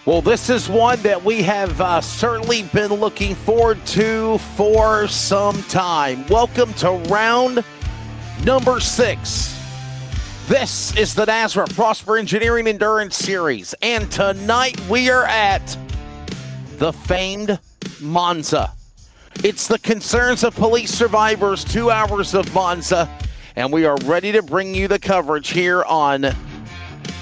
Well, this is one that we have certainly been looking forward to for some time. Welcome to round number 6. This is the NASRA Prosper Engineering Endurance Series, and tonight we are at the famed Monza. It's the concerns of police survivors, 2 hours of Monza, and we are ready to bring you the coverage here on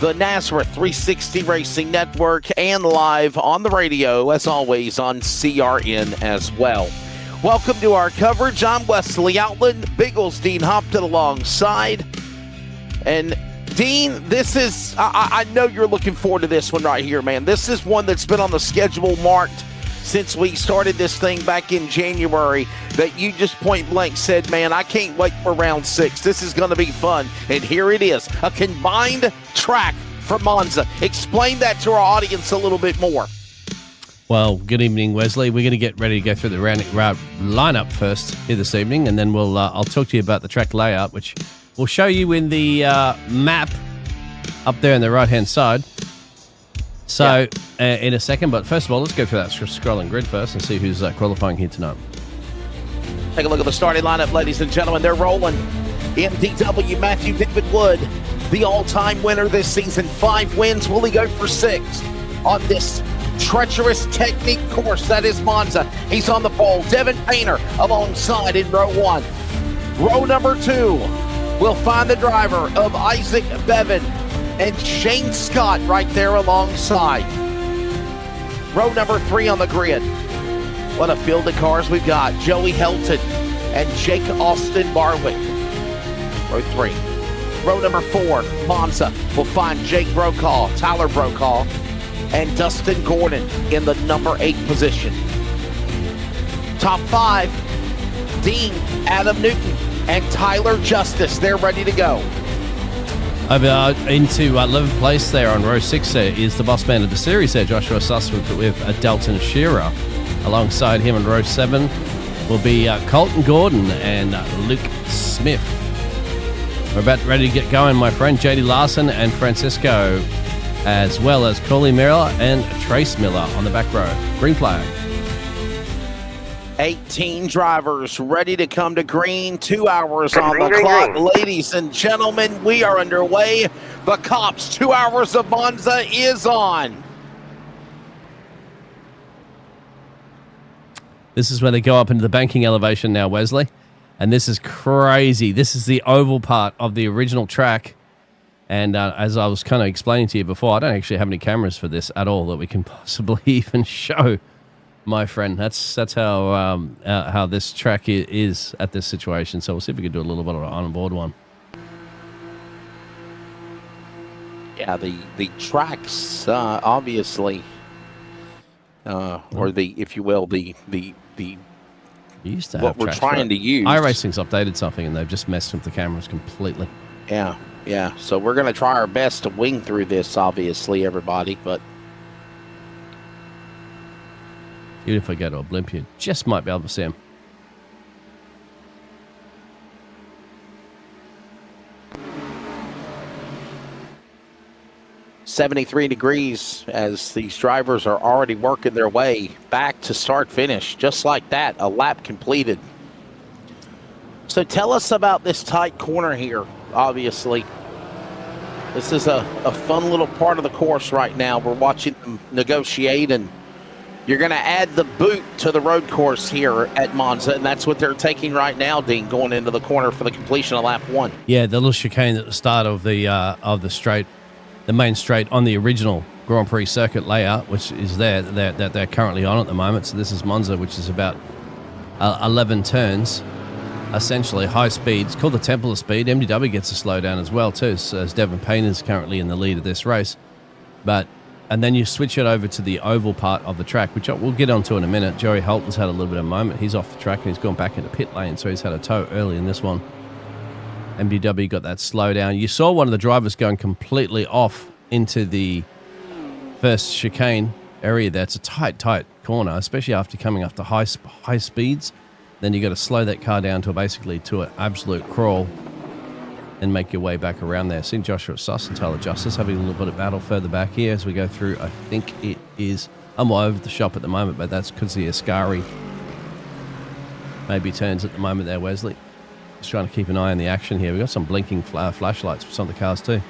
the NASRA 360 Racing Network and live on the radio, as always, on CRN as well. Welcome to our coverage. I'm Wesley Outland, Biggles Dean Hopton alongside. And Dean, this is, I know you're looking forward to this one right here, man. This is one that's been on the schedule marked since we started this thing back in January, that you just point blank said, man, I can't wait for round 6. This is going to be fun. And here it is, a combined track for Monza. Explain that to our audience a little bit more. Well, good evening, Wesley. We're going to get ready to go through the round lineup first here this evening, and then I'll talk to you about the track layout, which we'll show you in the map up there on the right-hand side. So, in a second, but first of all, let's go through that scrolling grid first and see who's qualifying here tonight. Take a look at the starting lineup, ladies and gentlemen. They're rolling. MDW Matthew David Wood, the all-time winner this season. 5 wins. Will he go for 6 on this treacherous technique course that is Monza? He's on the pole. Devin Painter alongside in row 1. Row number 2, we'll find the driver of Isaac Bevan and Shane Scott right there alongside. Row number 3 on the grid. What a field of cars we've got. Joey Helton and Jake Austin Barwick. Row 3. Row number 4, Monza. We'll find Jake Brokaw, Tyler Brokaw, and Dustin Gordon in the number 8 position. Top 5, Dean, Adam Newton, and Tyler Justice. They're ready to go. Over into 11th place there on row 6 there is the boss man of the series there, Joshua Suss, with Dalton Shearer. Alongside him in row 7 will be Colton Gordon and Luke Smith. We're about ready to get going, my friend. JD Larson and Francisco, as well as Coley Miller and Trace Miller on the back row. Green flag. 18 drivers ready to come to green. 2 hours on the clock. Ladies and gentlemen, we are underway. The C.O.P.S. 2 hours of Monza is on. This is where they go up into the banking elevation now, Wesley. And this is crazy. This is the oval part of the original track. And as I was kind of explaining to you before, I don't actually have any cameras for this at all that we can possibly even show. My friend, that's how this track is at this situation. So we'll see if we can do a little bit of an on-board one. Yeah, the tracks obviously, or the, if you will, the used to what have we're trying to use. iRacing's updated something, and they've just messed with the cameras completely. Yeah. So we're going to try our best to wing through this, obviously, everybody, but. Even if I go to a blimp, you just might be able to see him. .73 degrees as these drivers are already working their way back to start-finish. Just like that, a lap completed. So tell us about this tight corner here, obviously. This is a fun little part of the course right now. We're watching them negotiate, and you're going to add the boot to the road course here at Monza, and that's what they're taking right now, Dean, going into the corner for the completion of lap 1. Yeah, the little chicane at the start of the straight, the main straight on the original Grand Prix circuit layout, which is there that they're currently on at the moment. So this is Monza, which is about 11 turns, essentially high speed. It's called the Temple of Speed. MDW gets a slowdown as well too, so as Devin Payne is currently in the lead of this race, and then you switch it over to the oval part of the track, which we'll get onto in a minute. Joey Holton's had a little bit of a moment. He's off the track and he's gone back into pit lane, so he's had a tow early in this one. MDW got that slowdown. You saw one of the drivers going completely off into the first chicane area there. It's a tight corner, especially after coming up to high speeds. Then you got to slow that car down to an absolute crawl and make your way back around there. Seeing Joshua Suss and Tyler Justice having a little bit of battle further back here as we go through. I think it is. I'm over the shop at the moment, but that's because the Ascari maybe turns at the moment there, Wesley. Just trying to keep an eye on the action here. We've got some blinking flashlights for some of the cars too.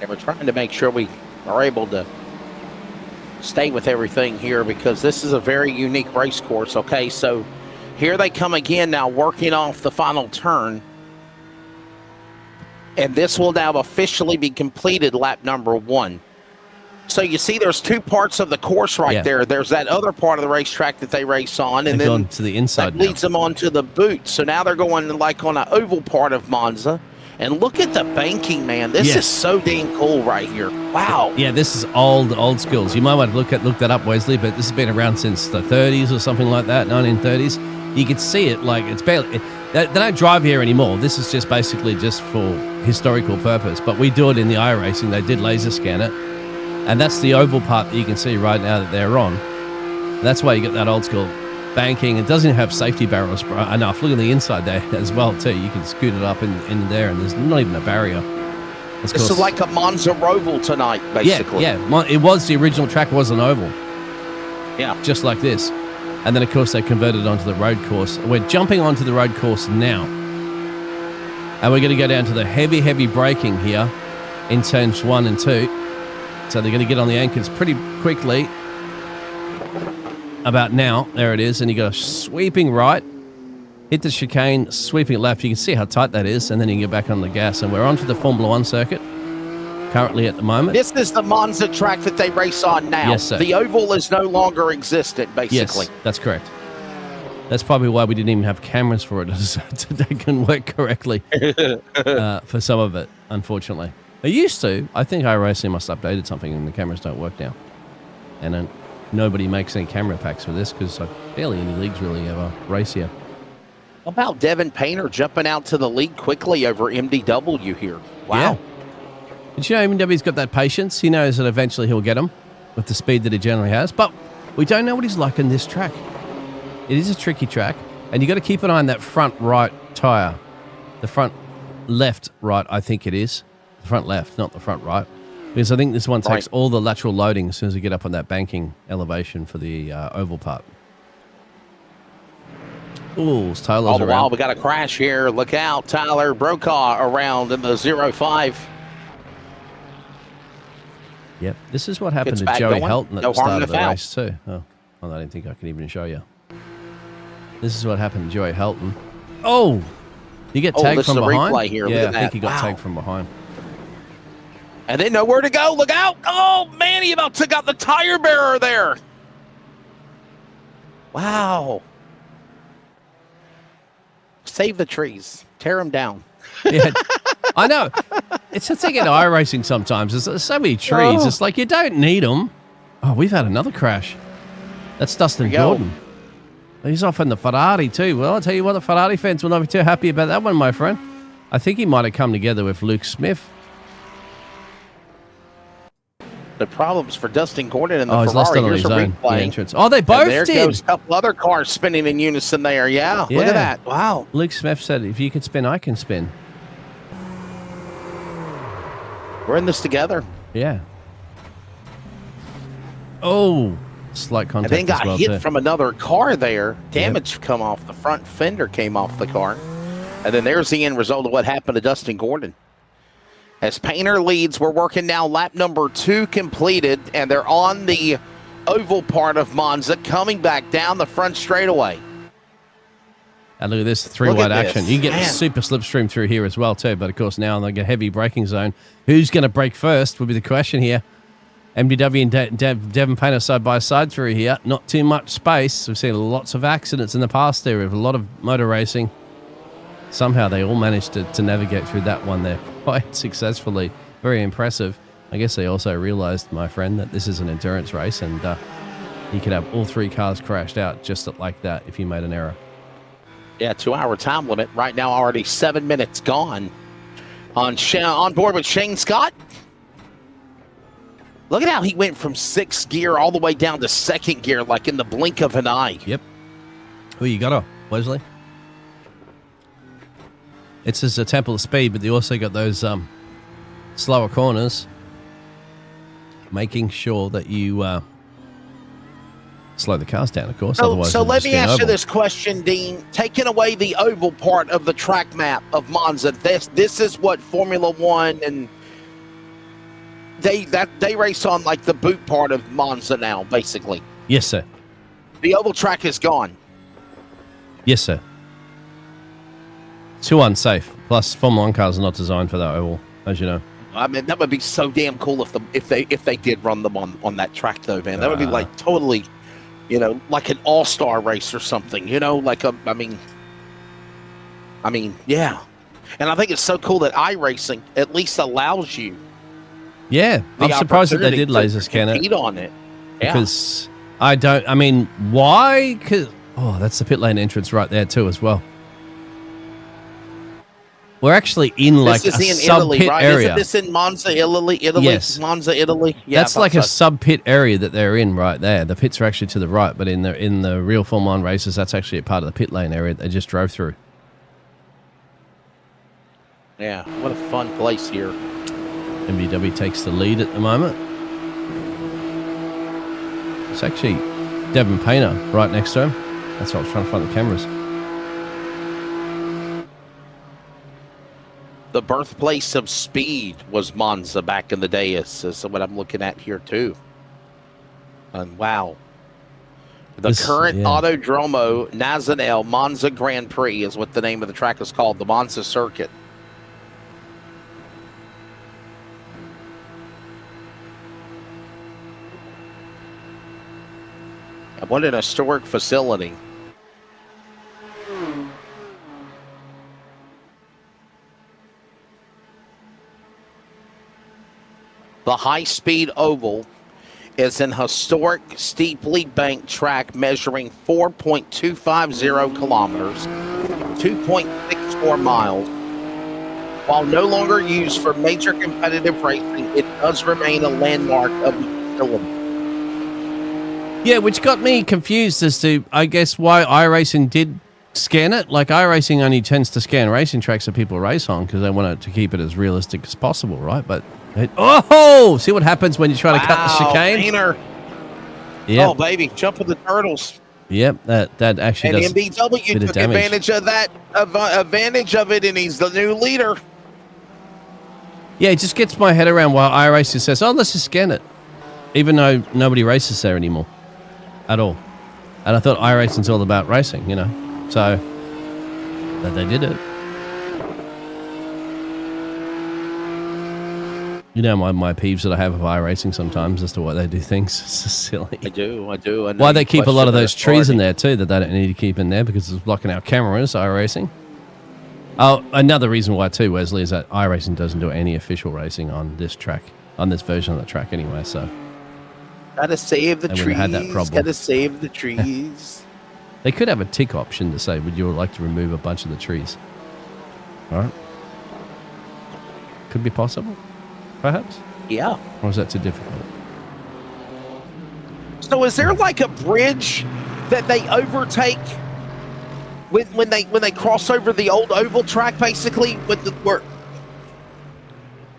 And we're trying to make sure we are able to stay with everything here because this is a very unique race course. Okay, so here they come again now, working off the final turn. And this will now officially be completed lap number 1. So you see there's 2 parts of the course there. There's that other part of the racetrack that they race on, and then to the inside that leads them onto the boot. So now they're going like on an oval part of Monza. And look at the banking, man. This is so dang cool right here. Wow. Yeah, this is old schools. You might want to look that up, Wesley, but this has been around since the 30s or something like that, 1930s. You can see it like it's barely... They don't drive here anymore. This is just basically just for historical purpose. But we do it in the iracing. They did laser scan it. And that's the oval part that you can see right now that they're on. And that's why you get that old school banking. It doesn't have safety barriers enough. Look at the inside there as well too. You can scoot it up in there and there's not even a barrier. This is like a Monza Roval tonight, basically. Yeah. It was the original track was an oval. Yeah. Just like this. And then, of course, they converted it onto the road course. We're jumping onto the road course now. And we're going to go down to the heavy braking here in turns 1 and 2. So they're going to get on the anchors pretty quickly. About now. There it is. And you got a sweeping right. Hit the chicane, sweeping left. You can see how tight that is. And then you can get back on the gas. And we're onto the Formula 1 circuit. Currently at the moment. This is the Monza track that they race on now. Yes, sir. The oval is no longer existent, basically. Yes, that's correct. That's probably why we didn't even have cameras for it. They couldn't work correctly for some of it, unfortunately. They used to. I think iRacing must have updated something and the cameras don't work now. And then nobody makes any camera packs for this because barely any leagues really ever race here. How about Devin Painter jumping out to the lead quickly over MDW here? Wow. Yeah. Did you know MW's got that patience? He knows that eventually he'll get them with the speed that he generally has. But we don't know what he's like in this track. It is a tricky track. And you got to keep an eye on that front right tyre. The front left right, I think it is. The front left, not the front right. Because I think this one takes all the lateral loading as soon as you get up on that banking elevation for the oval part. Ooh, Tyler's all the around. while, we got a crash here. Look out. Tyler Brokaw around in the 0-5. Yep, this is what happened to Joey Helton at the start of the race too. Oh, well, I didn't think I could even show you. This is what happened to Joey Helton. Oh, you get tagged from behind? Here. Yeah, I think he got tagged from behind. And then nowhere to go. Look out. Oh, man, he about took out the tire bearer there. Wow. Save the trees. Tear them down. Yeah, I know. It's a thing in iRacing sometimes. There's so many trees. Oh. It's like you don't need them. Oh, we've had another crash. That's Dustin Gordon. He's off in the Ferrari too. Well, I'll tell you what, the Ferrari fans will not be too happy about that one, my friend. I think he might have come together with Luke Smith. The problems for Dustin Gordon in the Ferrari. He's lost it on his own entrance. Oh, they both did. There goes a couple other cars spinning in unison there. Yeah, look at that. Wow. Luke Smith said, if you can spin, I can spin. We're in this together. Yeah. Oh, slight contact. And then got well hit too. from another car there. Damage come off. The front fender came off the car. And then there's the end result of what happened to Dustin Gordon. As Painter leads, we're working now lap number 2 completed, and they're on the oval part of Monza, coming back down the front straightaway. And look at this, 3-wide action. You can get super slipstream through here as well too, but of course now in the heavy braking zone. Who's going to brake first would be the question here. MDW and Devin Painter side by side through here. Not too much space. We've seen lots of accidents in the past there with a lot of motor racing. Somehow they all managed to navigate through that one there quite successfully. Very impressive. I guess they also realized, my friend, that this is an endurance race and you could have all 3 cars crashed out just like that if you made an error. Yeah, 2-hour time limit. Right now, already 7 minutes gone. On board with Shane Scott. Look at how he went from 6th gear all the way down to 2nd gear, like in the blink of an eye. Yep. Who you got, Wesley? It's just a temple of speed, but they also got those slower corners, making sure that you slow the cars down, of course. So, Otherwise, so it'll let just me be an ask you oval. this question, Dean. Taking away the oval part of the track map of Monza, this is what Formula One and they race on like the boot part of Monza now, basically. Yes, sir. The oval track is gone. Yes, sir. Too unsafe. Plus, Formula 1 cars are not designed for that oval, as you know. I mean, that would be so damn cool if they did run them on that track, though, man. That would be like totally, like an all-star race or something. I mean, yeah. And I think it's so cool that iRacing at least allows you. Yeah, I'm surprised that they did laser scan it. On it. Yeah. Because why? Because that's the pit lane entrance right there too as well. We're actually in like a sub-pit area. Isn't this in Monza, Italy? Yes. Monza, Italy? Yeah, that's like a sub-pit area that they're in right there. The pits are actually to the right, but in the real Formula 1 races, that's actually a part of the pit lane area that they just drove through. Yeah, what a fun place here. MVW takes the lead at the moment. It's actually Devin Painter right next to him. That's why I was trying to find the cameras. The birthplace of speed was Monza back in the day, is what I'm looking at here, too. And wow. The current Autodromo Nazionale Monza Grand Prix is what the name of the track is called, the Monza Circuit. What an historic facility. The high-speed oval is an historic, steeply banked track measuring 4.250 kilometers, 2.64 miles. While no longer used for major competitive racing, it does remain a landmark of the facility. Yeah, which got me confused as to, I guess, why iRacing did scan it. Like, iRacing only tends to scan racing tracks that people race on because they want it to keep it as realistic as possible, right? But, see what happens when you try to cut the chicane? Painter. Yep. Oh, baby, jumping the turtles. Yep, that actually does. And MBW took advantage of that, advantage of it, and he's the new leader. Yeah, it just gets my head around why iRacing says, let's just scan it. Even though nobody races there anymore. At all. And I thought iRacing's all about racing, So, but they did it. My peeves that I have of iRacing sometimes as to why they do things. It's just silly. I do. Why they keep a lot of those trees in there too that they don't need to keep in there because it's blocking our cameras, iRacing. Oh, another reason why too, Wesley, is that iRacing doesn't do any official racing on this track, on this version of the track anyway, so. Gotta save the trees. Had that problem. Gotta save the trees. They could have a tick option to say, would you like to remove a bunch of the trees? All right. Could be possible, perhaps? Yeah. Or is that too difficult? So is there like a bridge that they overtake when they cross over the old oval track, basically?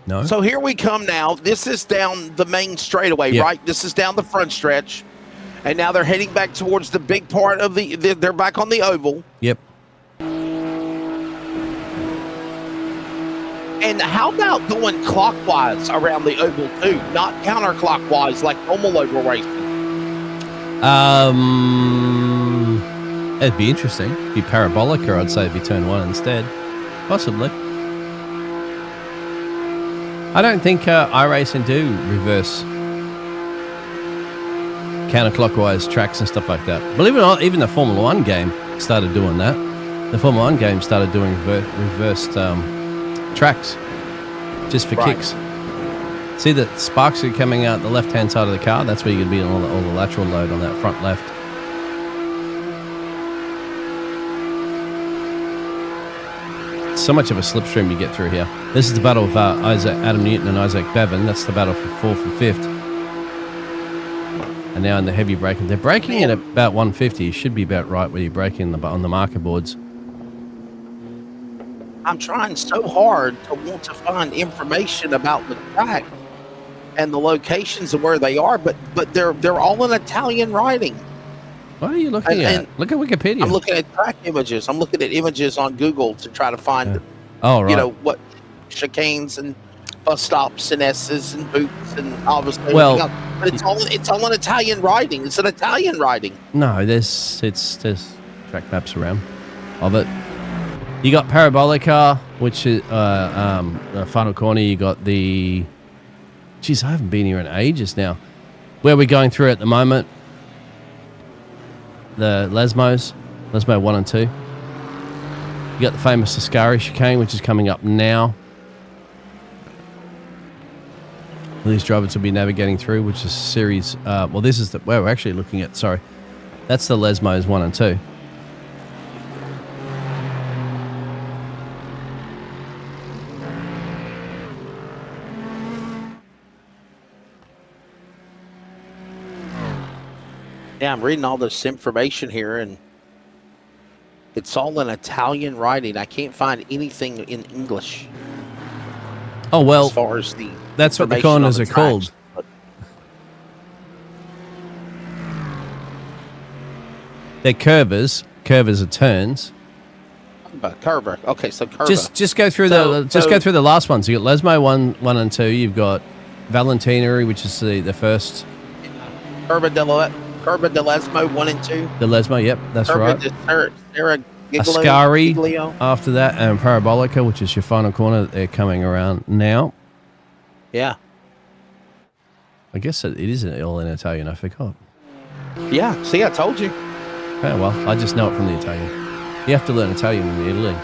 No. So here we come now. This is down the main straightaway, right? This is down the front stretch. And now they're heading back towards the big part of they're back on the oval. Yep. And how about going clockwise around the oval too, not counterclockwise like normal oval racing? It'd be interesting. It'd be parabolic, or I'd say it'd be turn one instead. Possibly. I don't think iRacing do reverse counterclockwise tracks and stuff like that. Believe it or not, even the Formula 1 game started doing that. The Formula 1 game started doing reversed tracks just for kicks. See the sparks are coming out the left-hand side of the car? That's where you're going to be on all the lateral load on that front left. So much of a slipstream you get through here. This is the battle of Adam Newton and Isaac Bevan. That's the battle for fourth and fifth. And now in the heavy braking, they're braking at about 150. You should be about right where you're braking on the marker boards. I'm trying so hard to want to find information about the track and the locations of where they are, but they're all in Italian writing. What are you looking at? Look at Wikipedia. I'm looking at track images. I'm looking at images on Google to try to find, right. What chicanes and bus stops and S's and boots and obviously well, everything else. But it's all an Italian writing. It's an Italian writing. No, there's track maps around of it. You got Parabolica, which is final corner. You got the. Geez, I haven't been here in ages now. Where we're going through at the moment. The Lesmo 1 and 2. You got the famous Ascari chicane, which is coming up now. These drivers will be navigating through, which is series. This is where we're actually looking at. Sorry, that's the Lesmos 1 and 2. Yeah, I'm reading all this information here, and it's all in Italian writing. I can't find anything in English. Oh, well, as far as that's what the corners are called. They're curvers. Curvers are turns. Curver. Okay, so curver. Just go through go through the last ones. You got Lesmo 1 and 2. You've got Valentinari, which is the first. Curva de Lesmo 1 and 2. The Lesmo, yep, that's right. Ascari after that, and Parabolica, which is your final corner. They're coming around now. Yeah. I guess it is all in Italian. I forgot. Yeah. See, I told you. Oh, well, I just know it from the Italian. You have to learn Italian in Italy.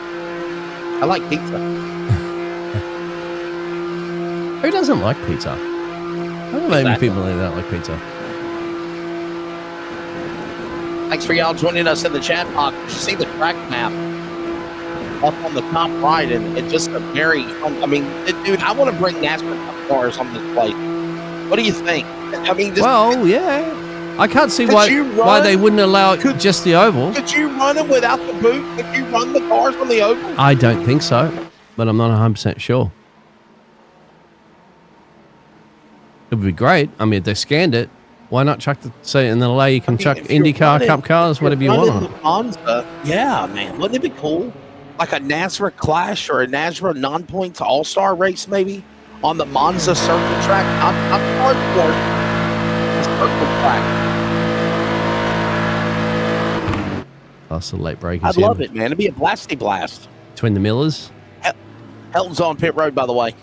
I like pizza. Who doesn't like pizza? I don't know many people that don't like pizza. Thanks for y'all joining us in the chat box. You see the track map up on the top right, and it's just a very. Dude, I want to bring NASRA cars on this place. What do you think? Yeah. I can't see why they wouldn't allow just the oval. Could you run them without the boot? Could you run the cars on the oval? I don't think so, but I'm not 100% sure. It would be great. I mean, if they scanned it, why not chuck in the LA you can chuck IndyCar Cup cars, whatever you want on it. Monza, yeah, man. Wouldn't it be cool? Like a NASRA Clash or a NASRA non-points all-star race maybe on the Monza circle track. Not hardcore. The circle track. That's the late breakers. I'd love it, man. It'd be a blasty blast. Between the Millers. Helton's on pit road, by the way.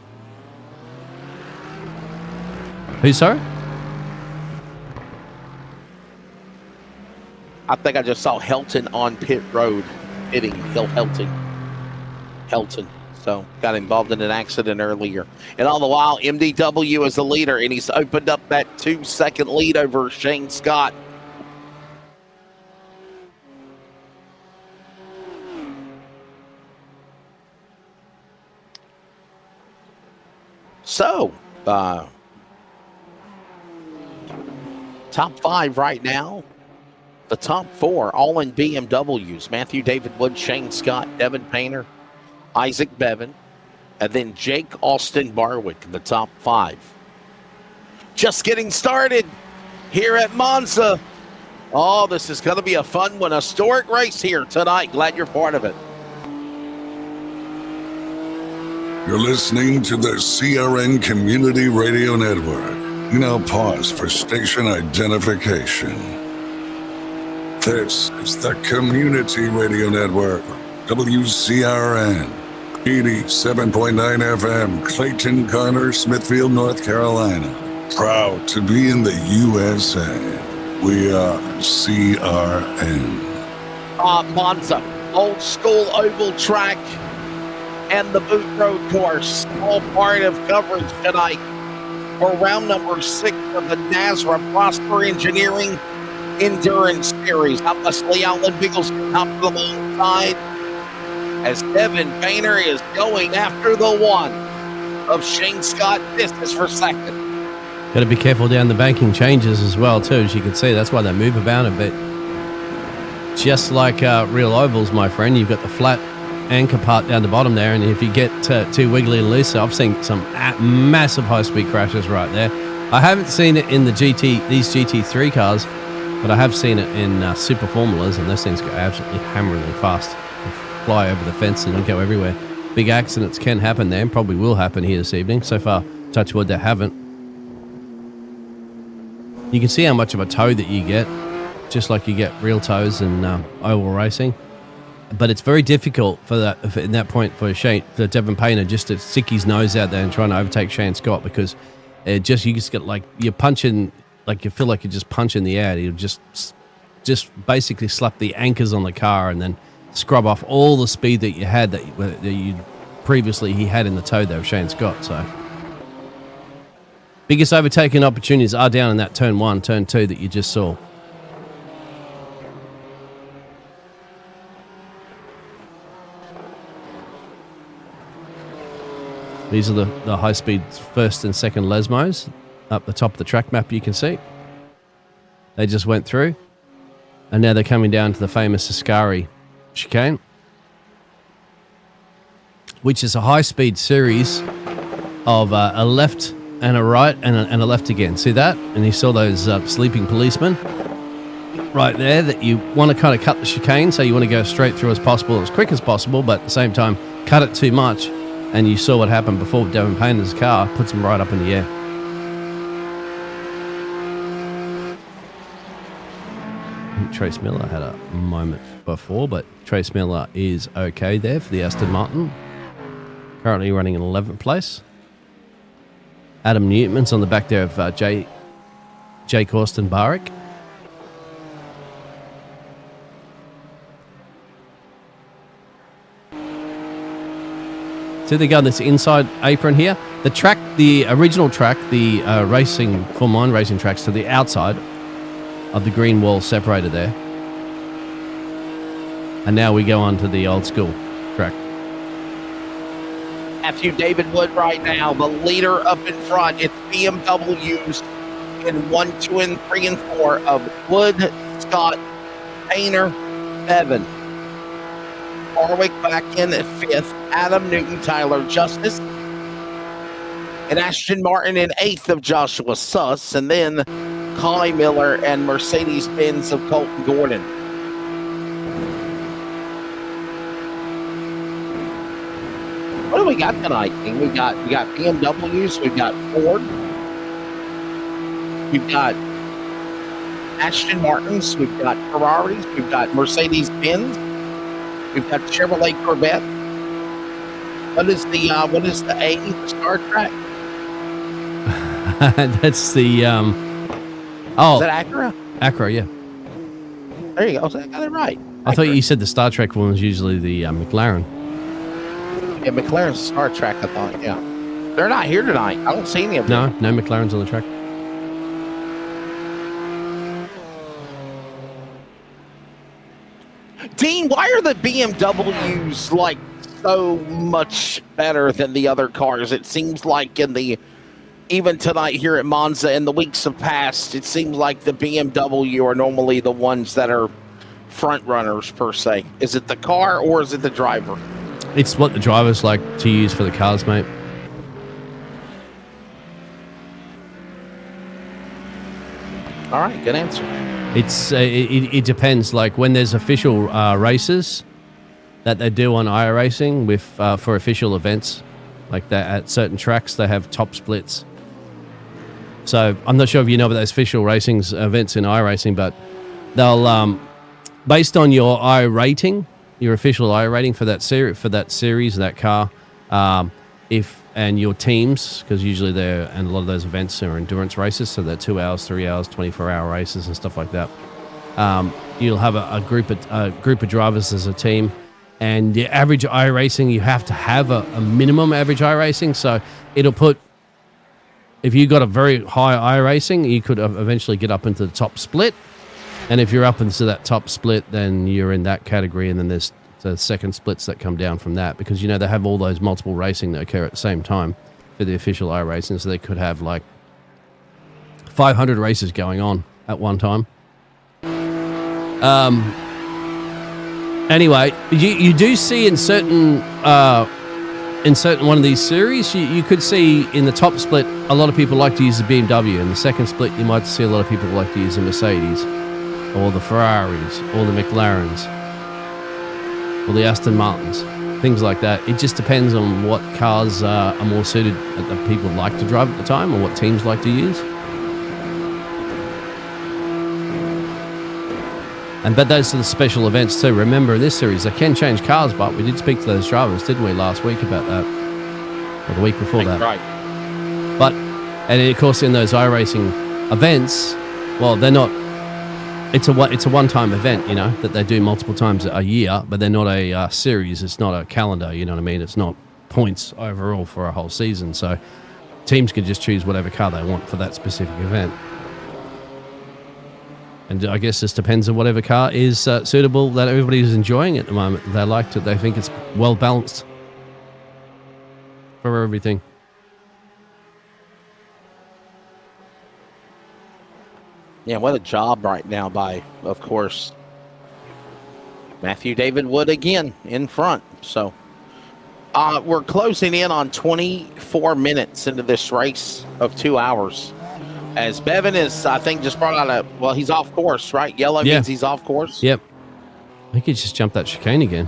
Who's sorry? I think I just saw Helton on pit road hitting Helton. So got involved in an accident earlier. And all the while, MDW is the leader, and he's opened up that 2-second lead over Shane Scott. So, top 5 right now. The top 4, all in BMWs. Matthew David Wood, Shane Scott, Devin Painter, Isaac Bevan, and then Jake Austin Barwick, the top 5. Just getting started here at Monza. Oh, this is going to be a fun one. A historic race here tonight. Glad you're part of it. You're listening to the CRN Community Radio Network. You now pause for station identification. This is the Community Radio Network, WCRN, 87.9 FM, Clayton, Garner, Smithfield, North Carolina. Proud to be in the USA. We are CRN. Monza, old school oval track, and the Boot Road course, all part of coverage tonight for round number 6 of the NASRA Prosper Engineering Endurance Series. Up Leslie Outland Biggleston up to the long side as Devin Painter is going after the 1 of Shane Scott. Distance for second. Got to be careful down the banking changes as well too, as you can see. That's why they move about a bit. Just like real ovals, my friend, you've got the flat anchor part down the bottom there, and if you get too wiggly and loose, I've seen some massive high-speed crashes right there. I haven't seen it in the these GT3 cars, But I have seen it in super formulas, and those things go absolutely hammeringly fast. They fly over the fence and go everywhere. Big accidents can happen there, and probably will happen here this evening. So far, touch wood, they haven't. You can see how much of a tow that you get, just like you get real tows in oval racing. But it's very difficult for that, in that point, for Devin Painter just to stick his nose out there and try and overtake Shane Scott, because you just get like you're punching, like you feel like you're just punching the air. You just basically slap the anchors on the car and then scrub off all the speed that you had that you previously he had in the tow there of Shane Scott. So biggest overtaking opportunities are down in that turn 1, turn 2 that you just saw. These are the high-speed first and second Lesmos up the top of the track map you can see. They just went through, and now they're coming down to the famous Ascari chicane, which is a high-speed series of a left and a right and a left again. See that? And you saw those sleeping policemen right there that you want to kind of cut the chicane, so you want to go straight through as possible, as quick as possible, but at the same time cut it too much. And you saw what happened before. Devin Painter's car puts him right up in the air. I think Trace Miller had a moment before, but Trace Miller is okay there for the Aston Martin. Currently running in 11th place. Adam Newman's on the back there of Jake Austin Barrick. So they go on this inside apron here. The track, the original track, the racing, Formula 1 racing tracks to the outside of the green wall separator there. And now we go on to the old school track. Matthew David Wood right now, the leader up in front. It's BMWs in 1, 2, and 3, and 4 of Wood, Scott, Painter, Evan. Warwick back in at 5th, Adam Newton, Tyler Justice, and Ashton Martin in 8th of Joshua Suss, and then Collie Miller and Mercedes-Benz of Colton Gordon. What do we got tonight, King? We got BMWs, we've got Ford, we've got Ashton Martins, we've got Ferraris, we've got Mercedes-Benz. We've got Chevrolet Corvette. What is the A, the Star Trek? That's the is that Acura? Acura, yeah. There you go. So I got it right. I thought you said the Star Trek one was usually the McLaren. Yeah, McLaren's Star Trek, I thought, yeah. They're not here tonight. I don't see any of them. No McLaren's on the track. Dean, why are the BMWs like so much better than the other cars? It seems like even tonight here at Monza and the weeks have passed, it seems like the BMW are normally the ones that are front runners per se. Is it the car or is it the driver? It's what the drivers like to use for the cars, mate. All right, good answer. It depends. Like when there's official races that they do on iRacing with for official events, like that at certain tracks, they have top splits. So I'm not sure if you know about those official racing events in iRacing, but they'll based on your I rating, your official I rating for that series, that car, and your teams, because usually and a lot of those events are endurance races, so they're 2 hours, 3 hours, 24-hour races and stuff like that. You'll have a group of drivers as a team, and the average iRacing, you have to have a minimum average iRacing, so it'll put, if you got a very high iRacing, you could eventually get up into the top split, and if you're up into that top split, then you're in that category, and then there's the second splits that come down from that, because they have all those multiple racing that occur at the same time for the official iRacing, so they could have like 500 races going on at one time. Anyway, you do see in certain one of these series, you could see in the top split a lot of people like to use the BMW, and the second split you might see a lot of people like to use the Mercedes. or the Ferraris, or the McLarens, or the Aston Martins, things like that. It just depends on what cars are more suited that people like to drive at the time, or what teams like to use. But those are the special events too. Remember, in this series, they can change cars, but we did speak to those drivers, didn't we, last week about that? Or the week before that. Right. But, and of course, in those iRacing events, well, they're not, it's a one-time event, you know, that they do multiple times a year, but they're not a series. It's not a calendar, you know what I mean? It's not points overall for a whole season. So teams can just choose whatever car they want for that specific event. And I guess this depends on whatever car is suitable that everybody is enjoying at the moment. They liked it. They think it's well balanced for everything. Yeah, what a job right now by, of course, Matthew David Wood again in front. So we're closing in on 24 minutes into this race of 2 hours. As Bevan is, I think, just brought out he's off course, right? Yellow means he's off course. Yep. I think he just jumped that chicane again.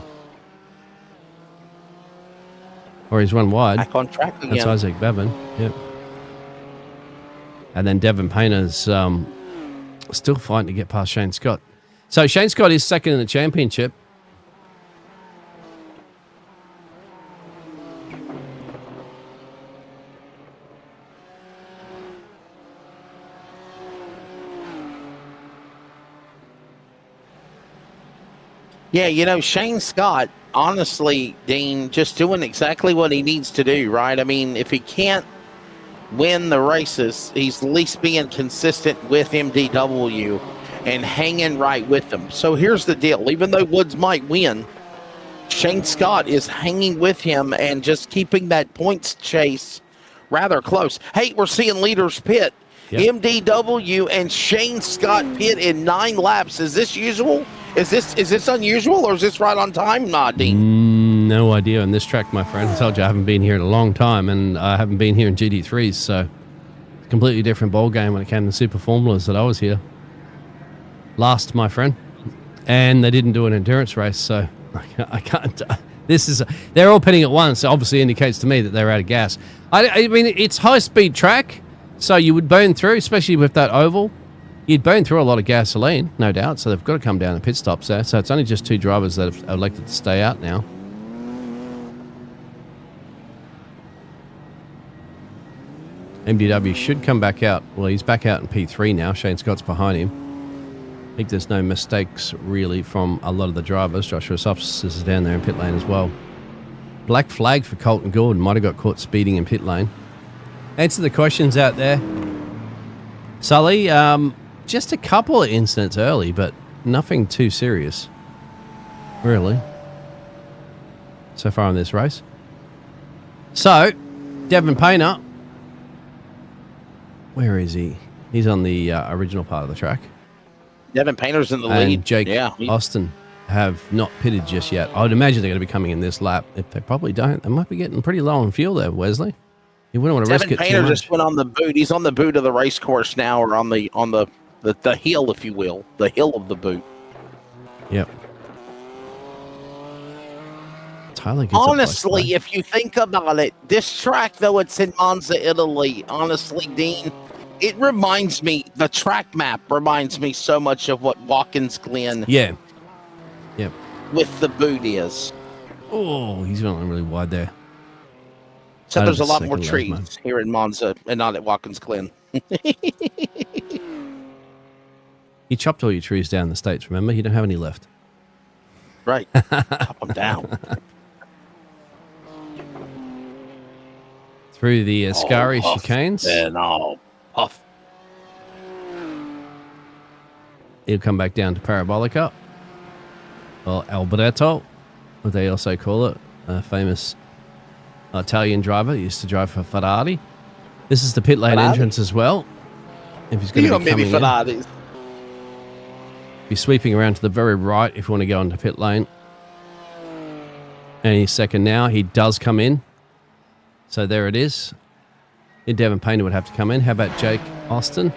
Or he's run wide. Back on track again. That's Isaac Bevan. Yep. And then Devin Payner's still fighting to get past Shane Scott. So Shane Scott is second in the championship. Yeah, you know, Shane Scott, honestly, Dean, just doing exactly what he needs to do, right? I mean, if he can't win the races, he's at least being consistent with MDW and hanging right with them. So here's the deal. Even though Woods might win, Shane Scott is hanging with him and just keeping that points chase rather close. Hey, we're seeing leaders pit. Yep. MDW and Shane Scott pit in 9 laps. Is this usual? Is this unusual, or is this right on time, Dean? No idea on this track, my friend. I told you I haven't been here in a long time, and I haven't been here in GT3s, so completely different ball game when it came to Super Formulas that I was here last, my friend. And they didn't do an endurance race, so I can't. They're all pitting at once. So obviously indicates to me that they're out of gas. I mean, it's high-speed track, so you would burn through, especially with that oval. You'd burn through a lot of gasoline, no doubt, so they've got to come down and pit stops there. So it's only just 2 drivers that have elected to stay out now. MDW should come back out. Well, he's back out in P3 now. Shane Scott's behind him. I think there's no mistakes, really, from a lot of the drivers. Joshua Softs is down there in pit lane as well. Black flag for Colton Gordon. Might have got caught speeding in pit lane. Answer the questions out there. Sully, just a couple of incidents early, but nothing too serious, really, so far in this race. So, Devin Payner, where is he? He's on the original part of the track. Devin Payner's in the and lead. Jake Austin have not pitted just yet. I would imagine they're going to be coming in this lap. If they probably don't, they might be getting pretty low on fuel there, Wesley. You wouldn't want to risk it too much. Devin Payner just went on the boot. He's on the boot of the race course now, or on the hill, if you will, the hill of the boot. Yep. Tyler gets honestly, if you think about it, this track, though it's in Monza, Italy, honestly, Dean, it reminds me, the track map reminds me so much of what Watkins Glen yep. with the boot is. Oh, he's going really wide there. So there's a lot more trees here in Monza and not at Watkins Glen. You chopped all your trees down in the States, remember? You don't have any left. Right. Chop them down. Through the Ascari chicanes. And off. He'll come back down to Parabolica. Or Alberto, what they also call it. A famous Italian driver. He used to drive for Ferrari. This is the pit lane entrance as well. If he's going to be coming in. Be sweeping around to the very right if you want to go into pit lane. Any second now, he does come in. So there it is. Devin Payner would have to come in. How about Jake Austin?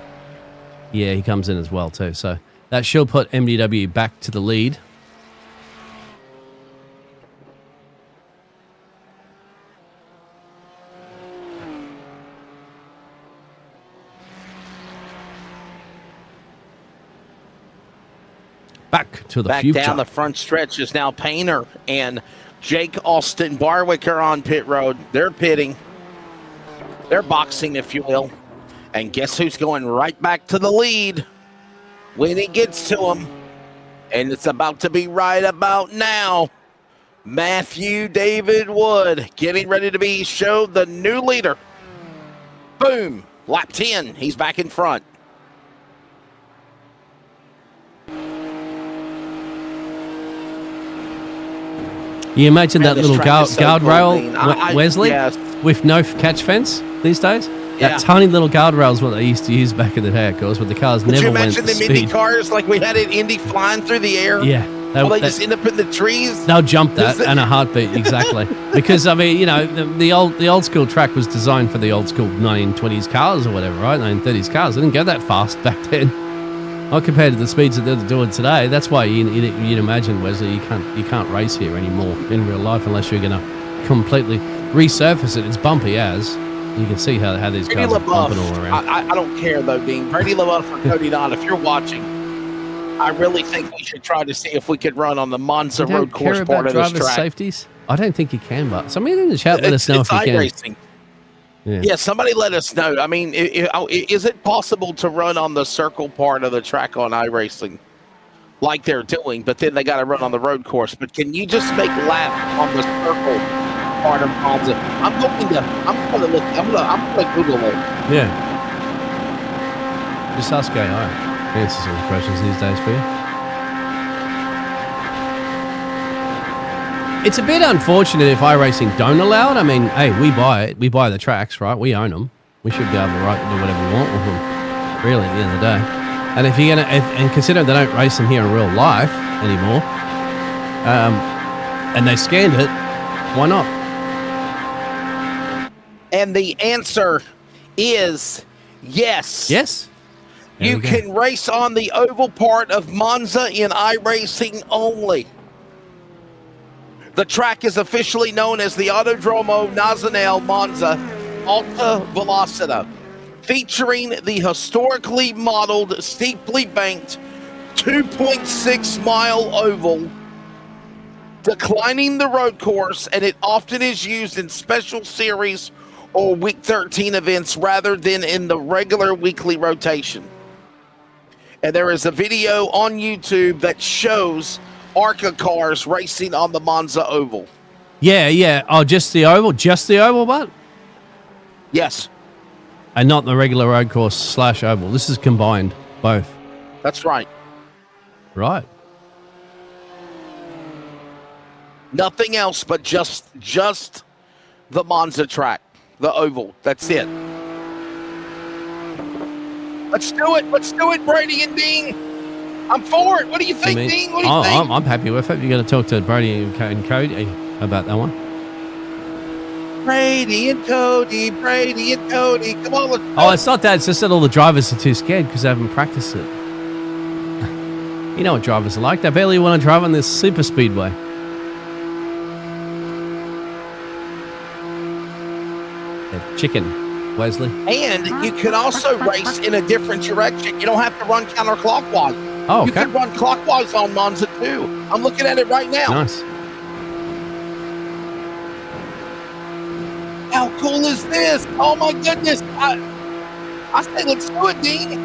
Yeah, he comes in as well too. So That should put MDW back to the lead. Back to the future. Back down the front stretch is now Painter and Jake Austin Barwick are on pit road. They're pitting. They're boxing, if you will. And guess who's going right back to the lead when he gets to him? And it's about to be right about now. Matthew David Wood getting ready to be showed the new leader. Boom. Lap 10. He's back in front. You imagine that little guardrail, Wesley, yes. with no catch fence these days? Yeah. That tiny little guardrail is what they used to use back in the day, of course, but the cars never went Could you the imagine speed. the Indy cars like we had in Indy flying through the air? Yeah. They just end up in the trees? They'll jump that in a heartbeat, exactly. Because, I mean, you know, the old school track was designed for the old school 1920s cars or whatever, right? 1930s cars. They didn't go that fast back then. Not compared to the speeds that they're doing today. That's why you'd imagine, Wesley, you can't race here anymore in real life unless you're going to completely resurface it. It's bumpy as. You can see how these cars are bumping all around. I don't care, though, Dean. Brady LaBeouf or Cody Dodd, if you're watching, I really think we should try to see if we could run on the Monza road course part of this track. Safeties? I don't think you can, but somebody in the chat let us know if you can. Racing. Yeah, somebody let us know. I mean, is it possible to run on the circle part of the track on iRacing like they're doing, but then they got to run on the road course? But can you just make laps on the circle part of Monza? I'm going to Google it. Yeah. Just ask AI. Answer some questions these days for you. It's a bit unfortunate if iRacing don't allow it. I mean, hey, we buy it. We buy the tracks, right? We own them. We should be able to do whatever we want with them, really, at the end of the day. And if you're and considering they don't race them here in real life anymore, and they scanned it, why not? And the answer is yes. Yes. You can race on the oval part of Monza in iRacing only. The track is officially known as the Autodromo Nazionale Monza Alta Velocità, featuring the historically modeled, steeply banked 2.6-mile oval, declining the road course, and it often is used in special series or Week 13 events rather than in the regular weekly rotation. And there is a video on YouTube that shows ARCA cars racing on the Monza oval. Yeah. Oh, just the oval? Just the oval, but? Yes. And not the regular road course / oval. This is combined, both. That's right. Right. Nothing else but just the Monza track, the oval. That's it. Let's do it, Brady and Dean. I'm for it. What do you think, Dean? What do you think? I'm happy with it. You got to talk to Brady and Cody about that one. Brady and Cody. Come on, let's go. It's not that. It's just that all the drivers are too scared because they haven't practiced it. You know what drivers are like. They barely want to drive on this super speedway. Chicken, Wesley. And you can also race in a different direction. You don't have to run counterclockwise. Oh, okay. You can run clockwise on Monza too. I'm looking at it right now. Nice. How cool is this? Oh my goodness. I say let's do it, Dean.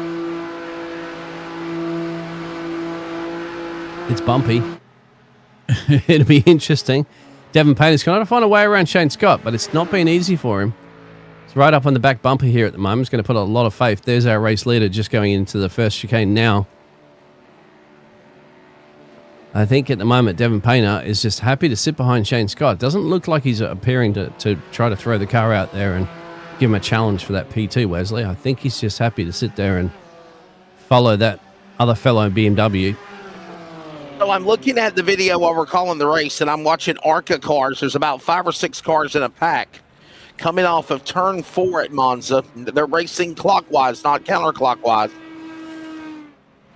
It's bumpy. It'll be interesting. Devin Payne's going to find a way around Shane Scott, but it's not been easy for him. It's right up on the back bumper here at the moment. It's going to put a lot of faith. There's our race leader just going into the first chicane now. I think at the moment, Devin Painter is just happy to sit behind Shane Scott. Doesn't look like he's appearing to try to throw the car out there and give him a challenge for that P2, Wesley. I think he's just happy to sit there and follow that other fellow BMW. So I'm looking at the video while we're calling the race, and I'm watching ARCA cars. There's about 5 or 6 cars in a pack coming off of turn 4 at Monza. They're racing clockwise, not counterclockwise.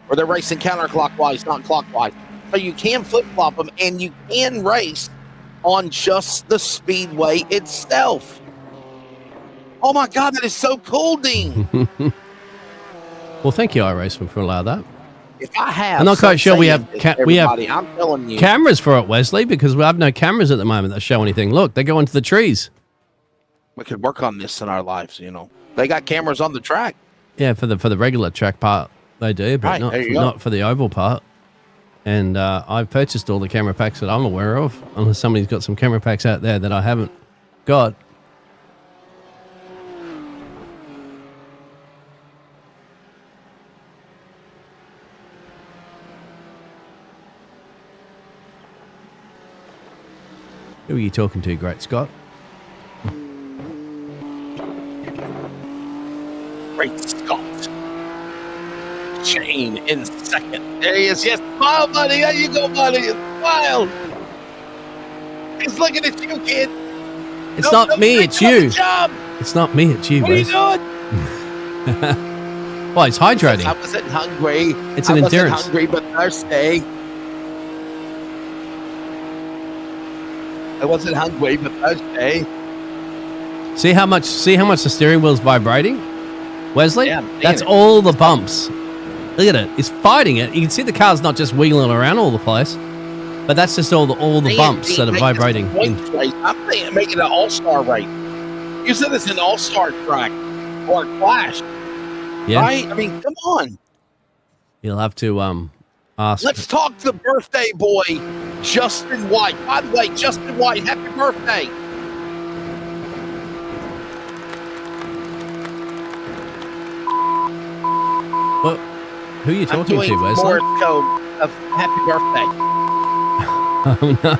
or they're racing counterclockwise, not clockwise. So you can flip-flop them, and you can race on just the speedway itself. Oh, my God, that is so cool, Dean. Well, thank you, iRacing, for allowing that. If I have, I'm not quite sure we have I'm telling you, cameras for it, Wesley, because we have no cameras at the moment that show anything. Look, they go into the trees. we could work on this in our lives, They got cameras on the track. Yeah, for the regular track part, they do, but Right, not for the oval part. And I've purchased all the camera packs that I'm aware of, unless somebody's got some camera packs out there that I haven't got. Who are you talking to, Great Scott? Great Scott. Shane in second. There he is. Yes, smile, buddy. There you go, buddy. Smile. He's looking at you, kid. It's not me, it's you. It's not me, it's you, What are you Wes. doing? Well, it's hydrating. I wasn't hungry. It's an endurance. I wasn't hungry, but thirsty. I wasn't hungry, but thirsty. See how much the steering wheel's vibrating, Wesley? Yeah, that's all the bumps. Look at it. It's fighting it. You can see the car's not just wiggling around all the place, but that's just all the bumps that are vibrating. I'm thinking making an all-star race. You said it's an all-star track or a clash, Yeah. right? I mean, come on. You'll have to ask. Let's talk to the birthday boy, Justin White. By the way, Justin White, happy birthday. Well, who are you I'm talking doing to, Wesley? Morse code of happy birthday. Oh, no.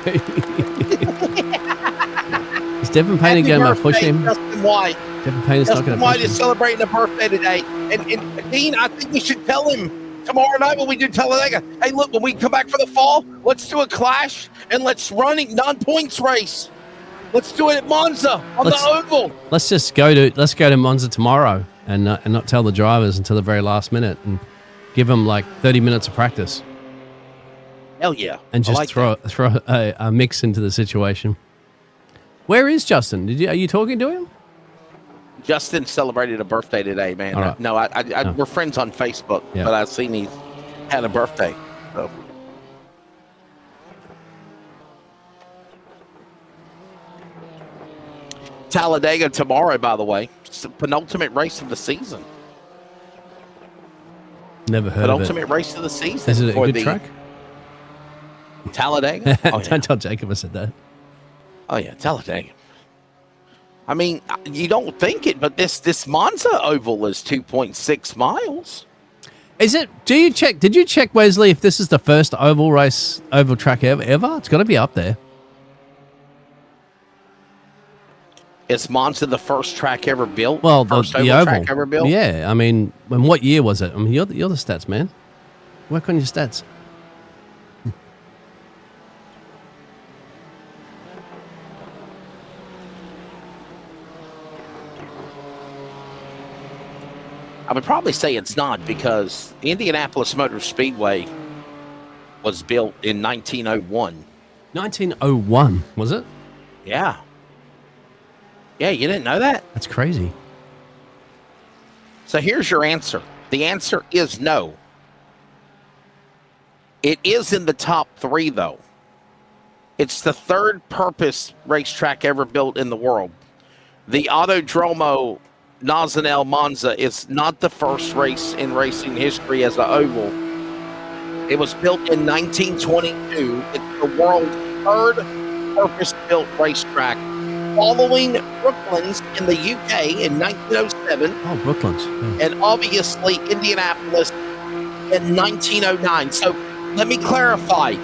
Is Devin Payne going to push him? Justin White. Devin Payne is not going Justin to White push is him. celebrating a birthday today. And Dean, I think we should tell him tomorrow night when we do Talladega, hey, look, when we come back for the fall, let's do a clash and let's run a non-points race. Let's do it at Monza on the oval. Let's go to Monza tomorrow and not tell the drivers until the very last minute and give them like 30 minutes of practice. Hell yeah. And just throw a mix into the situation. Where is Justin? Are you talking to him? Justin celebrated a birthday today, man. Right. No, we're friends on Facebook, Yeah. but I've seen he had a birthday. So. Talladega tomorrow, by the way. It's the penultimate race of the season. Never heard of it. Penultimate race of the season. Is it a for good the track? Talladega? Oh, yeah. Don't tell Jacob I said that. Oh, yeah, Talladega. I mean, you don't think it, but this Monza oval is 2.6 miles. Is it? Did you check, Wesley, if this is the first oval track ever? It's got to be up there. Is Monza the first track ever built? Well, first the oval track ever built? Yeah, I mean, when what year was it? I mean, you're the stats man. Work on your stats. I would probably say it's not because Indianapolis Motor Speedway was built in 1901. 1901, was it? Yeah. Yeah, you didn't know that? That's crazy. So here's your answer. The answer is no. It is in the top 3, though. It's the third purpose racetrack ever built in the world. The Autodromo Nacional Monza is not the first race in racing history as an oval. It was built in 1922. It's the world's third purpose-built racetrack, following Brooklands in the UK in 1907. Oh, Brooklands. Yeah. And obviously Indianapolis in 1909. So let me clarify.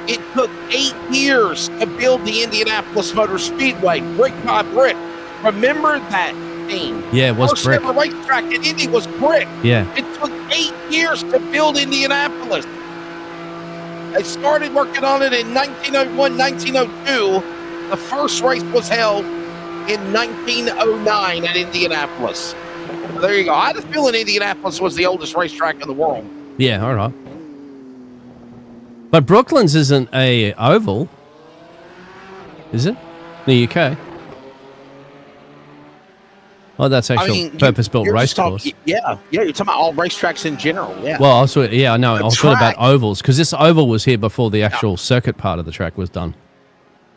It took 8 years to build the Indianapolis Motor Speedway, brick by brick. Remember that, Dean. Yeah, it was First brick. ever racetrack in Indy was brick. Yeah. It took 8 years to build Indianapolis. They started working on it in 1901, 1902. The first race was held in 1909 at Indianapolis. There you go. I had a feeling Indianapolis was the oldest racetrack in the world. Yeah, all right. But Brooklands isn't a oval, is it? In the UK? Oh, that's actual purpose-built race course. Yeah, you're talking about all racetracks in general, yeah. Well, I know. I was talking about ovals, because this oval was here before the actual circuit part of the track was done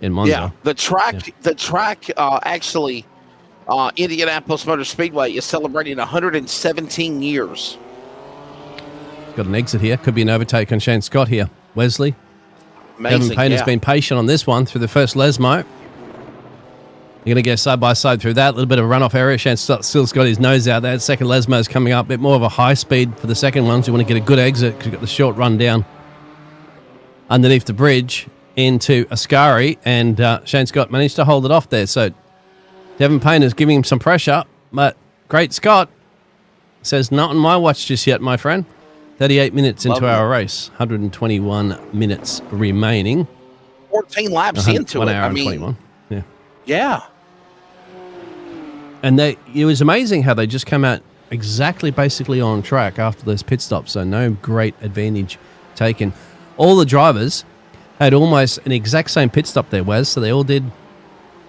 in Monza. Yeah, the track actually, Indianapolis Motor Speedway is celebrating 117 years. Got an exit here. Could be an overtake on Shane Scott here. Wesley. Amazing, Kevin Payne has been patient on this one through the first Lesmo. You're going to get side by side through that. A little bit of a runoff area. Shane still's got his nose out there. Second Lesmo's coming up. A bit more of a high speed for the second one. So you want to get a good exit because you've got the short run down underneath the bridge into Ascari. And Shane Scott managed to hold it off there. So Devin Payne is giving him some pressure. But great Scott says, not on my watch just yet, my friend. 38 minutes into our race. 121 minutes remaining. 14 laps into 1 it. hour and 21. Yeah. Yeah. And it was amazing how they just came out exactly basically on track after those pit stops. So no great advantage taken. All the drivers had almost an exact same pit stop there, Wes. So they all did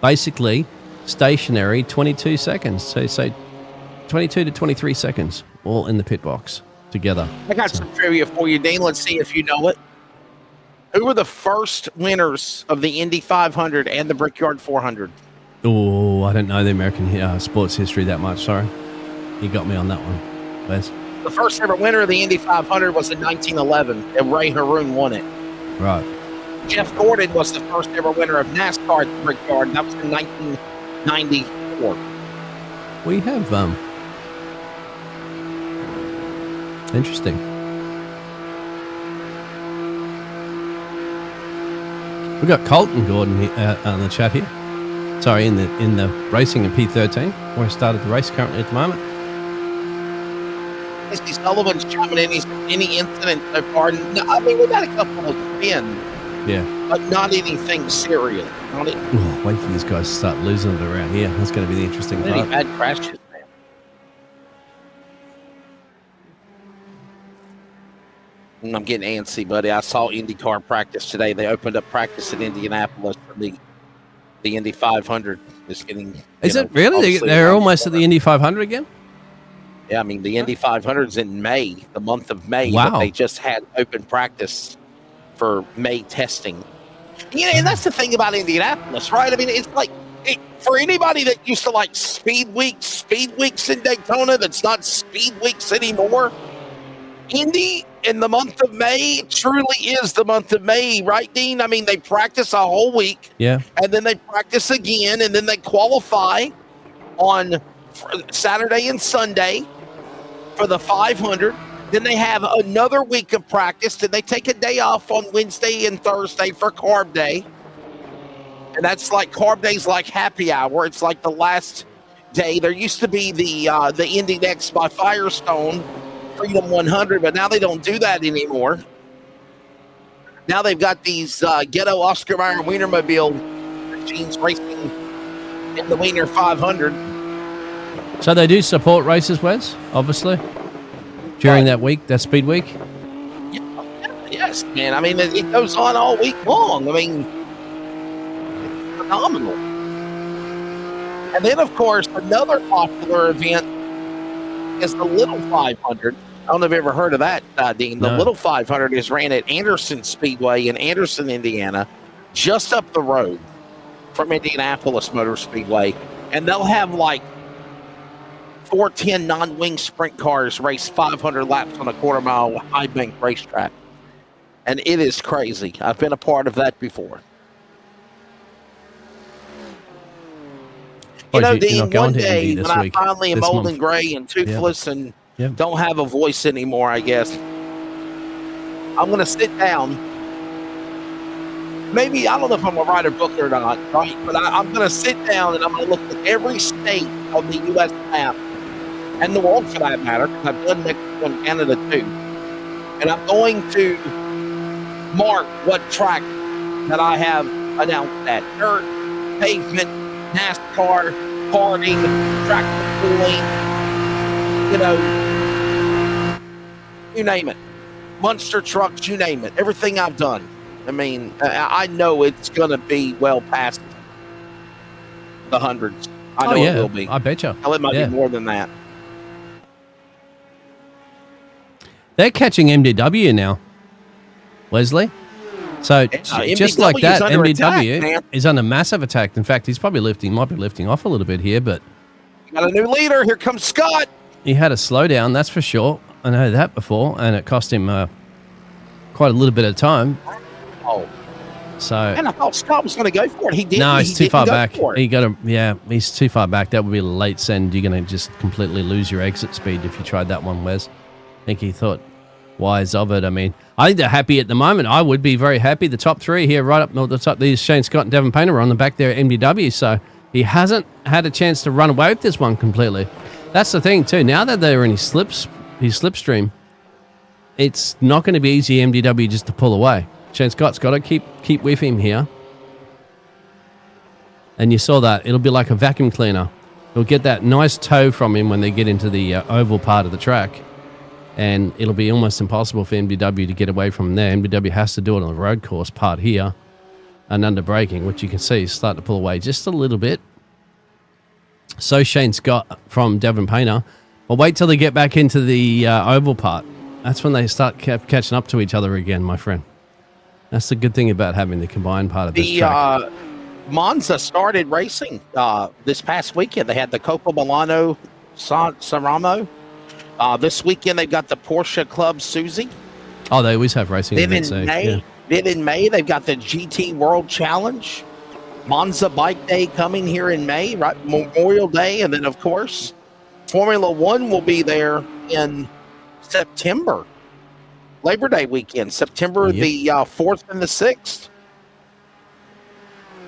basically stationary 22 seconds. So say 22 to 23 seconds all in the pit box together. I got some trivia for you, Dean. Let's see if you know it. Who were the first winners of the Indy 500 and the Brickyard 400? Oh, I don't know the American sports history that much. Sorry. You got me on that one, Wes. The first ever winner of the Indy 500 was in 1911, and Ray Haroon won it. Right. Jeff Gordon was the first ever winner of NASCAR at the Brickyard, and that was in 1994. We have, interesting. We got Colton Gordon on the chat here. Sorry, in the racing in P13, where he started the race currently at the moment. Casey Sullivan's chiming in. Any incident so far? No, I mean, we've had a couple of spins. Yeah. But not anything serious. Wait for these guys to start losing it around here. That's going to be the interesting part. Any bad crashes, man. I'm getting antsy, buddy. I saw IndyCar practice today. They opened up practice in Indianapolis for the Indy 500. Is getting. Is it really? They're almost at the Indy 500 again? Yeah, I mean, the Indy 500's in May, the month of May. Wow. But they just had open practice for May testing. And that's the thing about Indianapolis, right? I mean, it's like, for anybody that used to like speed weeks in Daytona, that's not speed weeks anymore. Indy in the month of May truly is the month of May, right, Dean? I mean, they practice a whole week. Yeah. And then they practice again, and then they qualify on Saturday and Sunday for the 500. Then they have another week of practice. Then they take a day off on Wednesday and Thursday for Carb Day. And that's like Carb Day's like happy hour. It's like the last day. There used to be the Indy Next by Firestone Freedom 100, but now they don't do that anymore. Now they've got these ghetto Oscar Mayer Wienermobile machines racing in the Wiener 500. So they do support races, Wes, obviously, during that week, that speed week? Yes, man. I mean, it goes on all week long. I mean, it's phenomenal. And then, of course, another popular event is the Little 500. I don't know if you've ever heard of that, Dean. The Little 500 is ran at Anderson Speedway in Anderson, Indiana, just up the road from Indianapolis Motor Speedway. And they'll have like 410 non-wing sprint cars race 500 laps on a quarter-mile high bank racetrack. And it is crazy. I've been a part of that before. You know, Dean, one day when I finally am old and gray and toothless and don't have a voice anymore, I guess, I'm going to sit down. Maybe, I don't know if I'm going to write a book or not, right? But I'm going to sit down and I'm going to look at every state on the U.S. map, and the world for that matter, because I've done Mexico and Canada too. And I'm going to mark what track that I have announced at. Dirt, pavement, NASCAR, karting, tractor pulling, you know, you name it. monster trucks, you name it. Everything I've done. I mean, I know it's going to be well past the hundreds. I know it will be. I bet you. Hell, it might be more than that. They're catching MDW now, Wesley. So just like that, MDW is under massive attack. In fact, he's probably might be lifting off a little bit here, but got a new leader. Here comes Scott. He had a slowdown, that's for sure. I know that before, and it cost him quite a little bit of time. Oh, so and I thought Scott was going to go for it. He didn't. No, he's too far back. He's too far back. That would be a late send. You're going to just completely lose your exit speed if you tried that one, Wes. I think he thought wise of it. I mean, I think they're happy at the moment. I would be very happy. The top three here, right up the top, these Shane Scott and Devin Painter are on the back there at MDW, so he hasn't had a chance to run away with this one completely. That's the thing too. Now that they're in his slipstream, it's not going to be easy MDW just to pull away. Shane Scott's got to keep with him here. And you saw that. It'll be like a vacuum cleaner. They'll get that nice toe from him when they get into the oval part of the track. And it'll be almost impossible for MDW to get away from there. MDW has to do it on the road course part here. And under braking, which you can see is starting to pull away just a little bit. So Shane Scott from Devin Painter. Well, wait till they get back into the oval part. That's when they start catching up to each other again, my friend. That's the good thing about having the combined part of this track. Monza started racing this past weekend. They had the Coppa Milano Sanremo. This weekend they've got the Porsche Club Suzy. Oh, they always have racing events. Then in May they've got the GT World Challenge. Monza Bike Day coming here in May, right? Memorial Day, and then of course Formula One will be there in September. Labor Day weekend, September the 4th and the 6th.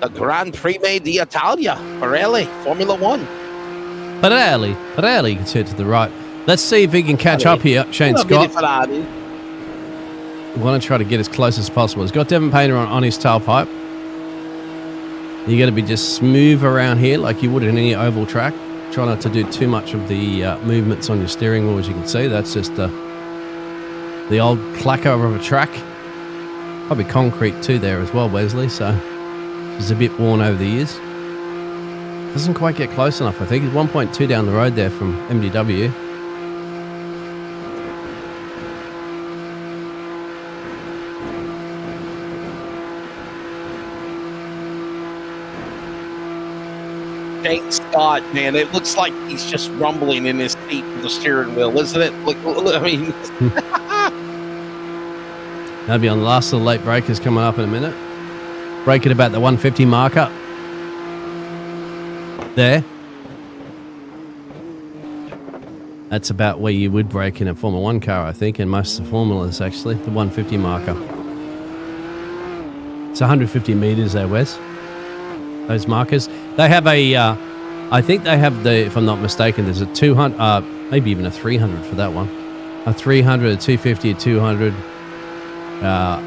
The Grand Prix d'Italia, Pirelli, Formula One. Pirelli, you can see it to the right. Let's see if he can catch up here, Shane Scott. We want to try to get as close as possible. He's got Devin Painter on his tailpipe. You're going to be just smooth around here like you would in any oval track. Try not to do too much of the movements on your steering wheel, as you can see. That's just the old clacker of a track. Probably concrete too there as well, Wesley, so it's a bit worn over the years. Doesn't quite get close enough, I think. It's 1.2 down the road there from MDW. Shane Scott, man, it looks like he's just rumbling in his seat with the steering wheel, isn't it? Look, I mean, that'll be on the last of the late breakers coming up in a minute. Brake at about the 150 marker. There. That's about where you would brake in a Formula 1 car, I think, and most of the formulas, actually, the 150 marker. It's 150 meters there, Wes. Those markers. They have I think they have if I'm not mistaken, there's a 200, maybe even a 300 for that one. A 300, a 250, a 200, a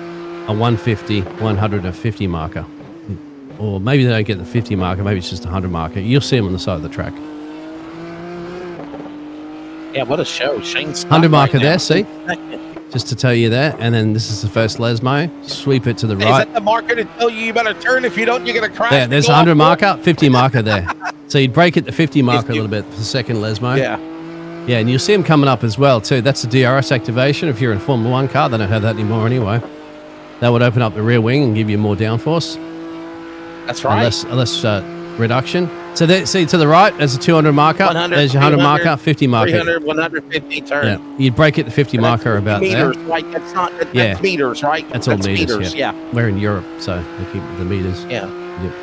150, 100, a 50 marker. Or maybe they don't get the 50 marker, maybe it's just a 100 marker. You'll see them on the side of the track. Yeah, what a show. Shane Scott 100 marker right there, see? Just to tell you that. And then this is the first Lesmo. Sweep it to the right. Is that the marker to tell you better turn? If you don't, you're going to crash. Yeah, there's a 100 marker, 50 marker there. So you'd brake at the 50 marker a little bit for the second Lesmo. Yeah. Yeah, and you'll see them coming up as well, too. That's the DRS activation. If you're in a Formula 1 car, they don't have that anymore anyway. That would open up the rear wing and give you more downforce. That's right. Less reduction. So there, see to the right, there's a 200 marker. There's your 100 marker, 50 marker. 300, 150 turn. Yeah, you'd brake at the 50 marker about meters, there. Right? That's meters, right? That's all meters. Yeah. We're in Europe, so they keep the meters. Yeah. Yep.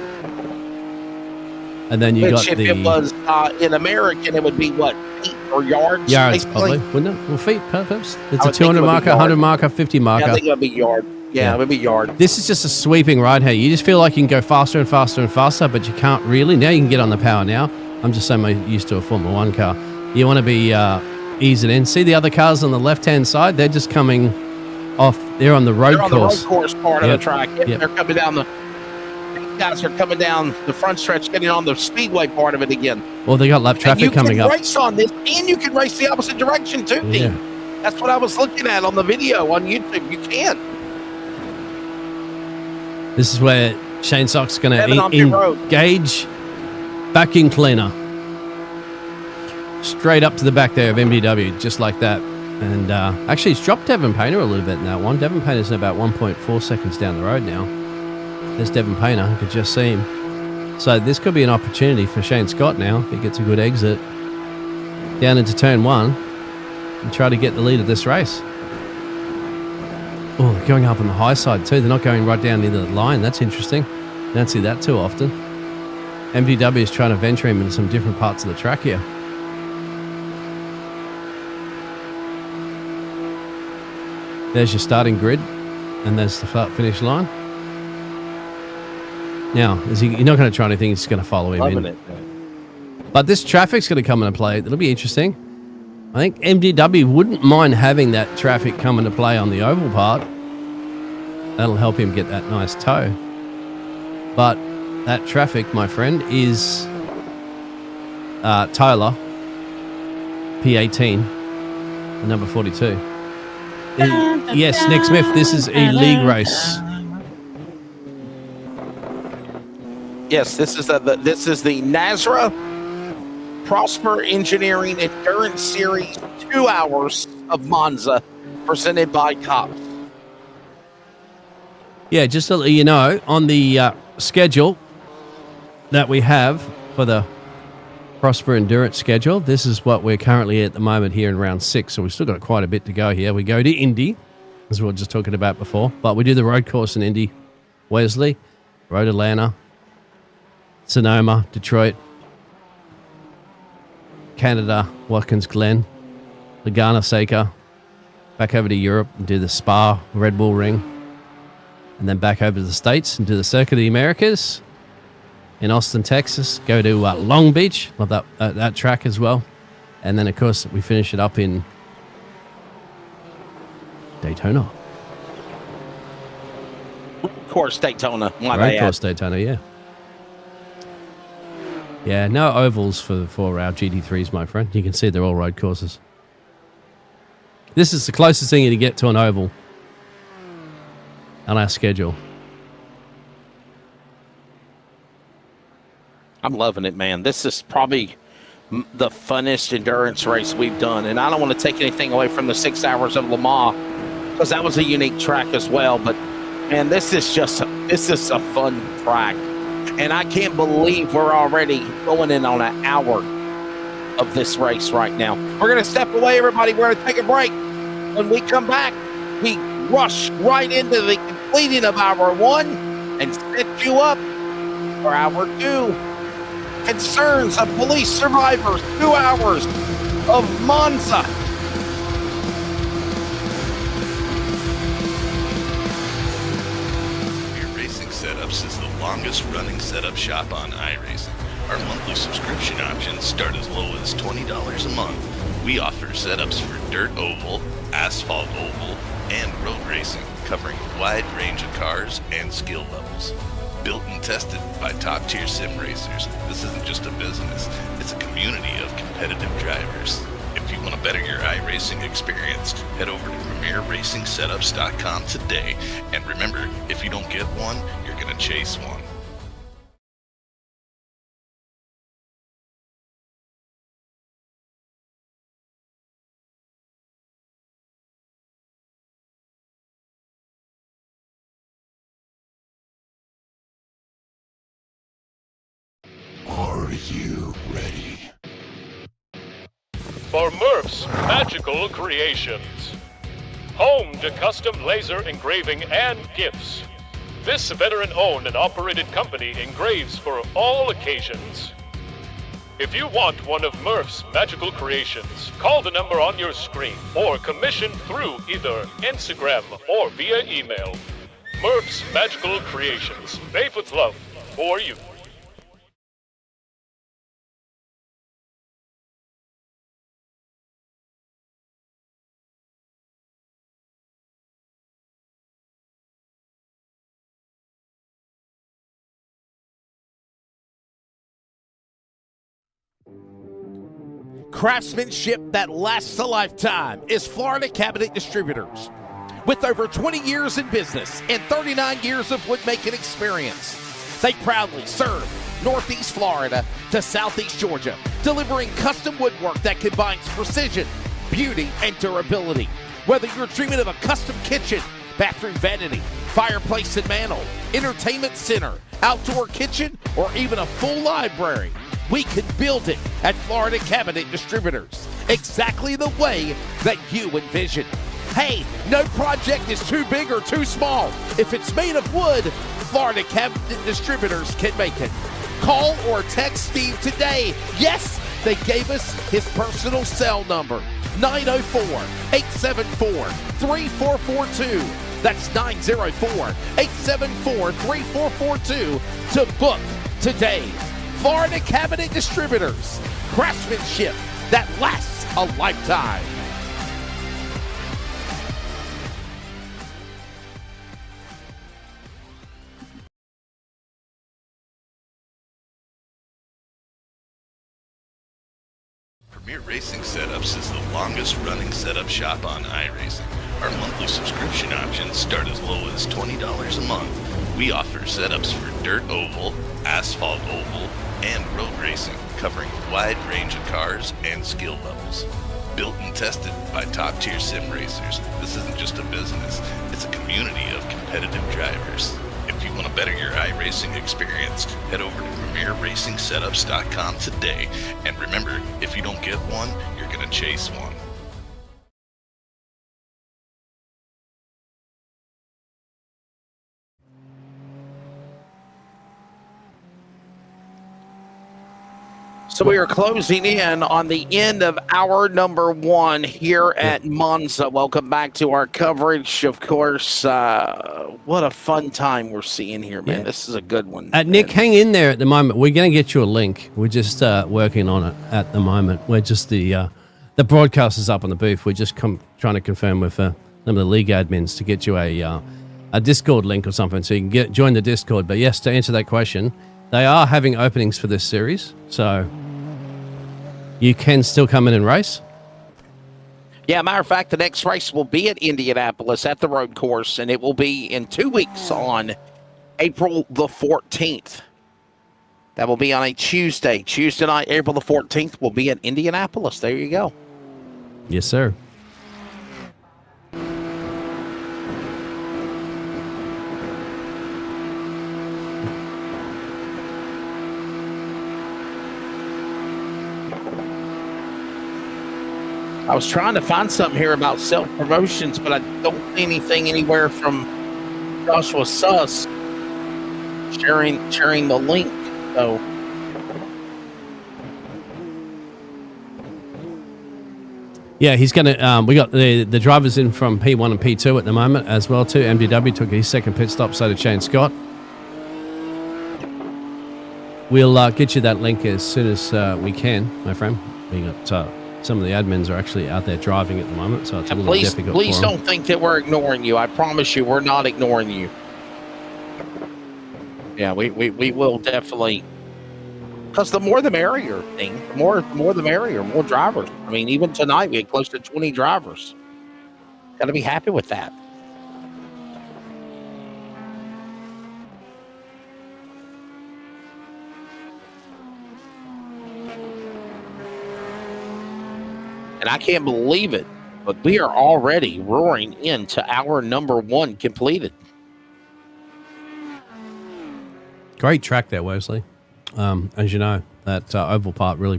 And then you got if it was in American, it would be what, feet or yards? Yards, probably, wouldn't it? Well, feet, perhaps. It's a 200 marker, 100 marker, 50 marker. Yeah, I think it would be yard. Yeah, it would be yard. This is just a sweeping ride here. You just feel like you can go faster and faster and faster, but you can't really. Now you can get on the power now. I'm just so used to a Formula 1 car. You want to be easing in. See the other cars on the left-hand side? They're just coming off. They're on the road course. They're on the road course part of the track. They're coming down these guys are coming down the front stretch, getting on the speedway part of it again. Well, they got lap traffic coming up. You can race on this, and you can race the opposite direction, too, yeah. That's what I was looking at on the video on YouTube. You can. This is where Shane Sock's going to Road. engage vacuum cleaner. Straight up to the back there of MDW, just like that. And actually, he's dropped Devin Painter a little bit in that one. Devin Painter's about 1.4 seconds down the road now. There's Devin Painter. You could just see him. So this could be an opportunity for Shane Scott now, if he gets a good exit, down into turn one and try to get the lead of this race. Oh, they're going up on the high side too. They're not going right down into the line. That's interesting. Don't see that too often. MVW is trying to venture him into some different parts of the track here. There's your starting grid, and there's the start finish line. Now, you're not going to try anything, he's just going to follow him in. But this traffic's going to come into play. It'll be interesting. I think MDW wouldn't mind having that traffic come into play on the oval part. That'll help him get that nice toe. But that traffic, my friend, is Tyler, P18, the number 42. Yes, Nick Smith, this is a league race. Yes, this is the NASRA Prosper Engineering Endurance Series 2 hours of Monza, presented by C.O.P.S. Yeah, just to let you know, on the schedule that we have for the Prosper Endurance schedule, this is what we're currently at the moment here in round 6, so we've still got quite a bit to go here. We go to Indy, as we were just talking about before, but we do the road course in Indy, Wesley, Road Atlanta, Sonoma, Detroit, Canada, Watkins Glen, Laguna Seca, back over to Europe and do the Spa, Red Bull Ring, and then back over to the States and do the Circuit of the Americas. In Austin, Texas, go to Long Beach. Love that track as well. And then, of course, we finish it up in Daytona. Road course Daytona. Road course Daytona, yeah. Yeah, no ovals for our GT3s, my friend. You can see they're all road courses. This is the closest thing you get to an oval on our schedule. I'm loving it, man. This is probably the funnest endurance race we've done. And I don't want to take anything away from the 6 hours of Le Mans, because that was a unique track as well. But, man, this is a fun track. And I can't believe we're already going in on an hour of this race right now. We're going to step away, everybody. We're going to take a break. When we come back, we rush right into the completing of hour 1 and set you up for hour 2. Concerns of police survivors, 2 hours of Monza. Iracing Setups is the longest running setup shop on iRacing. Our monthly subscription options start as low as $20 a month. We offer setups for dirt oval, asphalt oval, and road racing, covering a wide range of cars and skill levels. Built and tested by top-tier sim racers, this isn't just a business, it's a community of competitive drivers. If you want to better your iRacing experience, head over to PremierRacingSetups.com today. And remember, if you don't get one, you're going to chase one. Are you ready? For Murph's Magical Creations. Home to custom laser engraving and gifts. This veteran-owned and operated company engraves for all occasions. If you want one of Murph's Magical Creations, call the number on your screen or commission through either Instagram or via email. Murph's Magical Creations, made with love for you. craftsmanship that lasts a lifetime is Florida Cabinet Distributors. With over 20 years in business and 39 years of woodmaking experience, they proudly serve Northeast Florida to Southeast Georgia, delivering custom woodwork that combines precision, beauty, and durability. Whether you're dreaming of a custom kitchen, bathroom vanity, fireplace and mantle, entertainment center, outdoor kitchen, or even a full library, we can build it at Florida Cabinet Distributors, exactly the way that you envision. Hey, no project is too big or too small. If it's made of wood, Florida Cabinet Distributors can make it. Call or text Steve today. Yes, they gave us his personal cell number, 904-874-3442. That's 904-874-3442 to book today. Florida Cabinet Distributors, craftsmanship that lasts a lifetime. Premier Racing Setups is the longest running setup shop on iRacing. Our monthly subscription options start as low as $20 a month. We offer setups for dirt oval, asphalt oval, and road racing, covering a wide range of cars and skill levels. Built and tested by top-tier sim racers, this isn't just a business, it's a community of competitive drivers. If you want to better your iRacing experience, head over to PremierRacingSetups.com today. And remember, if you don't get one, you're going to chase one. So we are closing in on the end of hour number 1 here at Monza. Welcome back to our coverage. Of course, what a fun time we're seeing here, man. Yeah. This is a good one. Nick, hang in there at the moment. We're going to get you a link. We're just working on it at the moment. We're just the broadcast is up on the booth. We're just trying to confirm with some of the league admins to get you a Discord link or something so you can join the Discord. But yes, to answer that question, they are having openings for this series, so you can still come in and race. Yeah, matter of fact, the next race will be at Indianapolis at the road course, and it will be in 2 weeks on April the 14th. That will be on a Tuesday. Tuesday night, April the 14th, will be at Indianapolis. There you go. Yes, sir. I was trying to find something here about self-promotions, but I don't see anything anywhere from Joshua Suss sharing the link. So yeah, he's going to. We got the drivers in from P1 and P2 at the moment as well too. MDW took his second pit stop, so did Shane Scott. We'll get you that link as soon as we can, my friend. We got. Some of the admins are actually out there driving at the moment, so it's a little difficult. Please don't think that we're ignoring you. I promise you, we're not ignoring you. Yeah, we will definitely, because the more the merrier thing. The more the merrier. More drivers. I mean, even tonight we had close to 20 drivers. Got to be happy with that. And I can't believe it, but we are already roaring into hour number 1 completed. Great track there, Wesley. As you know, that oval part really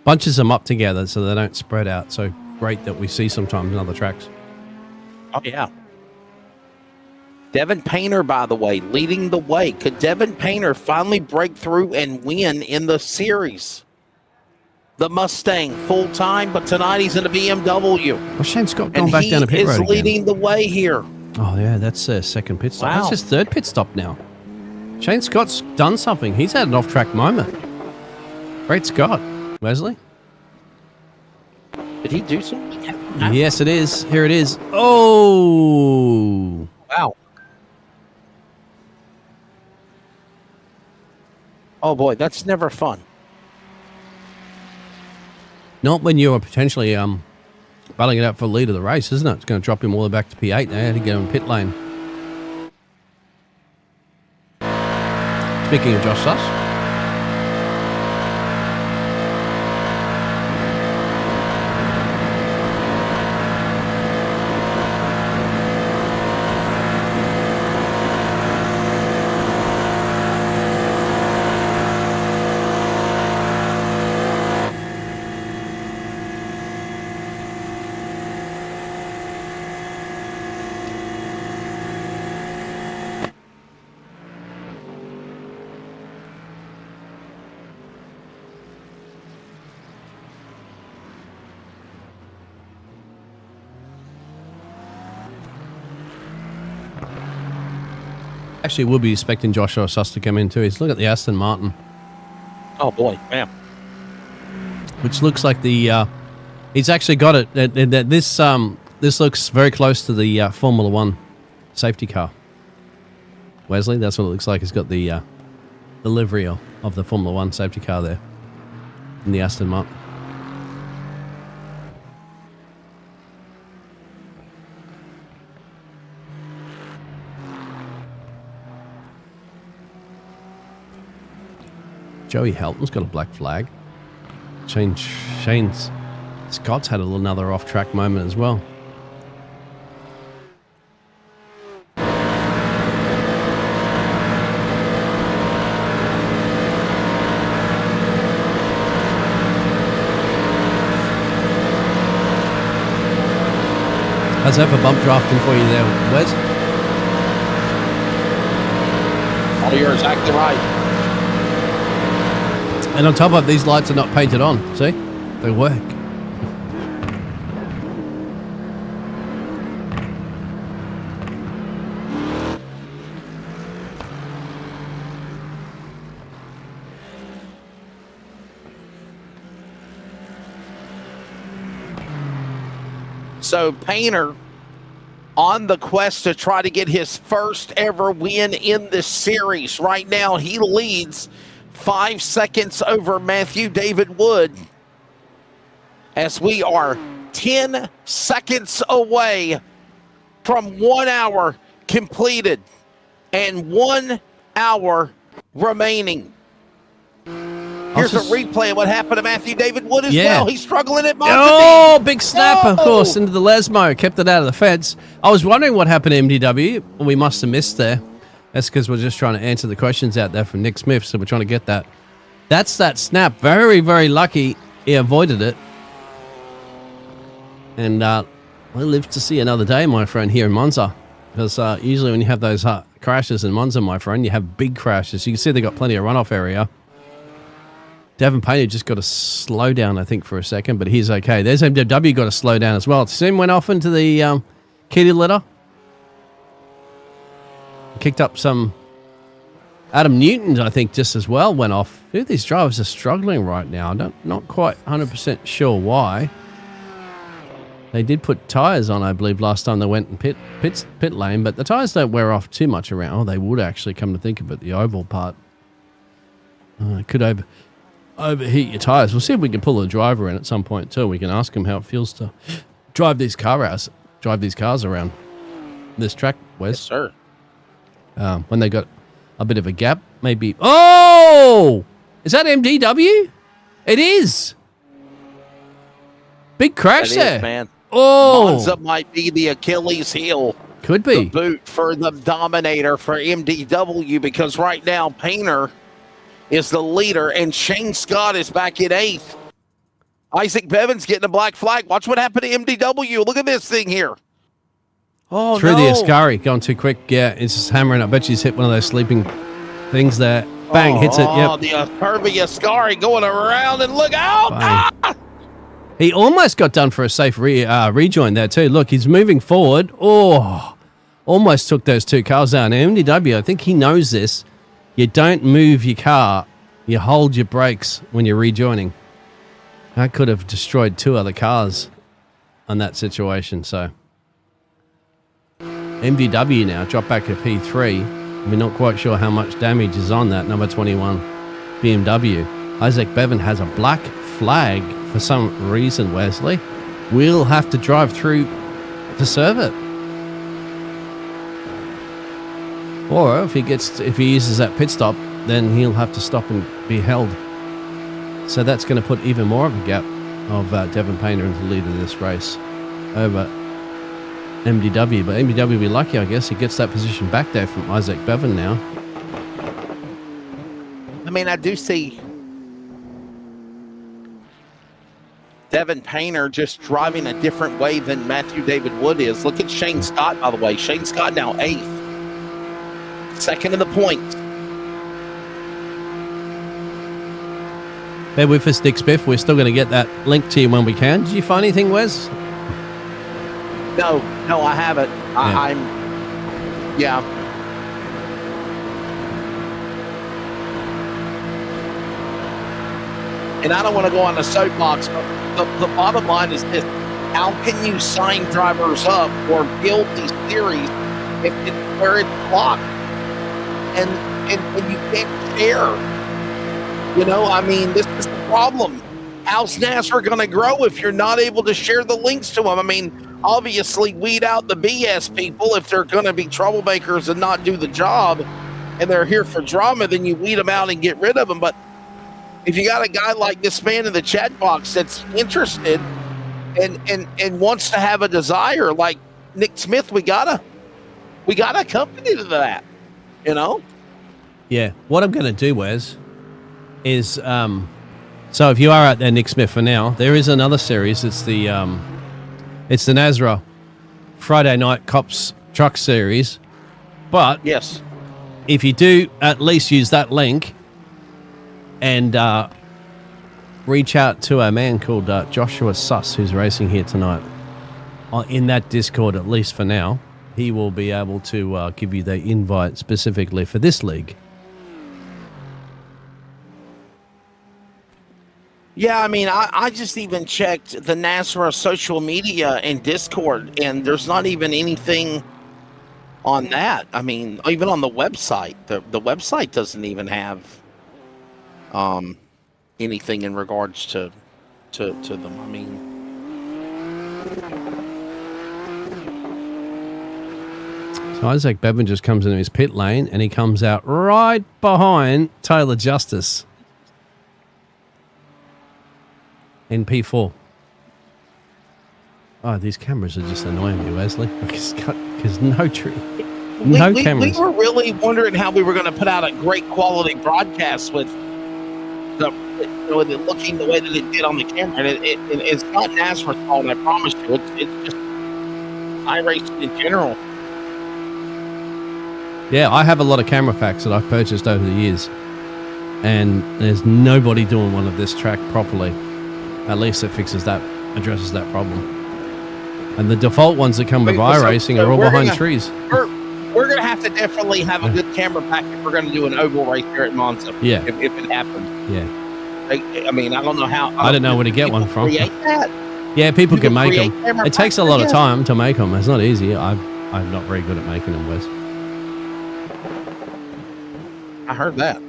bunches them up together so they don't spread out. So great that we see sometimes in other tracks. Oh, yeah. Devin Painter, by the way, leading the way. Could Devin Painter finally break through and win in the series? The Mustang full-time, but tonight he's in a BMW. Well, Shane Scott going back down a pit road again. He is leading the way here. Oh, yeah, that's their second pit stop. Wow. That's his third pit stop now. Shane Scott's done something. He's had an off-track moment. Great Scott. Wesley? Did he do something? Yes, it is. Here it is. Oh! Wow. Oh, boy, that's never fun. Not when you're potentially battling it out for the lead of the race, isn't it? It's going to drop him all the way back to P8 now to get him in pit lane. Speaking of Josh Suss. Actually, we'll be expecting Joshua Suss to come in too. He's look at the Aston Martin. Oh boy, man! Which looks like the he's actually got it. This looks very close to the Formula One safety car. Wesley, that's what it looks like. He's got the livery of the Formula One safety car there in the Aston Martin. Joey Helton's got a black flag. Shane Scott's had another off-track moment as well. How's that for bump drafting for you there, Wes? Oh, you're exactly right. And on top of it, these lights are not painted on. See? They work. So Painter on the quest to try to get his first ever win in this series. Right now, he leads 5 seconds over Matthew David Wood as we are 10 seconds away from 1 hour completed and 1 hour remaining. Here's a replay of what happened to Matthew David Wood as well. He's struggling at Monza. Oh, big snap, of course, into the Lesmo. Kept it out of the fence. I was wondering what happened to MDW. We must have missed there. That's because we're just trying to answer the questions out there from Nick Smith, so we're trying to get that. That's that snap. Very, very lucky he avoided it. And we'll live to see another day, my friend, here in Monza. Because usually when you have those crashes in Monza, my friend, you have big crashes. You can see they got plenty of runoff area. Devin Painter just got to slow down, I think, for a second, but he's okay. There's MW got to slow down as well. Sim went off into the kitty litter. Kicked up some... Adam Newton, I think, just as well went off. These drivers are struggling right now. Not quite 100% sure why. They did put tyres on, I believe, last time they went in pit lane, but the tyres don't wear off too much around. Oh, they would actually, come to think of it, the oval part. Could overheat your tyres. We'll see if we can pull a driver in at some point too. We can ask him how it feels to drive these cars around this track, Wes. Yes, sir. When they got a bit of a gap, maybe. Oh, is that MDW? It is. Big crash there, man. Oh, Monza might be the Achilles heel. Could be the boot for the Dominator for MDW, because right now Painter is the leader and Shane Scott is back in 8th. Isaac Bevan's getting a black flag. Watch what happened to MDW. Look at this thing here. Oh, through no. the Ascari, going too quick. Yeah, it's just hammering. I bet she's hit one of those sleeping things there. Bang, hits it. Yep. Oh, the Kirby Ascari going around, and look out. Ah! He almost got done for a safe rejoin there too. Look, he's moving forward. Oh, almost took those two cars down. MDW, I think he knows this. You don't move your car. You hold your brakes when you're rejoining. That could have destroyed 2 other cars on that situation. So MDW now dropped back to P3. We're not quite sure how much damage is on that number 21 BMW. Isaac Bevan has a black flag for some reason, Wesley, we'll have to drive through to serve it. Or if he uses that pit stop, then he'll have to stop and be held. So that's going to put even more of a gap of Devin Painter into the lead of this race over MDW. But MDW will be lucky, I guess. He gets that position back there from Isaac Bevan now. I mean, I do see Devin Painter just driving a different way than Matthew David Wood is. Look at Shane Scott, by the way. Shane Scott now 8th. Second in the points. Bear with us, Dick Spiff. We're still going to get that link to you when we can. Did you find anything, Wes? No, I haven't. Yeah. And I don't want to go on the soapbox, but the bottom line is this. How can you sign drivers up or build these series if it's where it's blocked? And you can't share. You know, I mean, this is the problem. How's NASRA going to grow if you're not able to share the links to them? I mean, obviously, weed out the BS people if they're going to be troublemakers and not do the job, and they're here for drama, then you weed them out and get rid of them. But if you got a guy like this man in the chat box that's interested and wants to have a desire like Nick Smith, we gotta accompany to that. You know? Yeah. What I'm going to do, Wes, is so if you are out there, Nick Smith, for now, there is another series. It's the NASRA Friday Night Cops Truck Series. But yes, if you do at least use that link and reach out to a man called Joshua Suss, who's racing here tonight, in that Discord, at least for now, he will be able to give you the invite specifically for this league. Yeah, I mean, I just even checked the NASRA social media and Discord, and there's not even anything on that. I mean, even on the website, the website doesn't even have anything in regards to them. I mean, so Isaac Bevan just comes into his pit lane, and he comes out right behind Taylor Justice in P4. Oh, these cameras are just annoying me, Wesley. Because no cameras. We were really wondering how we were going to put out a great quality broadcast with it looking the way that it did on the camera. And it's not NASRA's fault, I promise you. It's just iRacing in general. Yeah, I have a lot of camera packs that I've purchased over the years, and there's nobody doing one of this track properly. At least it addresses that problem. And the default ones that come with iRacing are all behind trees. We're going to have to definitely have a good camera pack if we're going to do an oval race here at Monza. Yeah. If it happens. Yeah. I mean, I don't know how. I don't know where to get one from. Create that. Yeah, people can make them. It takes a lot of yeah. time to make them. It's not easy. I'm not very good at making them, Wes. I heard that.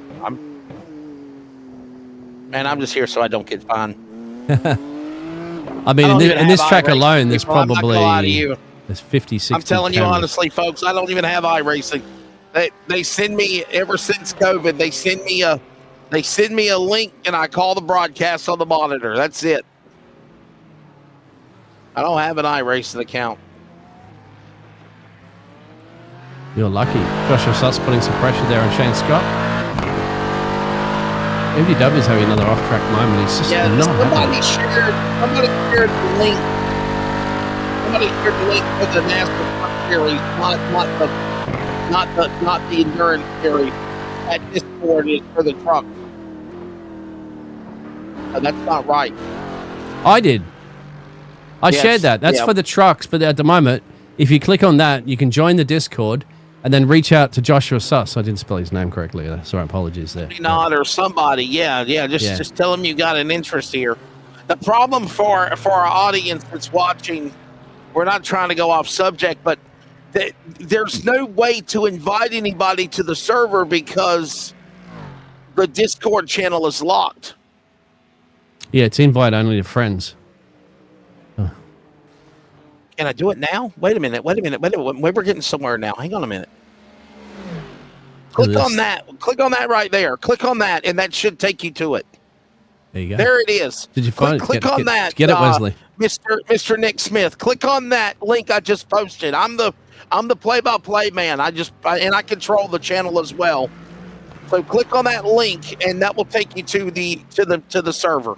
I'm just here so I don't get fined. I mean, in this track alone, there's probably there's 50, 60 I'm telling you cameras. honestly, folks, I don't even have iRacing. They send me, ever since COVID, they send me a link and I call the broadcast on the monitor. That's it. I don't have an iRacing account. You're lucky. Joshua Suss putting some pressure there on Shane Scott. MDW's having another off-track moment. He's just not somebody shared the link. Somebody shared the link for the NASRA Truck Series, not the endurance series. That Discord is for the truck. That's not right. I did. I shared that. That's for the trucks, but at the moment, if you click on that, you can join the Discord and then reach out to Joshua Suss. I didn't spell his name correctly. Sorry, apologies there. Not or somebody. Just tell them you got an interest here. The problem for our audience that's watching, we're not trying to go off subject, but there's no way to invite anybody to the server because the Discord channel is locked. Yeah, it's invite only to friends. Can I do it now? Wait a minute. We're getting somewhere now. Hang on a minute. Click on that. Click on that right there. Click on that, and that should take you to it. There you go. There it is. Did you find click on that? Get it, Wesley. Mr. Nick Smith. Click on that link I just posted. I'm the play-by-play man. I control the channel as well. So click on that link, and that will take you to the server.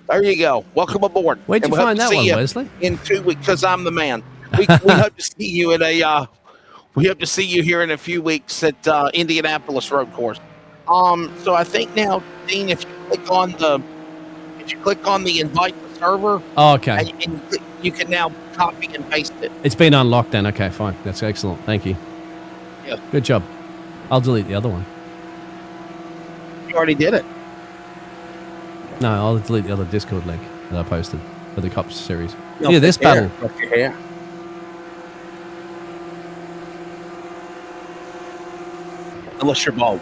There you go. Welcome aboard. Where'd you find that one, Wesley? In 2 weeks, because I'm the man. We hope to see you in a. We hope to see you here in a few weeks at Indianapolis Road Course. So I think now, Dean, if you click on the invite the server. Oh, okay. And you can now copy and paste it. It's been unlocked then. Okay, fine. That's excellent. Thank you. Yeah. Good job. I'll delete the other one. You already did it. No, I'll delete the other Discord link that I posted for the C.O.P.S series. No, Yeah, this battle. Yeah. Unless you're bald.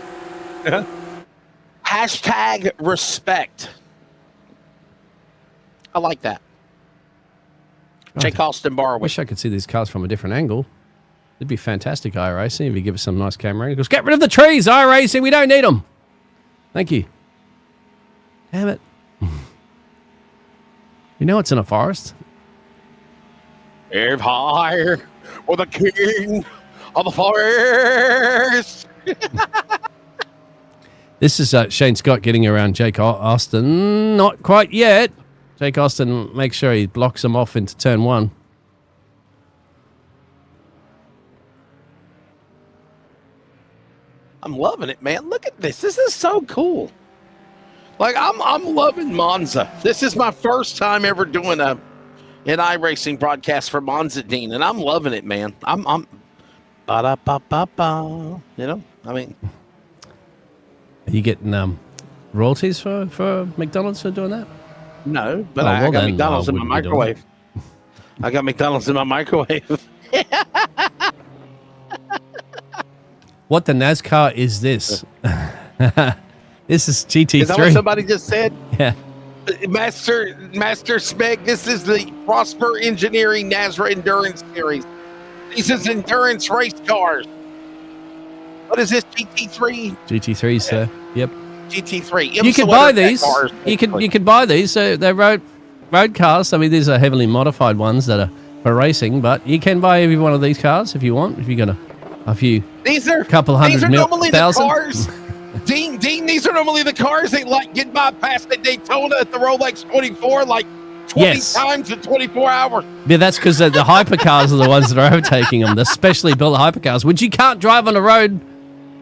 Hashtag respect. I like that. Jake Austin I Barwick. wish I could see these cars from a different angle. It'd be fantastic, iracing, if you give us some nice camera angles. Get rid of the trees, iracing. We don't need them. Thank you. Damn it. You know it's in a forest. If higher or the king of the forest. This is Shane Scott getting around Jake Austin. Not quite yet. Jake Austin makes sure he blocks him off into turn one. I'm loving it, man. Look at this. This is so cool. Like I'm loving Monza. This is my first time ever doing an iRacing broadcast for Monza, Dean, and I'm loving it, man. I'm ba-da-ba-ba-ba. You know, I mean, Are you getting royalties for McDonald's for doing that? no, but Oh, I well got then, McDonald's I in my wouldn't be doing microwave. I got McDonald's in my microwave. What the NASCAR is this? This is GT3. Is that what somebody just said? Yeah. Master Smeg, this is the Prosper Engineering NASRA Endurance Series. This is endurance race cars. What is this, GT3? GT3, sir. Yep. GT3. You can buy these. You can buy these. So they're road cars. I mean, these are heavily modified ones that are for racing, but you can buy every one of these cars if you want. If you got a few, couple hundred thousand. The cars. Dean, these are normally the cars they like get bypassed at Daytona at the Rolex 24 like 20 times in 24 hours. Yeah, that's because the hypercars are the ones that are overtaking them. The specially built hypercars, which you can't drive on a road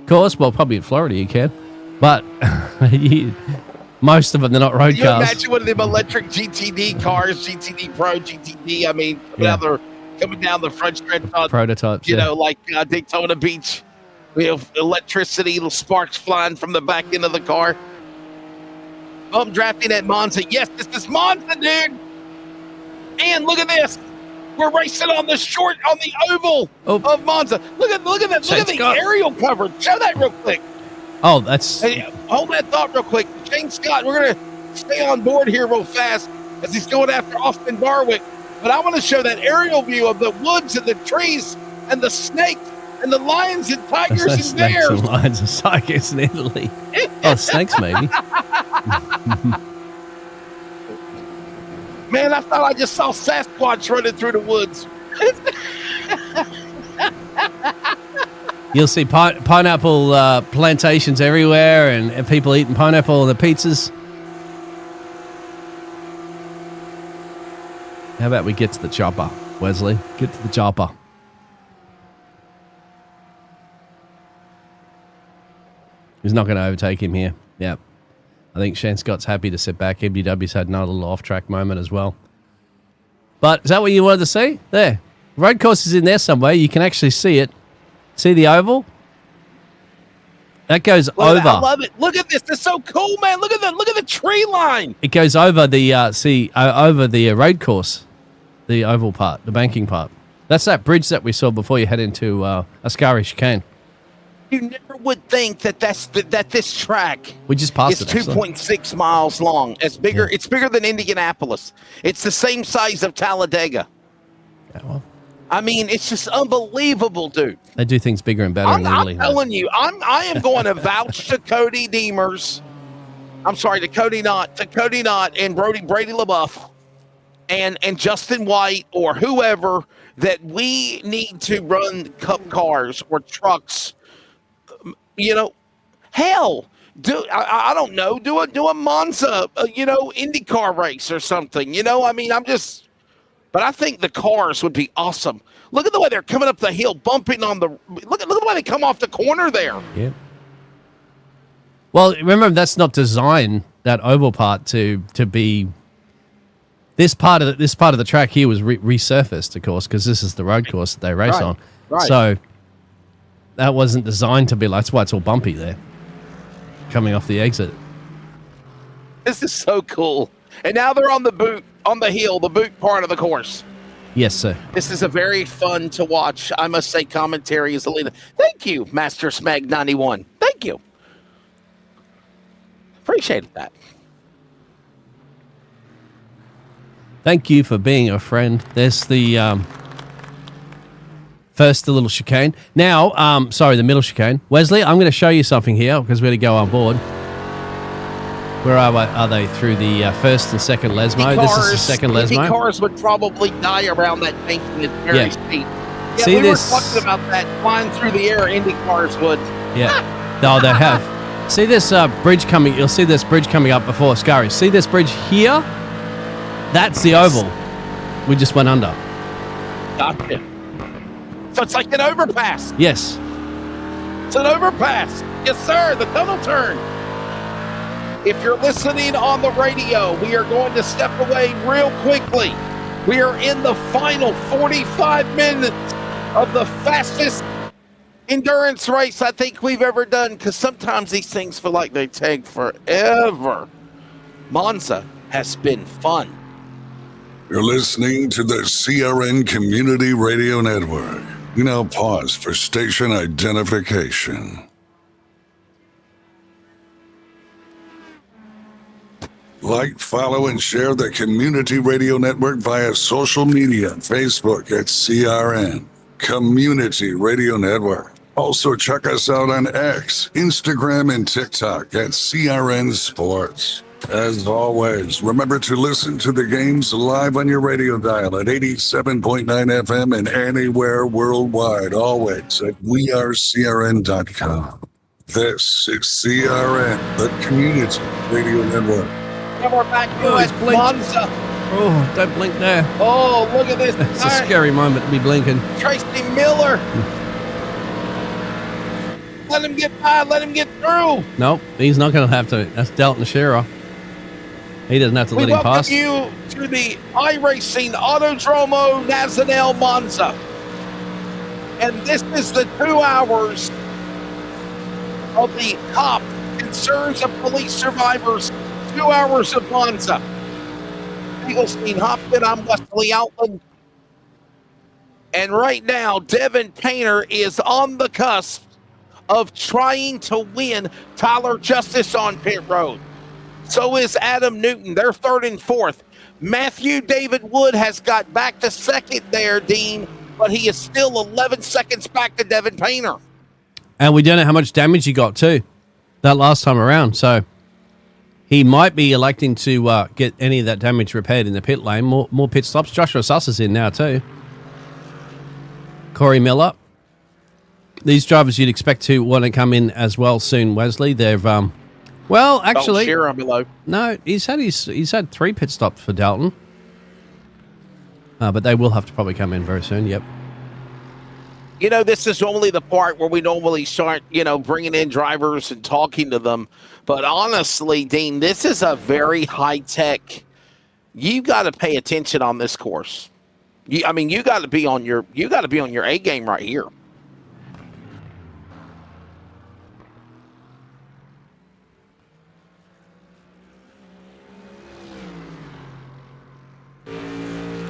course. Well, probably in Florida you can, but most of them, they're not road cars. Can you imagine one of them electric GTD cars, GTD Pro, GTD, I mean, coming down the front stretch on prototypes, you know, like Daytona Beach. We have electricity, little sparks flying from the back end of the car. I'm drafting at Monza. Yes, this is Monza, dude. And look at this. We're racing on the oval of Monza. Look at that. Look at the aerial cover. Show that real quick. Oh, that's... Hey, hold that thought real quick. Shane Scott, we're going to stay on board here real fast as he's going after Austin Barwick. But I want to show that aerial view of the woods and the trees and the snakes and the lions and tigers and bears. And lions and tigers in Italy. Oh, snakes, maybe. Man, I thought I just saw Sasquatch running through the woods. You'll see pineapple plantations everywhere and people eating pineapple on the pizzas. How about we get to the chopper, Wesley? Get to the chopper. He's not going to overtake him here. Yeah. I think Shane Scott's happy to sit back. MDW's had another little off-track moment as well. But is that what you wanted to see? There. Road course is in there somewhere. You can actually see it. See the oval? That goes over. I love it. Look at this. This is so cool, man. Look at the tree line. It goes over the over the road course, the oval part, the banking part. That's that bridge that we saw before you head into Ascari Chicane. You never would think that that this track We just passed is it. Actually. 2.6 miles long. It's bigger. Yeah. It's bigger than Indianapolis. It's the same size of Talladega. Yeah, well, I mean, it's just unbelievable, dude. they do things bigger and better in Italy. I'm telling you, I am going to vouch to Cody Deemers. I'm sorry, to Cody Knott, and Brady LaBeouf, and Justin White or whoever, that we need to run Cup cars or trucks. You know, hell, I don't know, do a Monza, IndyCar race or something. You know, I mean, but I think the cars would be awesome. Look at the way they're coming up the hill, bumping on look at the way they come off the corner there. Yeah. Well, remember, that's not designed, that oval part, to be. This part of the track here was resurfaced, of course, because this is the road course that they race on. Right. So that wasn't designed to be like. That's why it's all bumpy there, coming off the exit. This is so cool. And now they're on the boot part of the course. Yes, sir. This is a very fun to watch. I must say, commentary is the leader. Thank you, Master Smag 91. Thank you. Appreciated that. Thank you for being a friend. There's the first the little chicane. Now, the middle chicane. Wesley, I'm going to show you something here because we're going to go on board. Where are they? Through the first and second Lesmo. This is the second Lesmo. Cars would probably die around that tank in its very steep. Yeah, See we this? were talking about that flying through the air. Indy cars would. Yeah. No, they have. See this bridge coming. You'll see this bridge coming up before Scurry. See this bridge here? That's the oval. We just went under. Gotcha. So it's like an overpass. Yes. It's an overpass. Yes, sir. The tunnel turn. If you're listening on the radio, we are going to step away real quickly. We are in the final 45 minutes of the fastest endurance race I think we've ever done, because sometimes these things feel like they take forever. Monza has been fun. You're listening to the CRN Community Radio Network. You now pause for station identification. Like, follow, and share the Community Radio Network via social media, Facebook at CRN Community Radio Network. Also, check us out on X, Instagram, and TikTok at CRN Sports. As always, remember to listen to the games live on your radio dial at 87.9 FM and anywhere worldwide, always at wearecrn.com. This is CRN, the Community Radio Network. And we're back to it's blinked. Monza. Oh, don't blink there. Oh, look at this. It's a scary moment to be blinking. Tracy Miller. Let him get by. Let him get through. Nope, he's not going to have to. That's Dalton Shearer. He doesn't have to let him pass. We welcome you to the iRacing Autodromo Nacional Monza. And this is the 2 hours of the COP, Concerns of Police Survivors, 2 hours of Monza. Eaglestein Hopkins, I'm Wesley Outland. And right now, Devin Painter is on the cusp of trying to win Tyler Justice on pit road. So is Adam Newton. They're third and fourth. Matthew David Wood has got back to second there, Dean, but he is still 11 seconds back to Devin Painter. And we don't know how much damage he got, too, that last time around. So he might be electing to get any of that damage repaired in the pit lane. More pit stops. Joshua Suss is in now, too. Corey Miller. These drivers you'd expect to want to come in as well soon, Wesley. They've... Well, actually, below. No, he's had 3 pit stops for Dalton, but they will have to probably come in very soon. Yep. You know, this is only the part where we normally start, bringing in drivers and talking to them. But honestly, Dean, this is a very high tech. You got to pay attention on this course. You got to be on your A game right here.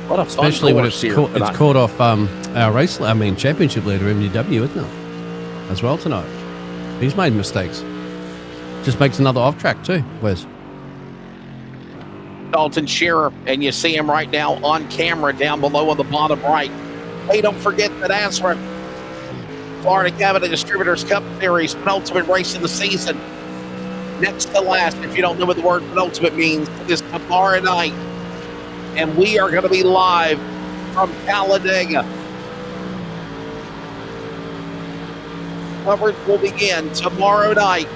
What a especially when it's caught off our championship leader MDW, isn't it? As well tonight. He's made mistakes. Just makes another off track too, Wes. Dalton Shearer, and you see him right now on camera down below on the bottom right. Hey, don't forget that NASRA, Florida Cabinet Distributors Cup Series, penultimate race of the season. Next to last, if you don't know what the word penultimate means, is tomorrow night. And we are going to be live from Talladega. Coverage will begin tomorrow night,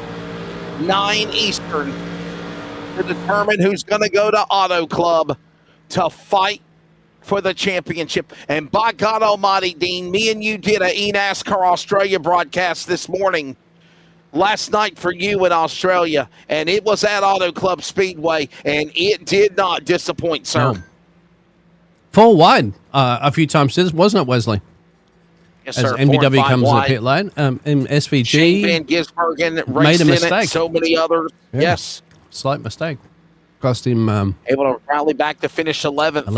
9 Eastern, to determine who's going to go to Auto Club to fight for the championship. And by God Almighty, Dean, me and you did a eNASCAR Australia broadcast this morning, last night for you in Australia, and it was at Auto Club Speedway, and it did not disappoint, sir. No. Full wide a few times, wasn't it, Wesley? Yes, As sir. NBW comes to the pit lane, and SVG Shane Van Gisbergen made a mistake. In it, so many others. Yeah. Yes. Slight mistake. Cost him... able to rally back to finish 11th.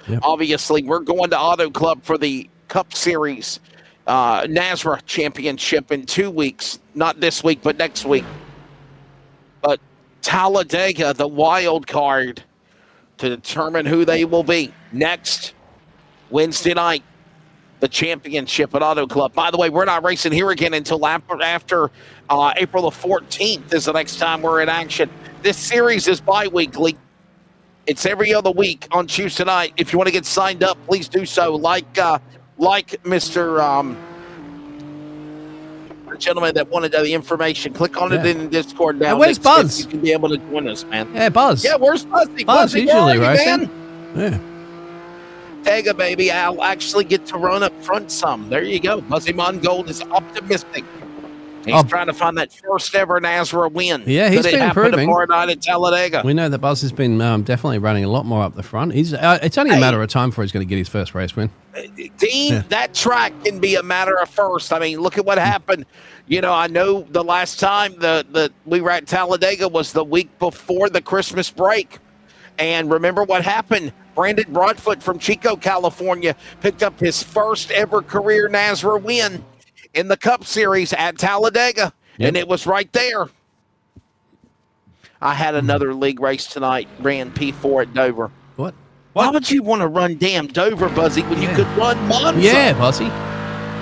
And obviously, we're going to Auto Club for the Cup Series NASRA Championship in 2 weeks. Not this week, but next week. But Talladega, the wild card to determine who they will be. Next, Wednesday night, the championship at Auto Club. By the way, we're not racing here again until after April the 14th is the next time we're in action. This series is bi-weekly. It's every other week on Tuesday night. If you want to get signed up, please do so. Like Mr. The gentleman that wanted the information, click on it in the Discord now. Where's Buzz? You can be able to join us, man. Yeah, Buzz. Yeah, where's Buzzy? Buzz usually racing. Man? Yeah. Tega, baby, I'll actually get to run up front some. There you go. Buzzy Mongold is optimistic. He's trying to find that first ever NASRA win. Yeah, he's been improving. Tomorrow night at Talladega. We know that Buzz has been definitely running a lot more up the front. It's only a matter of time before he's going to get his first race win. Dean, that track can be a matter of first. I mean, look at what happened. You know, I know the last time we were at Talladega was the week before the Christmas break. And remember what happened? Brandon Broadfoot from Chico, California, picked up his first ever career NASRA win in the Cup Series at Talladega, and it was right there. I had another league race tonight, ran P4 at Dover. What? Why would you want to run damn Dover, Buzzy, when you could run Monza? Yeah, Buzzy.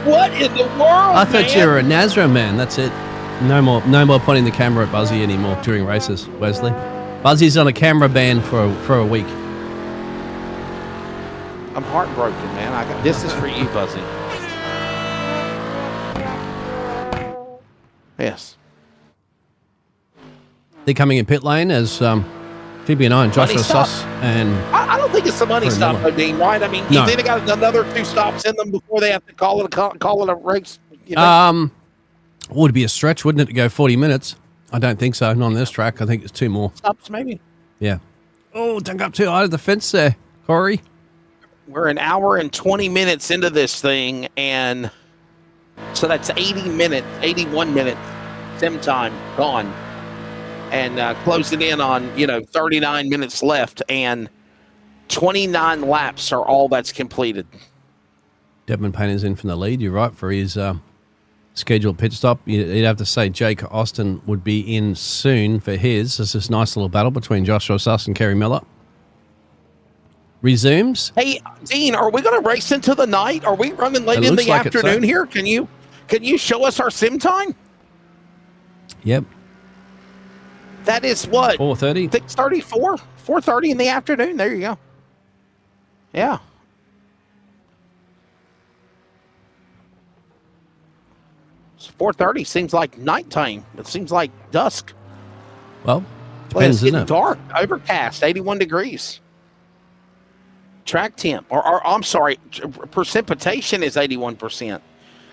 What in the world, I thought you were a NASRA man. That's it. No more pointing the camera at Buzzy anymore during races, Wesley. Buzzy's on a camera ban for a week. I'm heartbroken, man. This is for you, Buzzy. Yes. They're coming in pit lane as Phoebe and I and Joshua Suss and... I don't think it's a money stop, though, Dean, right? I mean, you think they got another 2 stops in them before they have to call it a race? You know? Would be a stretch, wouldn't it, to go 40 minutes? I don't think so. Not on this track. I think it's 2 more. Stops, maybe. Yeah. Oh, don't go up too high to the fence there, Corey. We're an hour and 20 minutes into this thing, and so that's 81 minutes sim time gone, and closing in on 39 minutes left, and 29 laps are all that's completed. Devin Payne's in from the lead. You're right, for his scheduled pit stop. You'd have to say Jake Austin would be in soon for his. This is a nice little battle between Joshua Suss and Kerry Miller. Resumes. Hey, Dean, are we going to race into the night? Are we running late in the afternoon here? Can you show us our sim time? Yep. That is what? 4:30. 6:34? 4:30 in the afternoon. There you go. Yeah. It's 4:30 seems like nighttime. It seems like dusk. Well, depends, it's getting isn't it? dark. Overcast, 81 degrees. Track temp, or I'm sorry, precipitation is 81%.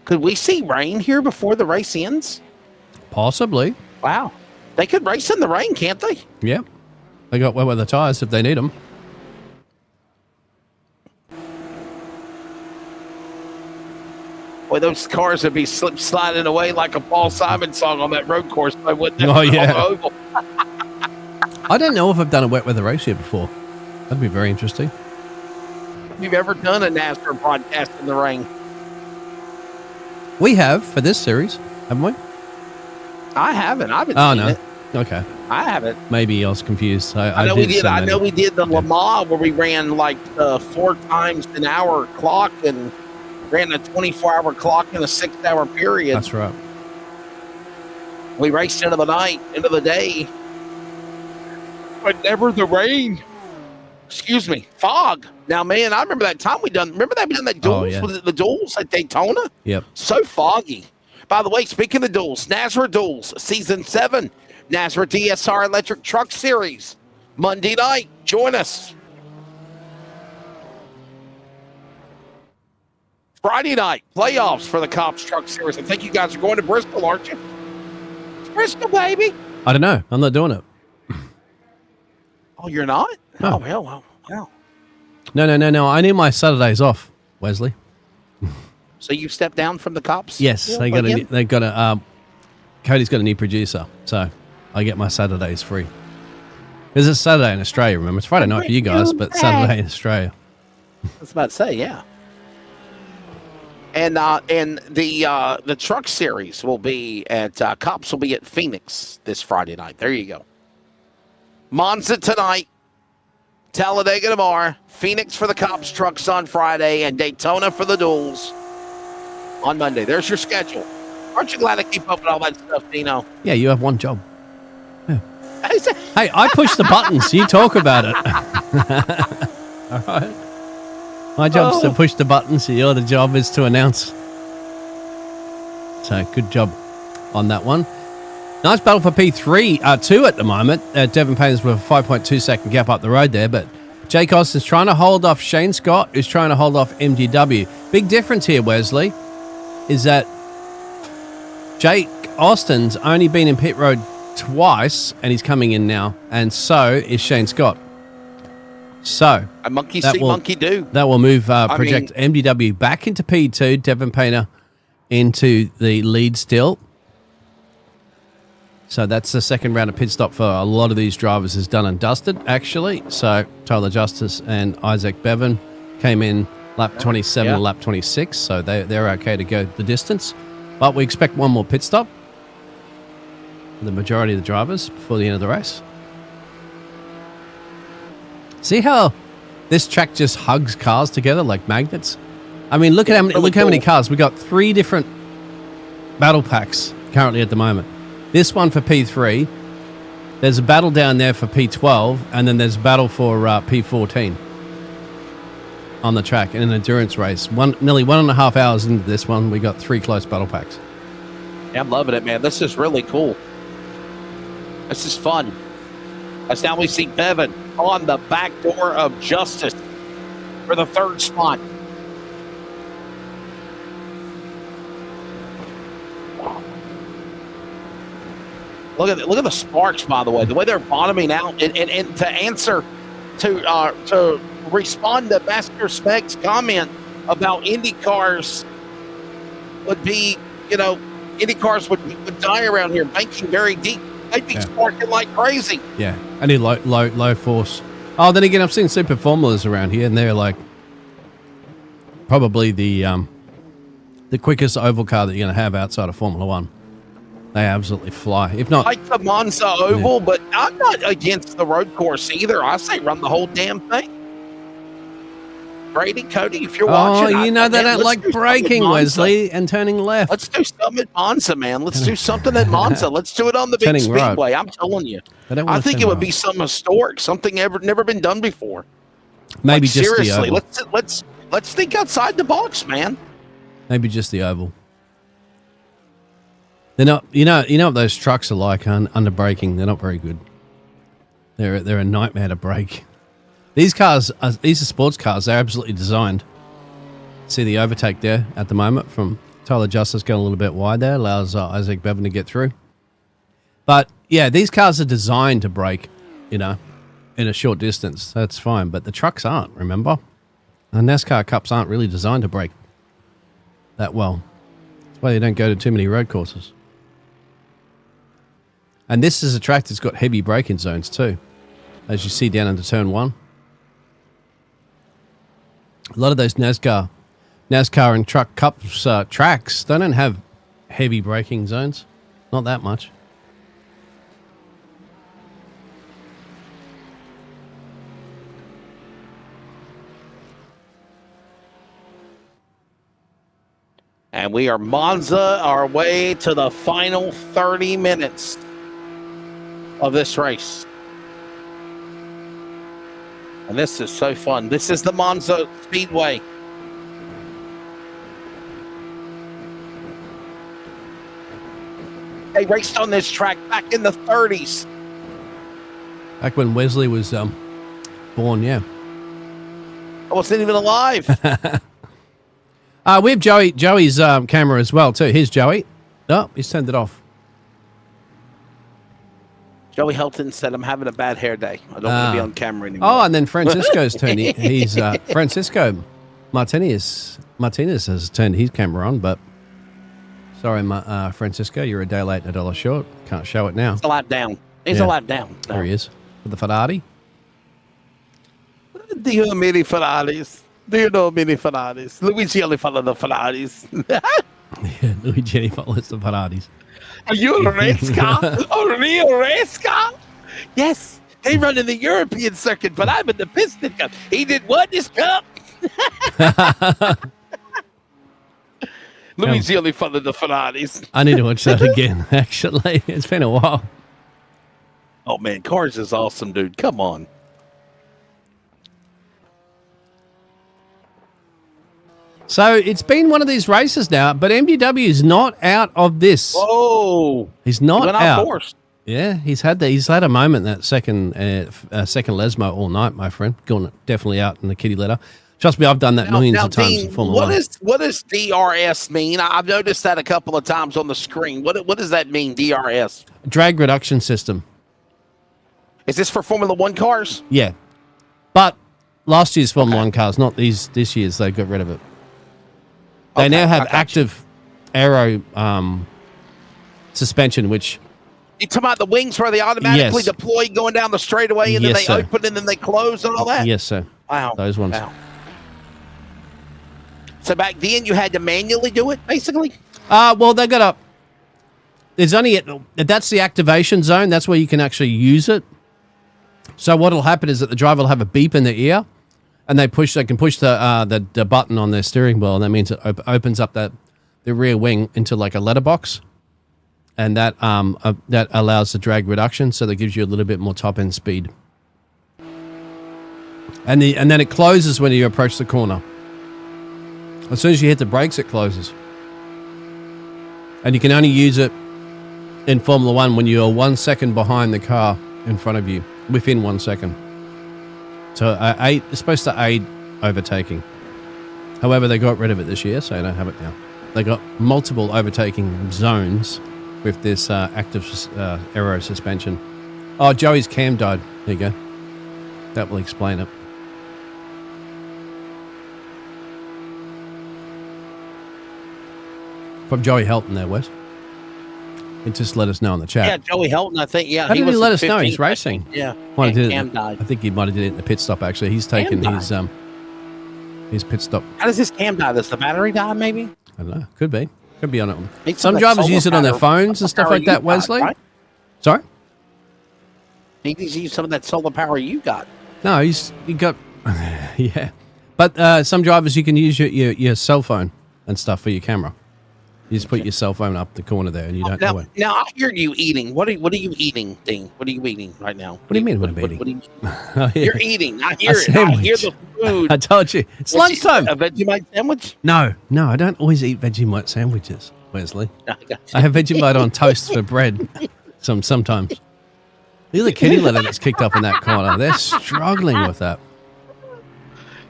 Could we see rain here before the race ends? Possibly. Wow. They could race in the rain, can't they? Yeah. They got wet weather tires if they need them. Boy, those cars would be sliding away like a Paul Simon song on that road course. Wouldn't they? Oh, yeah. On the oval. I don't know if I've done a wet weather race here before. That'd be very interesting. You've ever done a NASCAR broadcast in the rain? We have for this series, haven't we? I haven't. I haven't Oh, seen no. it. Okay. I haven't. Maybe I was confused. I know we did. so I many. know we did the Le Mans where we ran like 4 times an hour clock and ran a 24-hour clock in a 6-hour period. That's right. We raced into the night, into the day, but never the rain. Excuse me, fog. Now, man, I remember that time we done. Remember that we done that duels? Oh, yeah. Was it the duels at Daytona? Yep. So foggy. By the way, speaking of duels, NASRA Duels, Season 7, NASRA DSR Electric Truck Series, Monday night. Join us. Friday night, playoffs for the C.O.P.S Truck Series. I think you guys are going to Bristol, aren't you? It's Bristol, baby. I don't know. I'm not doing it. Oh, you're not? No. Oh, well. No. I need my Saturdays off, Wesley. So you stepped down from the C.O.P.S? Yes, Yeah, they got a. Cody's got a new producer, so I get my Saturdays free. Because it's Saturday in Australia. Remember, it's Friday night for you guys, but Saturday in Australia. I was about to say, yeah. And the truck series will be at C.O.P.S will be at Phoenix this Friday night. There you go. Monza tonight, Talladega tomorrow, Phoenix for the C.O.P.S trucks on Friday, and Daytona for the duels on Monday. There's your schedule. Aren't you glad to keep up with all that stuff, Dino? Yeah, you have one job. Yeah. Hey, I push the buttons. You talk about it. All right. My job's to push the buttons. Your the job is to announce. So good job on that one. Nice battle for P3, 2 at the moment. Devin Payne's with a 5.2 second gap up the road there, but Jake Austin's trying to hold off Shane Scott, who's trying to hold off MGW. Big difference here, Wesley, is that Jake Austin's only been in pit road twice, and he's coming in now, and so is Shane Scott. So a monkey see, monkey do. That will move project MGW back into P2, Devin Painter into the lead still. So that's the second round of pit stop for a lot of these drivers is done and dusted, actually. So Tyler Justice and Isaac Bevan came in lap 27 and lap 26, so they're okay to go the distance. But we expect one more pit stop for the majority of the drivers before the end of the race. See how this track just hugs cars together like magnets? I mean, look at how many cars. We got 3 different battle packs currently at the moment. This one for P3. There's a battle down there for P12, and then there's a battle for P14 on the track in an endurance race. Nearly 1.5 hours into this one, we got 3 close battle packs. Yeah, I'm loving it, man. This is really cool. This is fun. As now we see Bevan on the back door of Justice for the 3rd spot. Look at the sparks, by the way. The way they're bottoming out, and to answer to respond to Master Smeg's comment about Indy cars would be, Indy cars would die around here, banking very deep. They'd be sparking like crazy. Yeah, I need low force. Oh, then again, I've seen super formulas around here, and they're like probably the quickest oval car that you're going to have outside of Formula One. They absolutely fly. If not, like the Monza Oval, but I'm not against the road course either. I say run the whole damn thing. Brady, Cody, if you're watching. Oh, they don't like braking, Wesley, and turning left. Let's do something at Monza, man. Let's do something at Monza. Let's do it on the big speedway. I'm telling you. I think it would be something historic, something never been done before. Maybe just seriously, the oval. let's think outside the box, man. Maybe just the oval. They're not, you know what those trucks are like under braking. They're not very good. They're a nightmare to brake. These cars, these are sports cars. They're absolutely designed. See the overtake there at the moment from Tyler Justice going a little bit wide there, allows Isaac Bevan to get through. But yeah, these cars are designed to brake, in a short distance. That's fine, but the trucks aren't. Remember, the NASCAR Cups aren't really designed to brake that well. That's why they don't go to too many road courses. And this is a track that's got heavy braking zones too, as you see down into turn 1. A lot of those NASCAR and truck cups tracks, they don't have heavy braking zones. Not that much. And we are Monza our way to the final 30 minutes of this race. And this is so fun. This is the Monza Speedway. They raced on this track back in the 30s. Back when Wesley was born, yeah. I wasn't even alive. We have Joey's camera as well, too. Here's Joey. Oh, he's turned it off. Joey Helton said, I'm having a bad hair day. I don't want to be on camera anymore. Oh, and then Francisco's turned. He's Francisco Martinez has turned his camera on, but sorry, Francisco, you're a day late and $1 short. Can't show it now. He's a lap down. He's a lap down. There he is with the Ferrari. Do you know many Ferraris? Do you know many Ferraris? Luigi only follow the Ferraris. Yeah, Luigi follows the Ferraris. Are you a race car? A real race car? Yes. They run in the European circuit, but I'm in the Piston Cup. He did what? His cup? Luigi only followed the Ferraris. I need to watch that again, actually. It's been a while. Oh, man. Cars is awesome, dude. Come on. So it's been one of these races now, but MDW is not out of this. Whoa. He's not out. Forced. Yeah, he's had a moment that second Lesmo all night, my friend. Gone definitely out in the kitty litter. Trust me, I've done that millions of times in Formula 1. What does DRS mean? I've noticed that a couple of times on the screen. What does that mean, DRS? Drag reduction system. Is this for Formula 1 cars? Yeah. But last year's Formula 1 cars, not this year's, they got rid of it. They now have active aero suspension, which... You talking about the wings where they automatically deploy going down the straightaway and then they open and then they close and all that? Yes, sir. Wow. Those ones. Wow. So back then you had to manually do it, basically? Well, they got up. There's only... That's the activation zone. That's where you can actually use it. So what will happen is that the driver will have a beep in their ear. And they can push the button on their steering wheel, and that means it opens up the rear wing into like a letterbox, and that allows the drag reduction, so that gives you a little bit more top end speed. And then it closes when you approach the corner. As soon as you hit the brakes, it closes. And you can only use it in Formula 1 when you're 1 second behind the car in front of you, within 1 second. So it's supposed to aid overtaking. However, they got rid of it this year, so you don't have it now. They got multiple overtaking zones with this active aero suspension. Oh, Joey's cam died. There you go. That will explain it. From Joey Helton there, Wes. He just let us know in the chat. Yeah, Joey Helton, I think. Yeah, How did he let us know? He's racing. Yeah, Cam died. I think he might have did it in the pit stop. Actually, he's taken his pit stop. How does his cam die? Does the battery die? Maybe. I don't know. Could be on it. Some drivers use it on their phones and stuff like that. Wesley, right? Sorry. He needs to use some of that solar power you got. No, he got yeah. But some drivers you can use your cell phone and stuff for your camera. You just put your cell phone up the corner there, and you don't know it. Now I hear you eating. What are you eating, Dean? What are you eating right now? What do you mean? What I'm eating? What are you, you're eating. I hear it. I hear the food. I told you it's lunchtime. A Vegemite sandwich? No, I don't always eat Vegemite sandwiches, Wesley. I have Vegemite on toast for bread. Sometimes. Look at the kitty litter that's kicked up in that corner. They're struggling with that.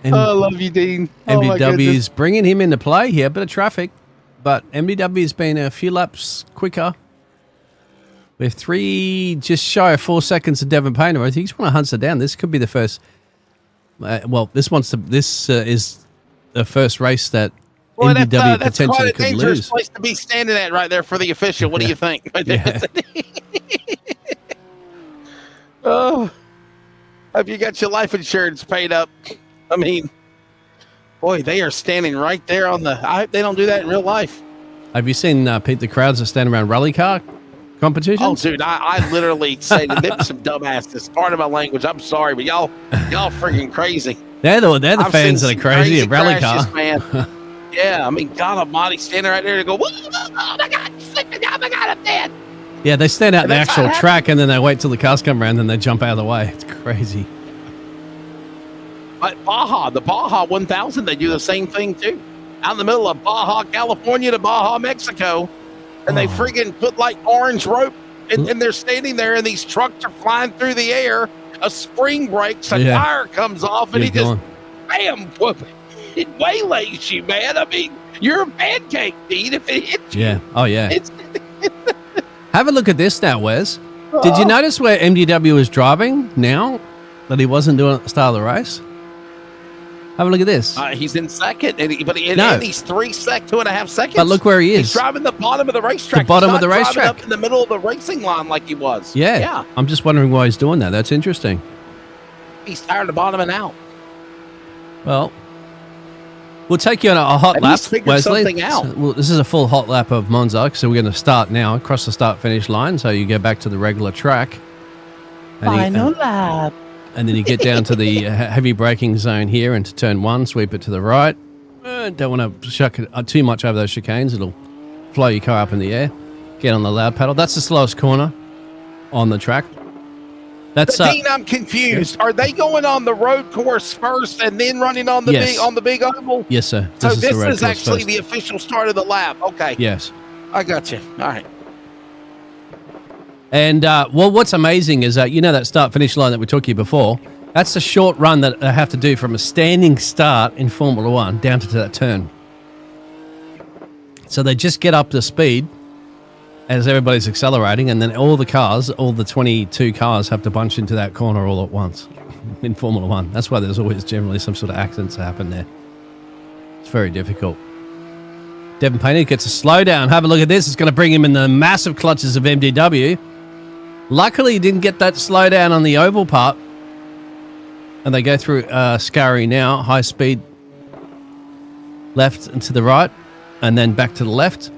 And I love you, Dean. MBW's bringing him into play here. Bit of traffic. But MDW's been a few laps quicker. We're just shy of 4 seconds of Devon Painter. I think he's want to hunt her down. This could be the first. This is the first race that MDW potentially could lose. That's quite a dangerous place to be standing at right there for the official. What do you think? Yeah. Oh, hope you got your life insurance paid up. I mean. Boy, they are standing right there on the... I hope they don't do that in real life. Have you seen Pete, the crowds that stand around rally car competitions? Oh, dude, I literally say to them some dumbasses. Part of my language. I'm sorry, but y'all freaking crazy. They're the fans that are crazy at rally car. Man. Yeah, I mean, God Almighty, standing right there to go, oh my God, he's slipping down, my God, I'm dead. Yeah, they stand out And the that's how actual it track and then they wait till the cars come around and they jump out of the way. It's crazy. But the Baja 1000, they do the same thing too. Out in the middle of Baja, California to Baja, Mexico. And they freaking put like orange rope and they're standing there and these trucks are flying through the air. A spring breaks, a tire comes off, and he just, bam, whoop, it waylays you, man. I mean, you're a pancake, Dean, if it hits you. Yeah. Oh, yeah. Have a look at this now, Wes. Did you notice where MDW was driving now that he wasn't doing at the start of the race? Have a look at this. He's in second, and he's 2.5 seconds. But look where he is. He's driving the bottom of the racetrack. The bottom of the racetrack. Up in the middle of the racing line like he was. Yeah. I'm just wondering why he's doing that. That's interesting. He's tired of bottoming out. Well, we'll take you on a hot lap, Wesley. Something out. Well, this is a full hot lap of Monza, so we're going to start now, across the start-finish line, so you go back to the regular track. Final lap. And then you get down to the heavy braking zone here into turn 1, sweep it to the right. Don't want to shuck it too much over those chicanes. It'll flow your car up in the air. Get on the loud pedal. That's the slowest corner on the track. That's Dean, I'm confused. Are they going on the road course first and then running on the big oval? Yes, sir. So this is actually the official start of the lap. Okay. Yes. I got you. All right. And, well, what's amazing is that, that start-finish line that we took you before, that's a short run that they have to do from a standing start in Formula One down to that turn. So they just get up to speed as everybody's accelerating, and then all the 22 cars have to bunch into that corner all at once in Formula One. That's why there's always generally some sort of accidents that happen there. It's very difficult. Devin Painter gets a slowdown. Have a look at this. It's going to bring him in the massive clutches of MDW. Luckily, he didn't get that slowdown on the oval part. And they go through Scary now, high speed, left and to the right, and then back to the left.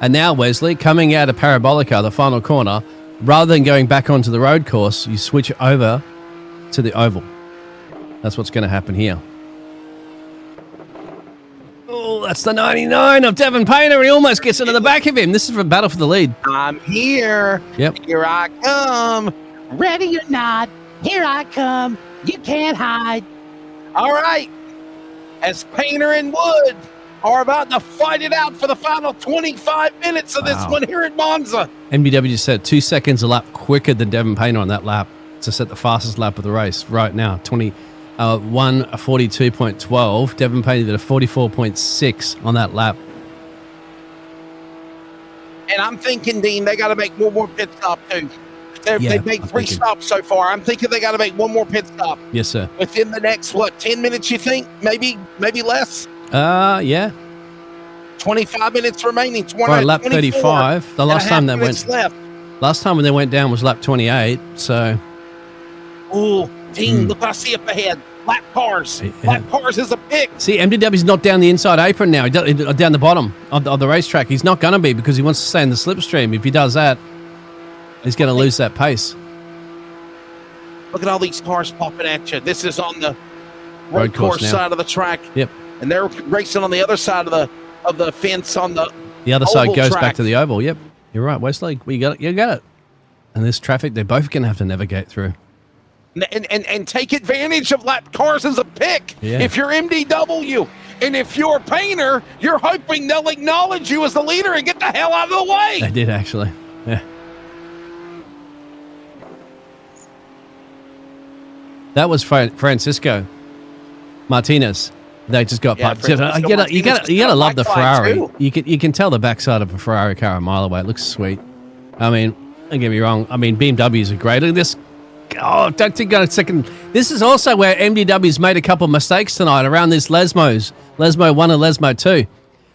And now, Wesley, coming out of Parabolica, the final corner, rather than going back onto the road course, you switch over to the oval. That's what's going to happen here. Oh, that's the 99 of Devin Painter. He almost gets into the back of him. This is for battle for the lead. I'm here. Yep. Here I come. Ready or not, here I come. You can't hide. All right. As Painter and Wood are about to fight it out for the final 25 minutes of this one here at Monza. MBW just said 2 seconds a lap quicker than Devin Painter on that lap to set the fastest lap of the race right now. 1:42.12. Devin Painter did a 44.6 on that lap. And I'm thinking, Dean, they got to make one more pit stop too. They've made 3 stops so far. I'm thinking they got to make one more pit stop. Yes, sir. Within the next 10 minutes? You think? Maybe less. Yeah. 25 minutes remaining. Right, lap 35. The last time they went left. Last time when they went down was lap 28. So. Oh, Dean, look what I see up ahead. Lap cars. Yeah. Lap cars is a pick. See, MDW's not down the inside apron now. Down the bottom of the racetrack. He's not going to be because he wants to stay in the slipstream. If he does that, he's going to lose that pace. Look at all these cars popping at you. This is on the road course side of the track. Yep. And they're racing on the other side of the fence on the other side goes track. back to the oval. Yep. You're right, Wesley. You got it. And this traffic, they're both going to have to navigate through. And take advantage of lap cars as a pick. Yeah. If you're MDW and if you're Painter, you're hoping they'll acknowledge you as the leader and get the hell out of the way. They did, actually. Yeah. That was Francisco Martinez. They just got piped. You gotta love the Ferrari. You can tell the backside of a Ferrari car a mile away. It looks sweet. I mean, don't get me wrong. I mean, BMWs are great. Look at this. Oh, don't think on a second. This is also where MDW's made a couple of mistakes tonight around these Lesmos. Lesmo 1 and Lesmo 2.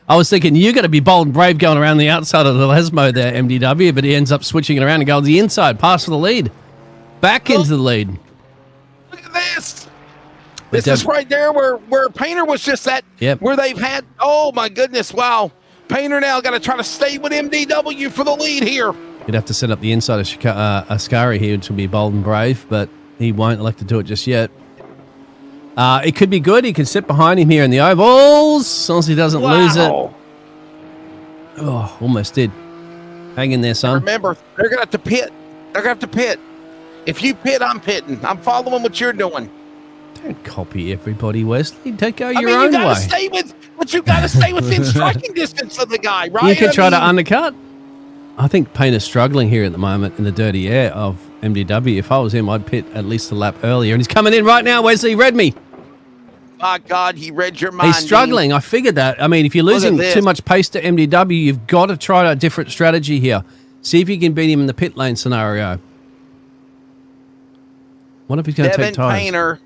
I was thinking, you got to be bold and brave going around the outside of the Lesmo there, MDW, but he ends up switching it around and going to the inside, pass for the lead. Back into the lead. Look at this. This is right there where Painter was just at. Yep. Where they've had, oh my goodness, wow. Painter now got to try to stay with MDW for the lead here. You'd have to set up the inside of Ascari here to be bold and brave, but he won't elect to do it just yet. It could be good. He can sit behind him here in the ovals, as long as he doesn't lose it. Oh, almost did. Hang in there, son. Remember, they're going to have to pit. They're going to have to pit. If you pit, I'm pitting. I'm following what you're doing. Don't copy everybody, Wesley. Don't go your you own gotta way. Stay with, but you got to stay within striking distance of the guy, right? You could try to undercut. I think Payne's struggling here at the moment in the dirty air of MDW. If I was him, I'd pit at least a lap earlier. And he's coming in right now, Wesley. He read me. My God, he read your mind. He's struggling. I figured that. I mean, if you're losing too much pace to MDW, you've got to try a different strategy here. See if you can beat him in the pit lane scenario. What if he's going to take tires? Devin Painter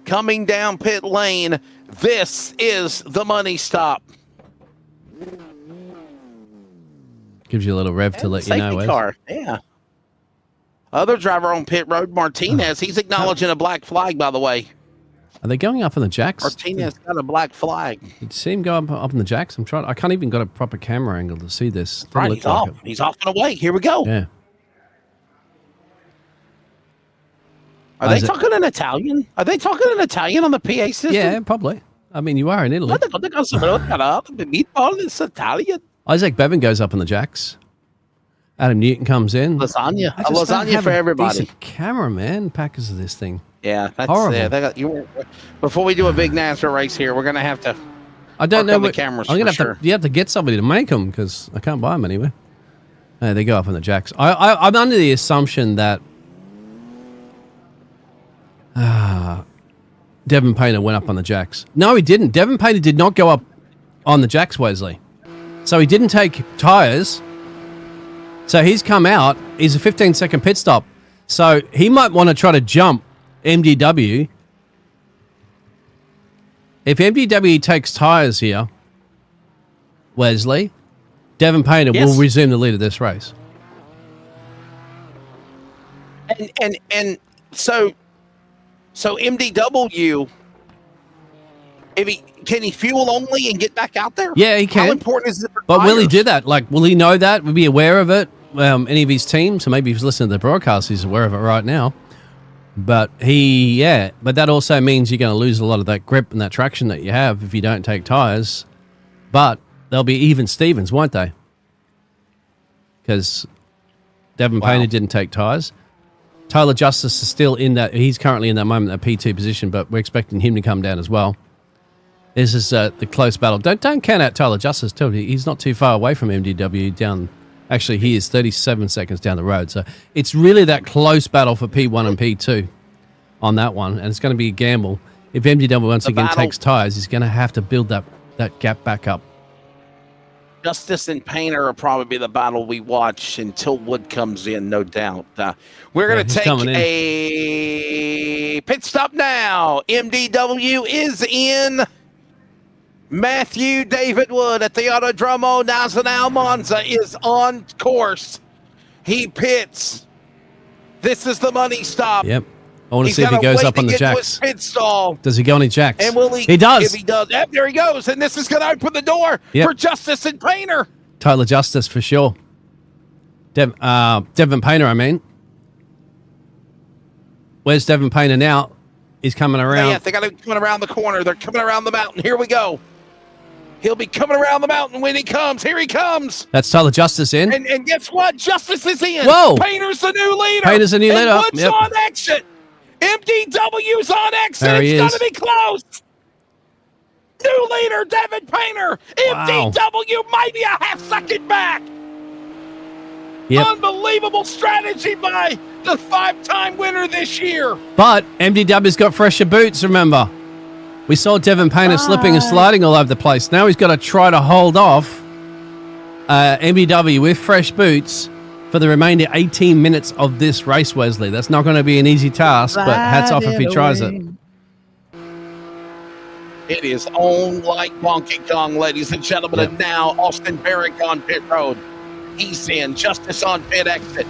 coming down pit lane. This is the money stop. Gives you a little rev to let you know. Safety car, yeah. Other driver on pit road, Martinez. He's acknowledging a black flag, by the way. Are they going up on the jacks? Martinez got a black flag. Did you see him go up on the jacks? I'm trying. I can't even got a proper camera angle to see this. Right, he's off. He's off and away. Here we go. Yeah. Are they talking in Italian? Are they talking in Italian on the PA system? Yeah, probably. I mean, you are in Italy. It's Italian. Isaac Bevan goes up on the jacks. Adam Newton comes in. Lasagna. A lasagna for everybody. Decent camera, man. Packers of this thing. Yeah, that's horrible. Before we do a big NASRA race here, we're going to have to. I don't know. The cameras I'm gonna have to. You have to get somebody to make them because I can't buy them anywhere. They go up on the jacks. I'm under the assumption that Devin Painter went up on the jacks. No, he didn't. Devin Painter did not go up on the jacks, Wesley. So he didn't take tires. So he's come out. He's a 15-second pit stop. So he might want to try to jump MDW. If MDW takes tires here, Wesley, Devin Painter will resume the lead of this race. And so MDW, can he fuel only and get back out there? Yeah, he can. How important is it for But tires? will he do that? Like, will he know that? Will he be aware of it? Any of his teams? So maybe if he's listening to the broadcast, he's aware of it right now. But but that also means you're going to lose a lot of that grip and that traction that you have if you don't take tires. But they'll be even Stevens, won't they? Because Devin Painter didn't take tires. Tyler Justice is still in that. He's currently in that moment, a P2 position, but we're expecting him to come down as well. This is the close battle. Don't count out Tyler Justice too. He's not too far away from MDW down. Actually, he is 37 seconds down the road. So it's really that close battle for P1 and P2 on that one. And it's going to be a gamble. If MDW once again takes tires, he's going to have to build that gap back up. Justice and Painter will probably be the battle we watch until Wood comes in, no doubt. We're going to take a pit stop now. MDW is in. Matthew David Wood at the Autodromo Nazionale Monza is on course. He pits. This is the money stop. Yep. I want to see if he goes up on the jacks. Pit stall. Does he go on his jacks? And will he does. If he does, there he goes. And this is going to open the door for Justice and Painter. Tyler Justice for sure. Devin Painter, I mean. Where's Devin Painter now? He's coming around. Yeah, they got him coming around the corner. They're coming around the mountain. Here we go. He'll be coming around the mountain when he comes. Here he comes. That's Tyler Justice in. And guess what? Justice is in. Whoa. Painter's the new leader. Painter's the new leader. And Wood's on exit. MDW's on exit. There It's going to be close. New leader, Devin Painter. MDW might be a half second back. Yep. Unbelievable strategy by the 5-time winner this year. But MDW's got fresher boots, remember. We saw Devin Painter slipping and sliding all over the place. Now he's got to try to hold off MDW with fresh boots for the remainder 18 minutes of this race, Wesley. That's not going to be an easy task, but hats off if he tries it. It is on like Donkey Kong, ladies and gentlemen. Yep. And now Austin Barrick on pit road. He's in. Justice on pit exit.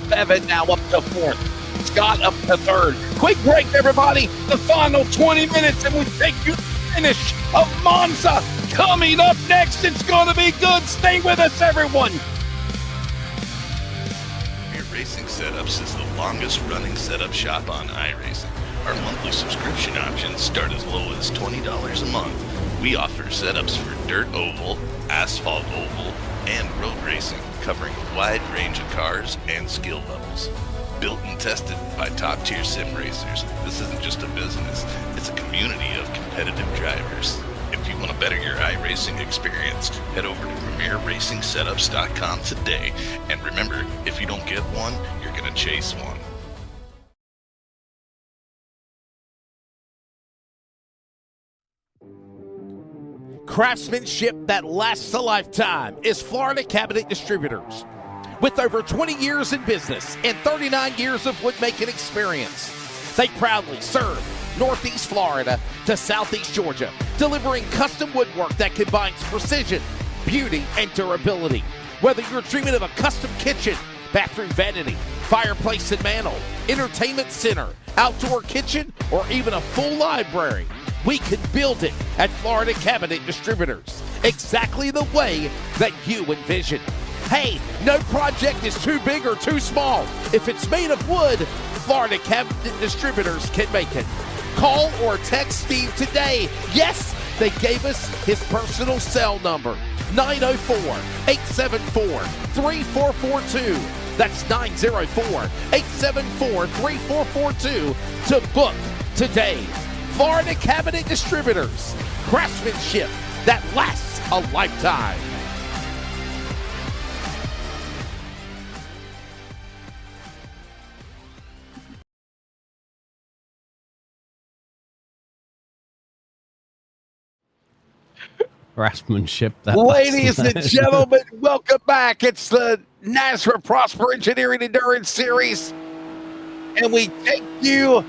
Bevan now up to fourth. Scott up to third. Quick break, everybody. The final 20 minutes, and we take you to the finish of Monza. Coming up next, it's going to be good. Stay with us, everyone. Iracing Setups is the longest running setup shop on iRacing. Our monthly subscription options start as low as $20 a month. We offer setups for dirt oval, asphalt oval, and road racing, covering a wide range of cars and skill levels. Built and tested by top-tier sim racers, this isn't just a business, it's a community of competitive drivers. If you want to better your iRacing experience, head over to PremierRacingSetups.com today. And remember, if you don't get one, you're going to chase one. Craftsmanship that lasts a lifetime is Florida Cabinet Distributors. With over 20 years in business and 39 years of woodmaking experience, they proudly serve Northeast Florida to Southeast Georgia, delivering custom woodwork that combines precision, beauty, and durability. Whether you're dreaming of a custom kitchen, bathroom vanity, fireplace and mantle, entertainment center, outdoor kitchen, or even a full library, we can build it at Florida Cabinet Distributors, exactly the way that you envision. Hey, no project is too big or too small. If it's made of wood, Florida Cabinet Distributors can make it. Call or text Steve today. Yes, they gave us his personal cell number, 904-874-3442. That's 904-874-3442 to book today. Florida Cabinet Distributors, craftsmanship that lasts a lifetime. Craftsmanship. Ladies and gentlemen, welcome back. It's the NASRA Prosper Engineering Endurance Series, and we take you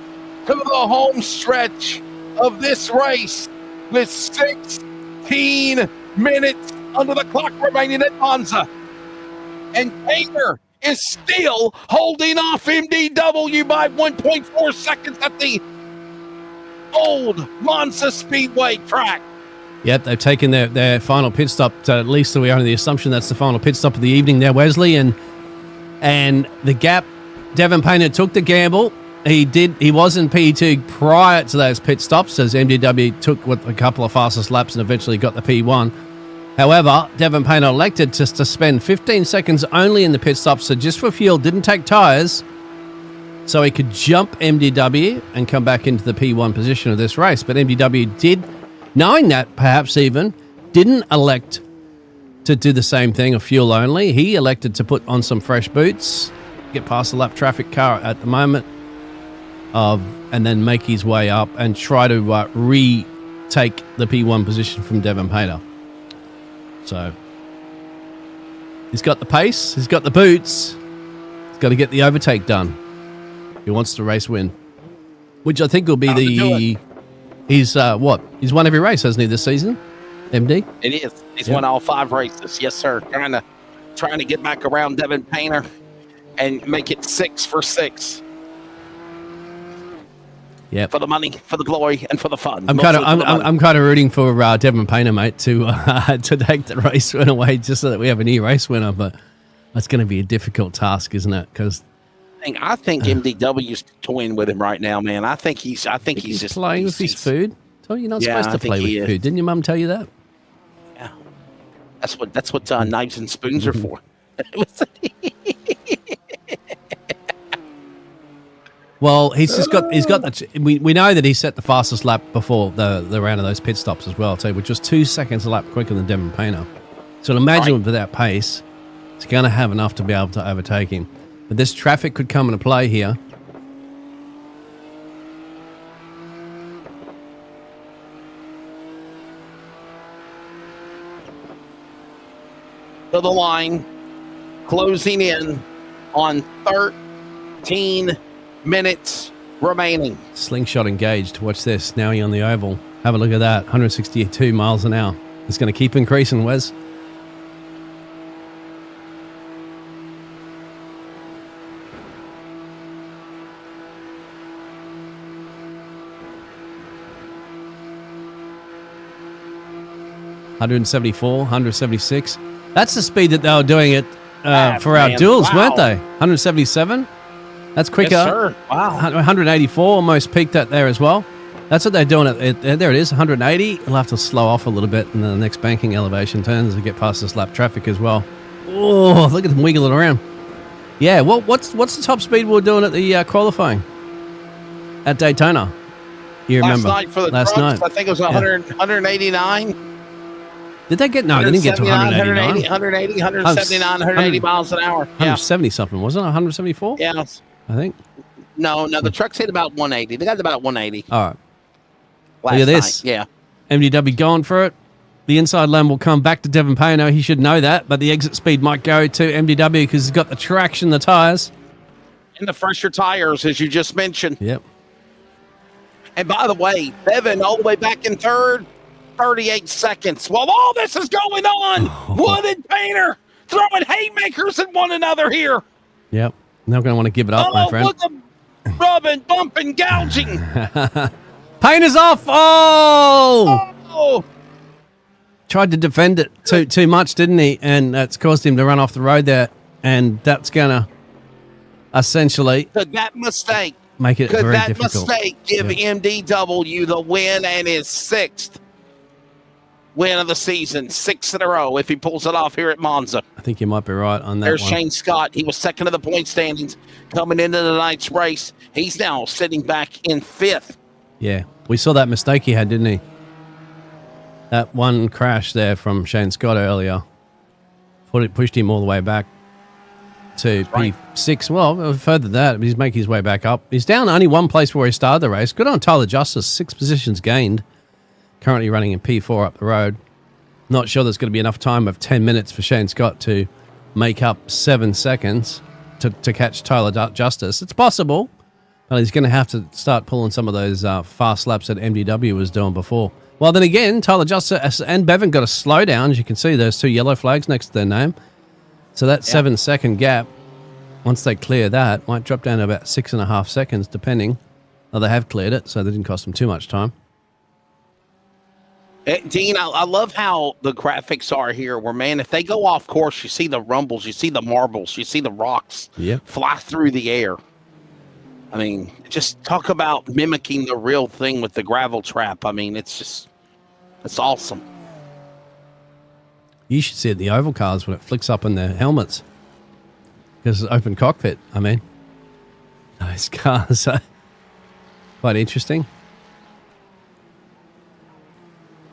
to the home stretch of this race with 16 minutes under the clock remaining at Monza. And Taylor is still holding off MDW by 1.4 seconds at the old Monza Speedway track. Yep, they've taken their final pit stop. At least we are under the assumption that's the final pit stop of the evening there, Wesley. And the gap, Devon Painter took the gamble. He was in P2 prior to those pit stops, as MDW took a couple of fastest laps and eventually got the P1. However, Devon Painter elected just to spend 15 seconds only in the pit stops, so just for fuel, didn't take tyres, so he could jump MDW and come back into the P1 position of this race. But MDW did, knowing that perhaps even, didn't elect to do the same thing of fuel only. He elected to put on some fresh boots, get past the lap traffic car at the moment, and then make his way up and try to retake the P1 position from Devon Painter. So he's got the pace, he's got the boots, he's got to get the overtake done. He wants to race win, which I think will be he's won every race, hasn't he, this season? MD? It is. He's won all 5 races. Yes, sir. Trying to get back around Devon Painter and make it 6 for 6. Yeah, for the money, for the glory, and for the fun. I'm kind of rooting for Devon Painter, mate, to take the race win away, just so that we have a new race winner. But that's going to be a difficult task, isn't it? Because I think MDW's toying with him right now, man. I think he's just playing with his food. So you're not supposed to play with food. Didn't your mum tell you that? Yeah, that's what knives and spoons are for. Well, he's got we know that he set the fastest lap before the round of those pit stops as well, too, which was 2 seconds a lap quicker than Devon Painter. So imagine with that pace, he's going to have enough to be able to overtake him. But this traffic could come into play here. To the line, closing in on 13 minutes remaining. Slingshot engaged. Watch this. Now he's on the oval. Have a look at that. 162 miles an hour. It's going to keep increasing, Wes. $174, 176. That's the speed that they were doing it for our duels, weren't they? 177. That's quicker. Yes, sir. Wow. 184, almost peaked at there as well. That's what they're doing. There it is, 180. It'll have to slow off a little bit, and then the next banking elevation turns and get past this lap traffic as well. Oh, look at them wiggling around. Yeah, what's the top speed we were doing at the qualifying at Daytona? You remember? Last night for the trucks, I think it was 189. Did they get? No, they didn't get to 189. 179, 180 miles an hour. 170 something, wasn't it? 174? Yeah. I think. No, the trucks hit about 180. They got about 180. All right. Last Look at this. night. Yeah. MDW going for it. The inside lane will come back to Devon Payno. He should know that, but the exit speed might go to MDW because he's got the traction, the tyres. And the fresher tires, as you just mentioned. Yep. And by the way, Devon all the way back in third, 38 seconds. While all this is going on, Wood and Painter throwing haymakers at one another here. Yep. Not going to want to give it up, my friend. Look at rubbing, bumping, gouging. Painter's off. Oh! Tried to defend it too much, didn't he? And that's caused him to run off the road there. And that's going to essentially Could that mistake make it very difficult. Could that mistake give MDW the win and his sixth win of the season, 6 in a row, if he pulls it off here at Monza? I think you might be right on that. There's one. Shane Scott. He was second in the point standings coming into the night's race. He's now sitting back in 5th. Yeah, we saw that mistake he had, didn't he? That one crash there from Shane Scott earlier pushed him all the way back to P6. Well, further than that, he's making his way back up. He's down only one place where he started the race. Good on Tyler Justice, 6 positions gained. Currently running in P4 up the road. Not sure there's going to be enough time of 10 minutes for Shane Scott to make up 7 seconds to catch Tyler Justice. It's possible, but he's going to have to start pulling some of those fast laps that MDW was doing before. Well, then again, Tyler Justice and Bevan got a slow down. As you can see, there's 2 yellow flags next to their name. So that 7-second gap, once they clear that, might drop down to about 6.5 seconds, depending. Well, they have cleared it, so they didn't cost them too much time. Dean, I love how the graphics are here where, man, if they go off course, you see the rumbles, you see the marbles, you see the rocks fly through the air. I mean, just talk about mimicking the real thing with the gravel trap. I mean, it's awesome. You should see it in the oval cars when it flicks up in their helmets because it's open cockpit. I mean, those cars are quite interesting.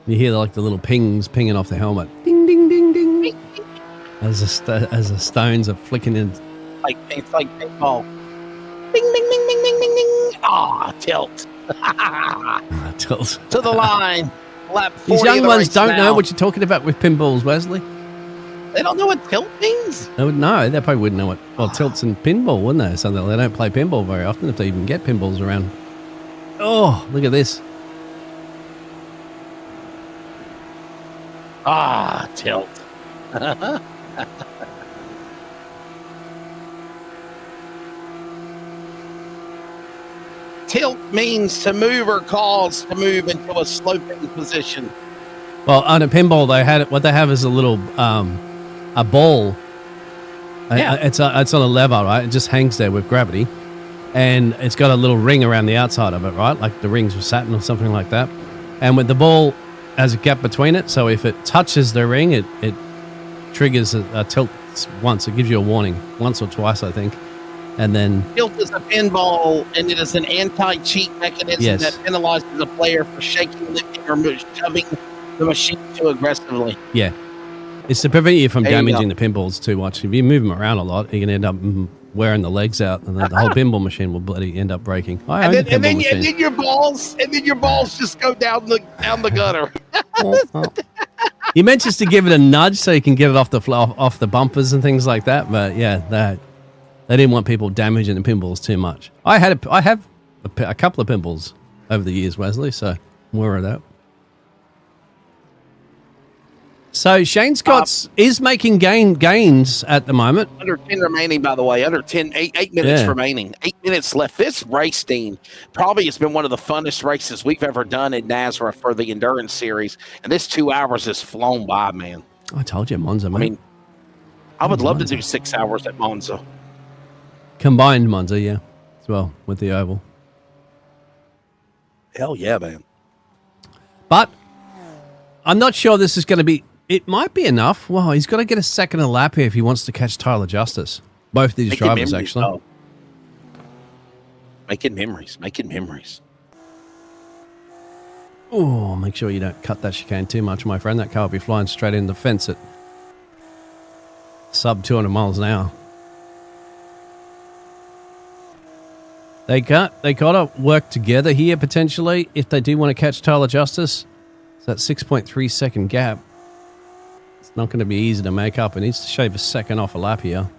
You hear like the little pings pinging off the helmet. Ding, ding, ding, ding. As the stones are flicking in. It's like paintball. Ding, ding, ding, ding, ding, ding, ding. Ah, tilt. Tilt. To the line. Lap 40. These young of the ones race don't now. know what you're talking about with pinballs, Wesley. They don't know what tilt means? They would know. They probably wouldn't know what. Well, tilts and pinball, wouldn't they? So they don't play pinball very often if they even get pinballs around. Oh, look at this. Ah, tilt. Tilt means to move or cause to move into a sloping position. Well, on a pinball, what they have is a little a ball. It's on a lever, right? It just hangs there with gravity, and it's got a little ring around the outside of it, right? Like the rings of Saturn or something like that. And with the ball has a gap between it, so if it touches the ring, it triggers a tilt once. It gives you a warning once or twice, I think. And then Tilt is a pinball, and it is an anti-cheat mechanism that penalizes a player for shaking, lifting, or shoving the machine too aggressively. Yeah. It's to prevent you from damaging the pinballs too much. If you move them around a lot, you can end up wearing the legs out, and the whole pinball machine will bloody end up breaking. And then your balls just go down the gutter. You meant just to give it a nudge so you can get it off the bumpers and things like that. But yeah, they didn't want people damaging the pinballs too much. I have a couple of pinballs over the years, Wesley. So I'm aware of that. So Shane Scott is making gains at the moment. Under 10 remaining, by the way. Under 10, 8 minutes remaining. 8 minutes left. This race, Dean, probably has been one of the funnest races we've ever done in NASRA for the Endurance Series. And this 2 hours has flown by, man. I told you, Monza, man. I mean, I would love to do 6 hours at Monza. Combined Monza, yeah, as well, with the oval. Hell yeah, man. But I'm not sure this is going to be... It might be enough. Well, he's got to get a second a lap here if he wants to catch Tyler Justice. Both these drivers, actually. Oh. Making memories. Oh, make sure you don't cut that chicane too much, my friend. That car will be flying straight in the fence at sub 200 miles an hour. They got to work together here, potentially, if they do want to catch Tyler Justice. It's that 6.3 second gap. It's not going to be easy to make up. It needs to shave a second off a lap here.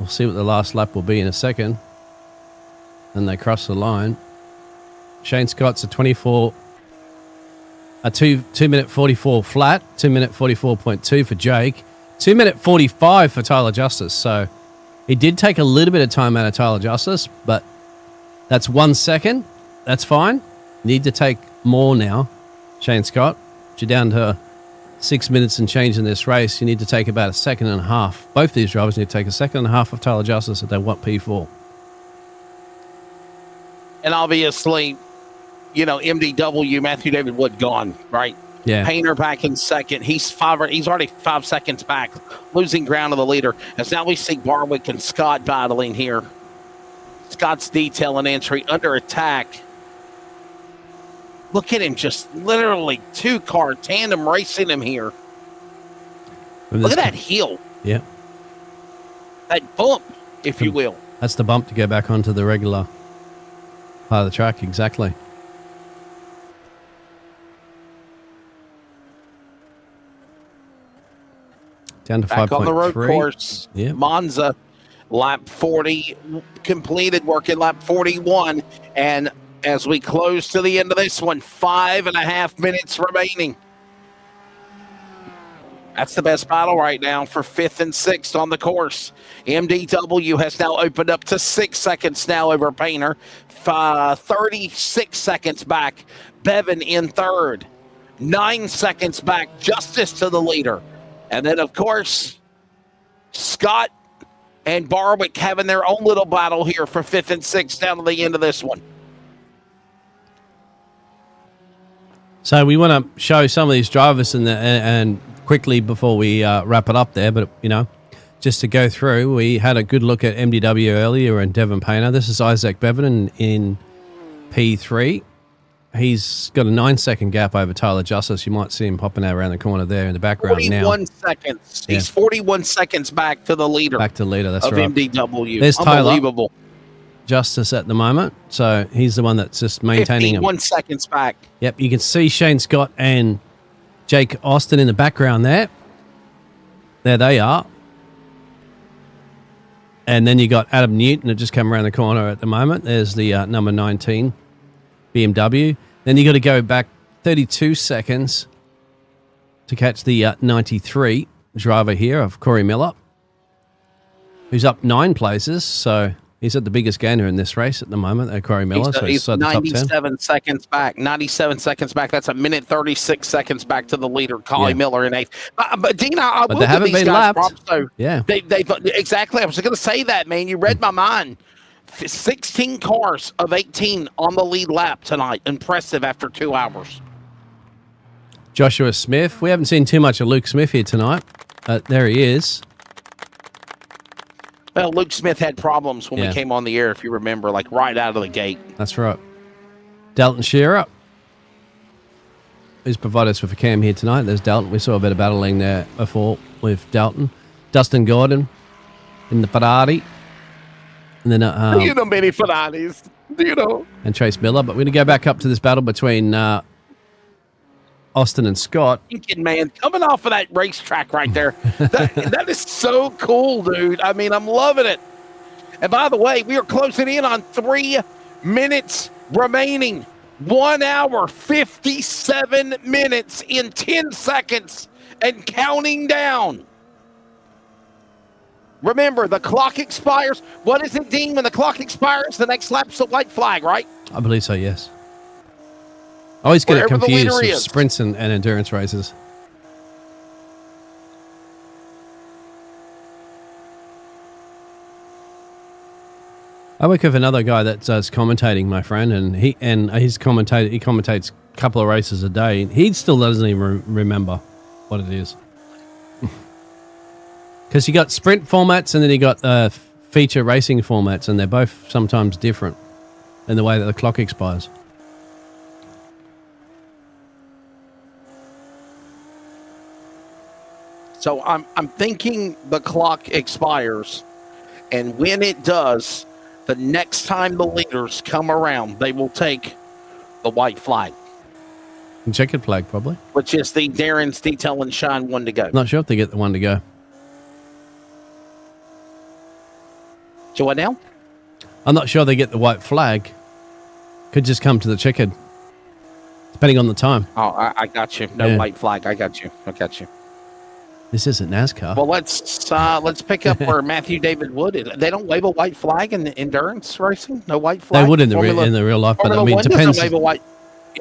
We'll see what the last lap will be in a second. Then they cross the line. Shane Scott's a 2 minute 44 flat, 2 minute 44.2 for Jake, 2 minute 45 for Tyler Justice. So he did take a little bit of time out of Tyler Justice, but that's 1 second. That's fine. Need to take more now, Shane Scott. You're down to 6 minutes and change in this race. You need to take about a second and a half. Both these drivers need to take a second and a half of Tyler Justice if they want P4. And obviously, MDW, Matthew David Wood gone, right? Yeah. Painter back in second. He's already 5 seconds back, losing ground to the leader. As now we see Barwick and Scott battling here. Scott's detail and entry under attack. Look at him, just literally 2-car tandem racing him here. Look at that heel. Yeah. That bump, if you will. That's the bump to go back onto the regular part of the track, exactly. Down to 5.3. Back on the road course. Yeah. Monza, lap 40 completed, working lap 41. And as we close to the end of this one, 5.5 minutes remaining. That's the best battle right now for 5th and 6th on the course. MDW has now opened up to 6 seconds now over Painter. 36 seconds back. Bevan in third. 9 seconds back. Justice to the leader. And then, of course, Scott and Barwick having their own little battle here for 5th and 6th down to the end of this one. So we want to show some of these drivers and quickly before we wrap it up there, but, just to go through, we had a good look at MDW earlier and Devon Painter. This is Isaac Bevan in P3. He's got a 9-second gap over Tyler Justice. You might see him popping out around the corner there in the background 41 seconds. Yeah. He's 41 seconds back to the leader. Back to the leader, that's of right. MDW. There's Unbelievable. Tyler Justice at the moment. So he's the one that's just maintaining him. 51 seconds back. Yep, you can see Shane Scott and Jake Austin in the background there. There they are. And then you got Adam Newton that just come around the corner at the moment. There's the number 19 BMW. Then you got to go back 32 seconds to catch the 93 driver here of Corey Miller, who's up 9 places. So he's at the biggest gainer in this race at the moment, Corey Miller. He's at the top 10. 97 seconds back. 97 seconds back. That's a minute 36 seconds back to the leader, Collie Miller in 8th. But Dina, I will they haven't give these been guys lapped. props, though. Yeah. They've exactly. I was going to say that, man. You read my mind. 16 cars of 18 on the lead lap tonight. Impressive after 2 hours. Joshua Smith. We haven't seen too much of Luke Smith here tonight. There he is. Well, Luke Smith had problems when we came on the air, if you remember, like right out of the gate. That's right. Dalton Shearer, who's provided us with a cam here tonight. There's Dalton. We saw a bit of battling there before with Dalton. Dustin Gordon in the Ferrari. And then, you know many Ferraris, and Chase Miller. But we're going to go back up to this battle between Austin and Scott. Thinking, man, coming off of that racetrack right there. That is so cool, dude. I mean, I'm loving it. And by the way, we are closing in on 3 minutes remaining. 1 hour, 57 minutes in 10 seconds and counting down. Remember, the clock expires. What is it, Dean? When the clock expires, the next lap's a white flag, right? I believe so, yes. I always get it Wherever the confused leader with is. sprints and endurance races. I work with another guy that does commentating, my friend, and he commentates a couple of races a day. He still doesn't even remember what it is. Because you got sprint formats and then you got feature racing formats, and they're both sometimes different in the way that the clock expires. So I'm thinking the clock expires, and when it does, the next time the leaders come around, they will take the white flag. Checkered flag, probably. Which is the Darren's Detail and Shine one to go. Not sure if they get the one to go. So what now? I'm not sure they get the white flag. Could just come to the checkered, depending on the time. Oh, I got you. No white flag. I got you. This isn't NASCAR. Well, let's pick up where Matthew David Wood is. They don't wave a white flag in the endurance racing. No white flag. They would in the real life, but I mean, it depends. Wave a white.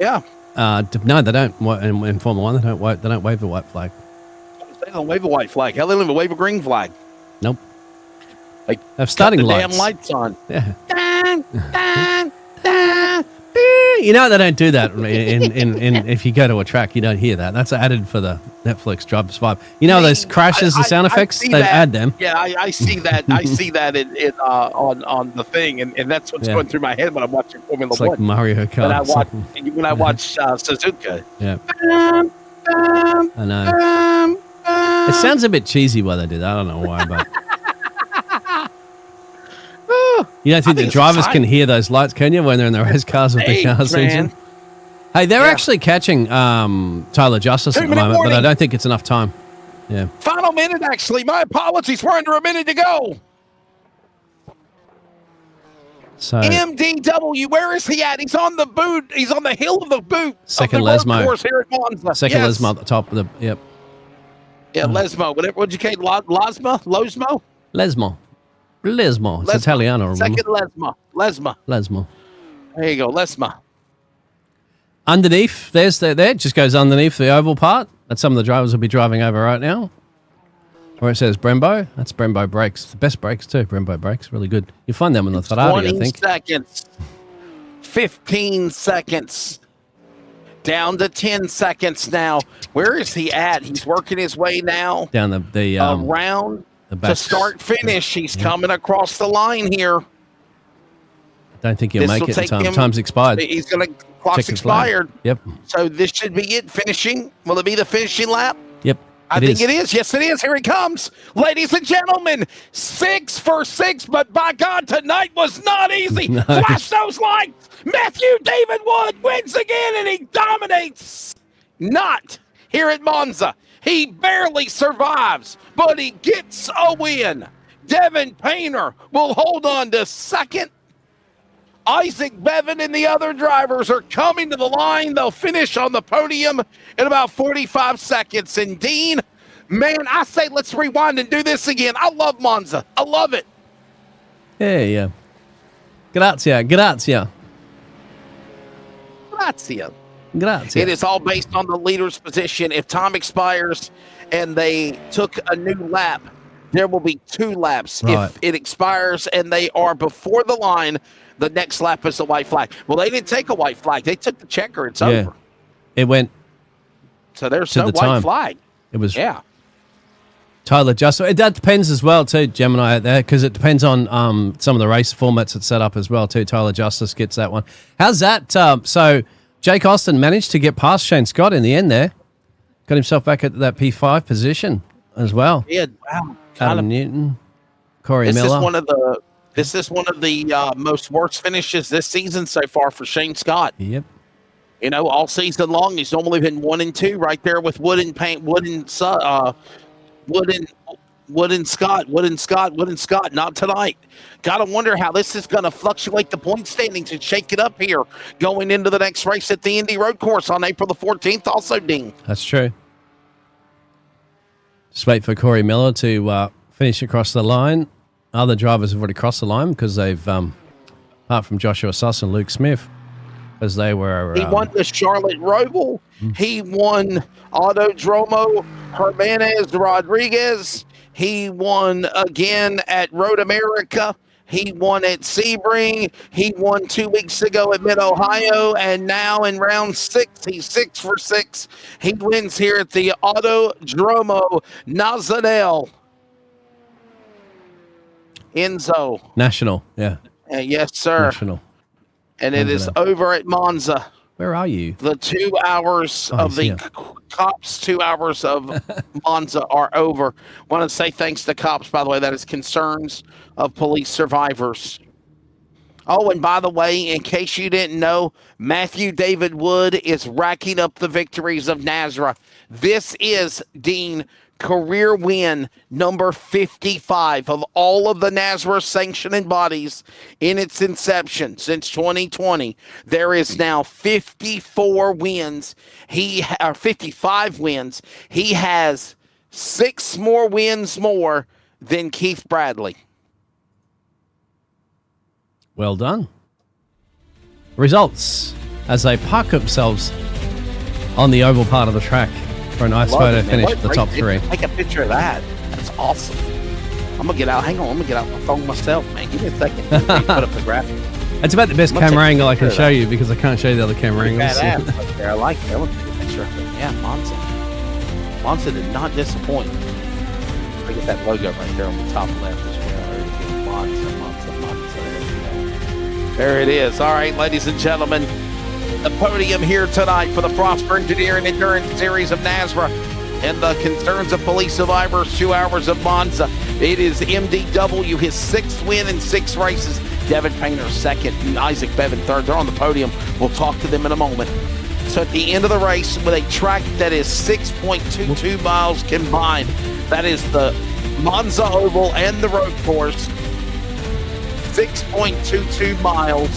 Yeah. No, they don't. In Formula One, they don't wave the white flag. They don't wave a white flag. Hell, they don't even wave a green flag. Nope. Like have starting the lights. Damn lights on. Yeah. Dun, dun, dun. You know they don't do that in if you go to a track, you don't hear that. That's added for the Netflix Driver's Vibe. You know those crashes and sound effects? They add them. Yeah, I see that. I see that on the thing, and that's what's going through my head when I'm watching Formula One. It's like Mario Kart. When I watch Suzuka. Yeah. I know. It sounds a bit cheesy why they do that. I don't know why, but you don't think the drivers can hear those lights, can you, when they're in the race cars with the cars engine? Hey, they're actually catching Tyler Justice at the moment, but I don't think it's enough time. Yeah. Final minute, actually. My apologies. We're under a minute to go. So MDW, where is he at? He's on the boot. He's on the hill of the boot. Second Lesmo. Here at Monza. Second Lesmo at the top of the, yep. Yeah, Lesmo. What'd you call Losmo? Losmo? Lesmo. It's Italiano. Second Lesmo. There you go, Lesmo. Underneath, there it just goes underneath the oval part. That's some of the drivers will be driving over right now. Where it says Brembo, that's Brembo brakes. The best brakes too, Brembo brakes, really good. You find them in the Ferrari, I think. 20 seconds. 15 seconds. Down to 10 seconds now. Where is he at? He's working his way now. Down the around to start finish. He's coming across the line here. I don't think he'll make it in time. Time's expired. He's going to, clock's expired. Yep. So this should be it, finishing. Will it be the finishing lap? Yep. I think it is. Yes, it is. Here he comes. Ladies and gentlemen, 6 for 6, but by God, tonight was not easy. No. Flash those lights. Matthew David Wood wins again, and he dominates. Not here at Monza. He barely survives, but he gets a win. Devin Painter will hold on to second. Isaac Bevan and the other drivers are coming to the line. They'll finish on the podium in about 45 seconds. And Dean, man, I say let's rewind and do this again. I love Monza. I love it. Yeah. Grazie. It is all based on the leader's position. If time expires and they took a new lap, there will be 2 laps. Right. If it expires and they are before the line, the next lap is the white flag. Well, they didn't take a white flag. They took the checker. It's over. It went. So there's no white flag. It was. Yeah. Tyler Justice. That depends as well too, Gemini, because it depends on some of the race formats that's set up as well too. Tyler Justice gets that one. How's that? So Jake Austin managed to get past Shane Scott in the end there. Got himself back at that P5 position as well. Yeah. Wow. Adam Newton, Corey Miller. This is one of the most worst finishes this season so far for Shane Scott. Yep. You know, all season long, he's normally been 1 and 2 right there with Wood and Scott. Not tonight. Got to wonder how this is going to fluctuate the point standings and shake it up here going into the next race at the Indy Road Course on April the 14th. Also, Dean. That's true. Just wait for Corey Miller to finish across the line. Other drivers have already crossed the line because they've, apart from Joshua Suss and Luke Smith, as they were. He won the Charlotte Roval. He won Autodromo Hermanes Rodriguez. He won again at Road America. He won at Sebring. He won 2 weeks ago at Mid-Ohio. And now in round 6, he's 6 for 6. He wins here at the Autodromo Nacional. Enzo. National, yeah. Yes, sir. National. And it is over at Monza. Where are you? The 2 hours of the cops, 2 hours of Monza are over. Want to say thanks to cops, by the way. That is concerns of police survivors. Oh, and by the way, in case you didn't know, Matthew David Wood is racking up the victories of NASRA. This is, Dean, career win number 55 of all of the NASRA sanctioning bodies in its inception since 2020. There is now 54 wins. 55 wins. He has 6 more wins more than Keith Bradley. Well done. Results as they park themselves on the oval part of the track for a nice photo finish at the top 3. Take a picture of that. That's awesome. I'm going to get out. Hang on. I'm going to get out my phone myself, man. Give me a second. Put up the graphic. It's about the best camera angle I can show you because I can't show you the other camera angles. Badass. I like that. Let's take a picture of it. Yeah, Monza. Monza did not disappoint. Look at that logo right there on the top left as well. There you go. Monza. There it is. All right, ladies and gentlemen, the podium here tonight for the Prosper Engineering Endurance Series of NASRA and the concerns of police survivors, 2 hours of Monza. It is MDW, his 6th win in 6 races. Devin Painter 2nd and Isaac Bevan 3rd. They're on the podium. We'll talk to them in a moment. So at the end of the race, with a track that is 6.22 miles combined, that is the Monza Oval and the road course, 6.22 miles,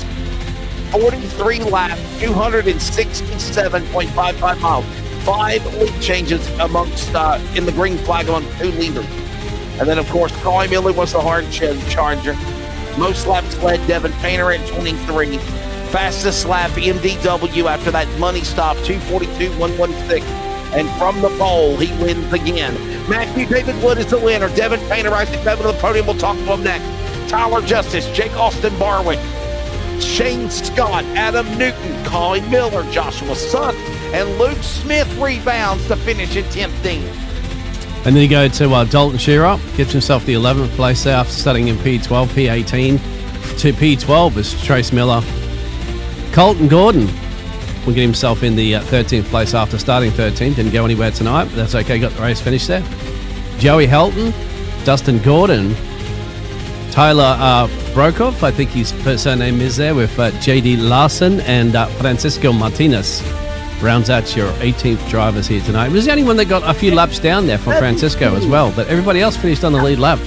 43 laps, 267.55 miles. 5 lead changes amongst in the green flag among 2 leaders. And then, of course, Troy Miller was the hard charger. Most laps led Devin Painter at 23. Fastest lap, MDW, after that money stop, 2:42.116. And from the pole, he wins again. Matthew David Wood is the winner. Devin Painter, Isaac Bevan to the podium. We'll talk to him next. Tyler Justice, Jake Austin Barwick, Shane Scott, Adam Newton, Colin Miller, Joshua Sugg, and Luke Smith rebounds to finish in 10th. And then you go to Dalton Shearer, gets himself the 11th place after starting in P12, P18 to P12 is Trace Miller. Colton Gordon will get himself in the 13th place after starting 13th. Didn't go anywhere tonight, but that's okay, got the race finished there. Joey Helton, Dustin Gordon, Tyler Brokoff, I think his surname is there, with J.D. Larson and Francisco Martinez. Rounds out your 18th drivers here tonight. It was the only one that got a few laps down there from Francisco as well, but everybody else finished on the lead lap.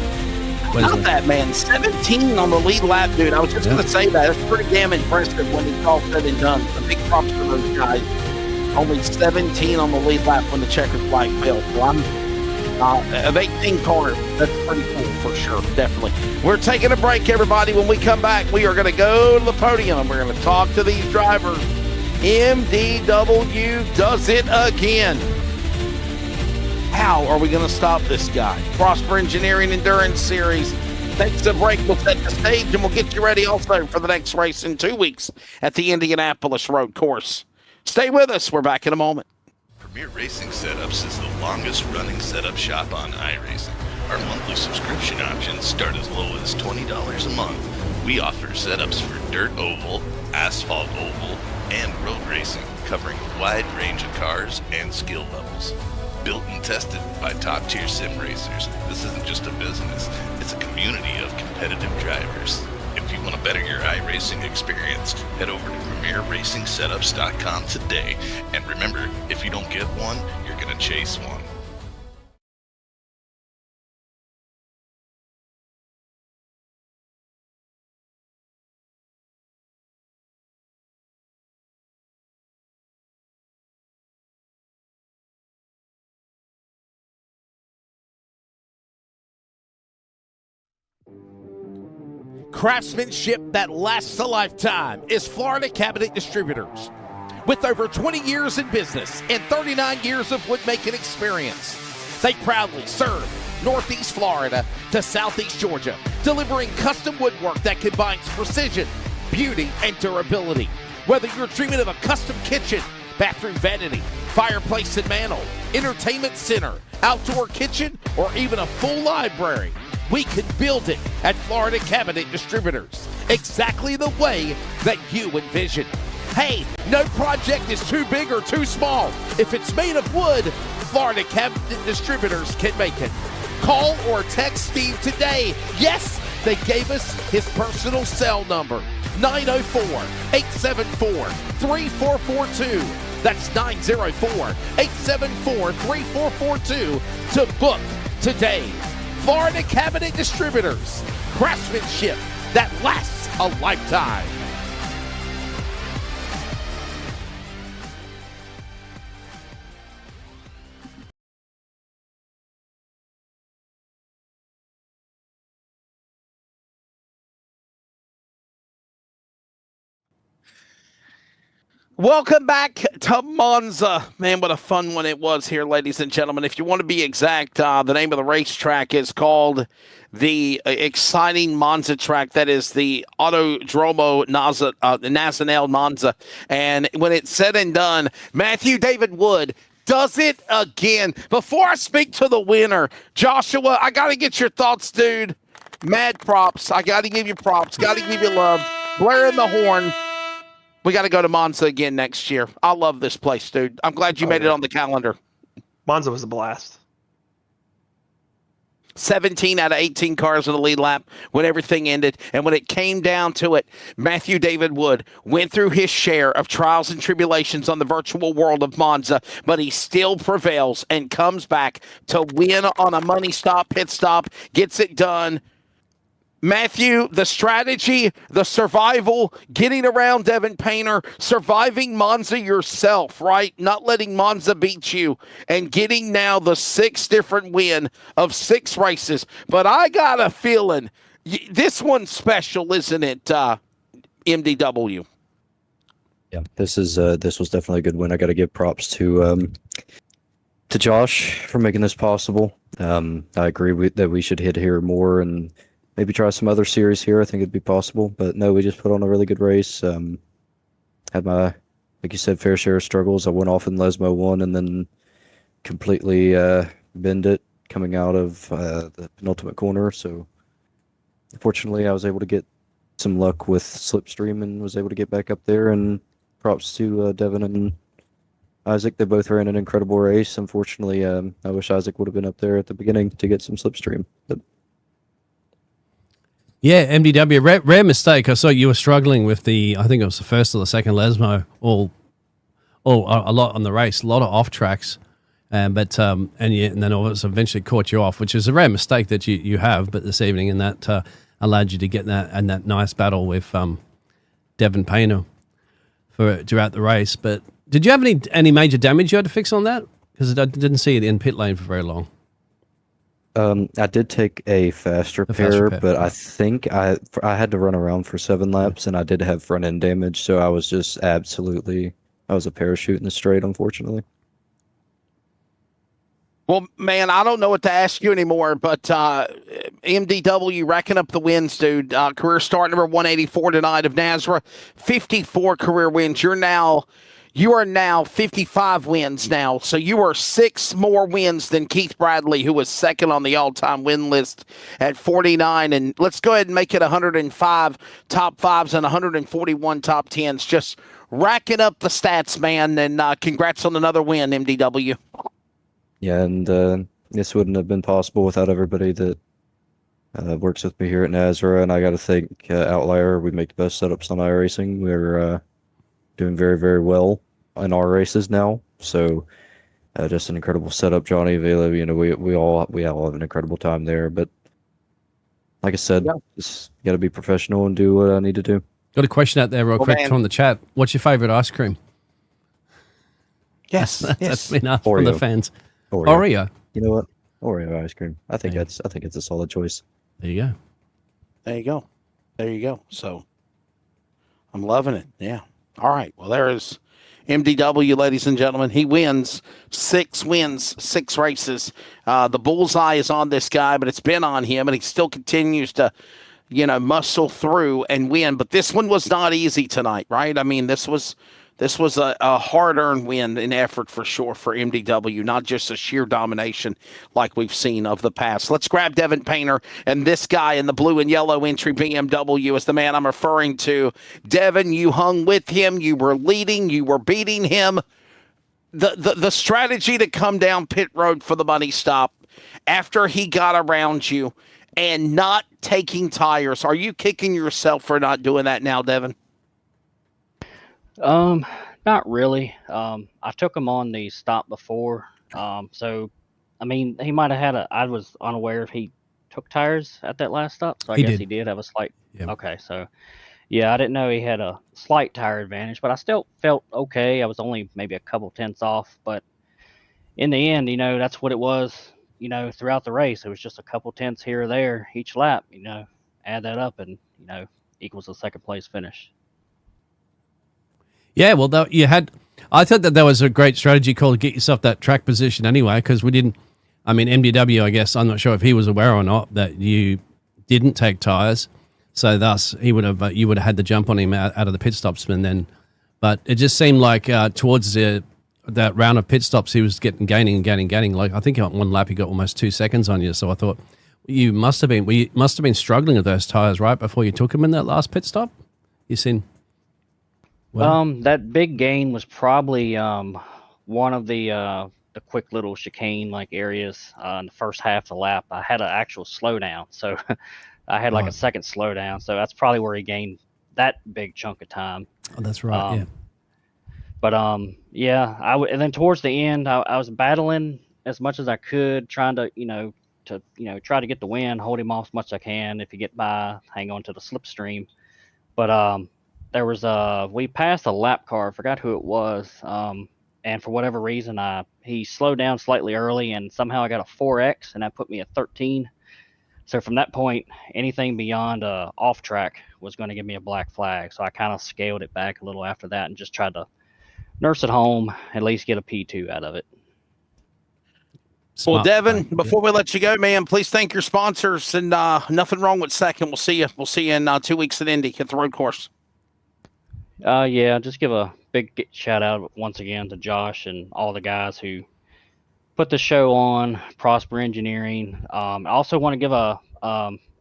Not that, man. 17 on the lead lap, dude. I was just going to say that. It's pretty damn impressive when it's all said and done. So big props to those guys. Only 17 on the lead lap when the checkered flag fell. So I'm of 18 cars. That's pretty cool for sure. Definitely. We're taking a break, everybody. When we come back, we are going to go to the podium. We're going to talk to these drivers. MDW does it again. How are we going to stop this guy? Prosper Engineering Endurance Series. Takes a break. We'll set the stage and we'll get you ready also for the next race in 2 weeks at the Indianapolis Road Course. Stay with us. We're back in a moment. Premier Racing Setups is the longest running setup shop on iRacing. Our monthly subscription options start as low as $20 a month. We offer setups for dirt oval, asphalt oval, and road racing, covering a wide range of cars and skill levels. Built and tested by top-tier sim racers, this isn't just a business, it's a community of competitive drivers. If you want to better your iRacing experience, head over to PremierRacingSetups.com today. And remember, if you don't get one, you're going to chase one. Craftsmanship that lasts a lifetime is Florida Cabinet Distributors. With over 20 years in business and 39 years of woodmaking experience, they proudly serve Northeast Florida to Southeast Georgia delivering custom woodwork that combines precision, beauty, and durability. Whether you're dreaming of a custom kitchen, bathroom vanity, fireplace and mantle, entertainment center, outdoor kitchen, or even a full library, we can build it at Florida Cabinet Distributors, exactly the way that you envision. Hey, no project is too big or too small. If it's made of wood, Florida Cabinet Distributors can make it. Call or text Steve today. Yes, they gave us his personal cell number, 904-874-3442. That's 904-874-3442 to book today. Florida Cabinet Distributors, craftsmanship that lasts a lifetime. Welcome back to Monza. Man, what a fun one it was here, ladies and gentlemen. If you want to be exact, the name of the racetrack is called the exciting Monza track. That is the Autodromo Nazionale Monza. And when it's said and done, Matthew David Wood does it again. Before I speak to the winner, Joshua, I got to get your thoughts, dude. Mad props. I got to give you props. Got to give you love. Blaring the horn. We got to go to Monza again next year. I love this place, dude. I'm glad you made it on the calendar. Monza was a blast. 17 out of 18 cars in the lead lap when everything ended. And when it came down to it, Matthew David Wood went through his share of trials and tribulations on the virtual world of Monza, but he still prevails and comes back to win on a money stop, pit stop, gets it done. Matthew, the strategy, the survival, getting around Devin Painter, surviving Monza yourself, right? Not letting Monza beat you, and getting now the 6 different win of 6 races. But I got a feeling this one's special, isn't it, MDW? Yeah, this was definitely a good win. I got to give props to Josh for making this possible. I agree that we should hit here more and maybe try some other series here. I think it'd be possible, but no, we just put on a really good race. Had my, like you said, fair share of struggles. I went off in Lesmo 1 and then completely bend it coming out of the penultimate corner. So fortunately, I was able to get some luck with Slipstream and was able to get back up there. And props to Devin and Isaac. They both ran an incredible race. Unfortunately, I wish Isaac would have been up there at the beginning to get some Slipstream. But yeah, MDW, rare mistake. I saw you were struggling with I think it was the first or the second Lesmo, a lot on the race, a lot of off tracks, and then it was eventually caught you off, which is a rare mistake that you have. But this evening, and that allowed you to get that nice battle with Devin Painter throughout the race. But did you have any major damage you had to fix on that? Because I didn't see it in pit lane for very long. I did take a fast repair, but I think I had to run around for 7 laps, and I did have front end damage, so I was just I was a parachute in the straight, unfortunately. Well, man, I don't know what to ask you anymore, but MDW racking up the wins, dude. Career start number 184 tonight of NASRA, 54 career wins. You are now 55 wins now, so you are 6 more wins than Keith Bradley, who was second on the all-time win list at 49. And let's go ahead and make it 105 top 5s and 141 top 10s. Just racking up the stats, man, and congrats on another win, MDW. Yeah, and this wouldn't have been possible without everybody that works with me here at NASRA, and I got to thank Outlier. We make the best setups on iRacing. We're doing very, very well in our races now. So just an incredible setup, Johnny, Vela. We all have an incredible time there. But like I said, just got to be professional and do what I need to do. Got a question out there real quick from the chat. What's your favorite ice cream? Yes, that's been asked from the fans. Oreo. You know what? Oreo ice cream. I think it's a solid choice. There you go. So I'm loving it. Yeah. All right. Well, there is MDW, ladies and gentlemen. He wins 6 races. The bullseye is on this guy, but it's been on him, and he still continues to, muscle through and win. But this one was not easy tonight, right? I mean, this was a hard-earned win and effort for sure for MDW, not just a sheer domination like we've seen of the past. Let's grab Devin Painter, and this guy in the blue and yellow entry BMW is the man I'm referring to. Devin, you hung with him. You were leading. You were beating him. The strategy to come down pit road for the money stop after he got around you and not taking tires. Are you kicking yourself for not doing that now, Devin? Not really. I took him on the stop before. So, I mean, he might have had I was unaware if he took tires at that last stop. So I guess he did have a slight. Yeah. Okay. So, yeah, I didn't know he had a slight tire advantage, but I still felt okay. I was only maybe a couple tenths off, but in the end, that's what it was, throughout the race. It was just a couple tenths here or there each lap, add that up and, equals a second place finish. Yeah, well, I thought that was a great strategy call to get yourself that track position anyway, because MDW, I guess, I'm not sure if he was aware or not that you didn't take tires, so thus you would have had the jump on him out of the pit stops, and then, but it just seemed like towards that round of pit stops, he was gaining. Like I think on one lap he got almost 2 seconds on you, so I thought you must have been struggling with those tires right before you took him in that last pit stop. You seen? Well, that big gain was probably one of the quick little chicane like areas in the first half of the lap. I had an actual slowdown, so I had a second slowdown. So that's probably where he gained that big chunk of time. Oh, that's right. Yeah. But and then towards the end, I was battling as much as I could, trying to try to get the win, hold him off as much as I can. If you get by, hang on to the slipstream. But there was we passed a lap car. I forgot who it was. And for whatever reason, he slowed down slightly early, and somehow I got a 4X, and that put me at 13. So from that point, anything beyond off track was going to give me a black flag. So I kind of scaled it back a little after that and just tried to nurse it home, at least get a P2 out of it. Well, Devin, before we let you go, man, please thank your sponsors, and nothing wrong with second. We'll see you. We'll see you in 2 weeks at Indy at the road course. Just give a big shout out once again to Josh and all the guys who put the show on, Prosper Engineering. I also want to give a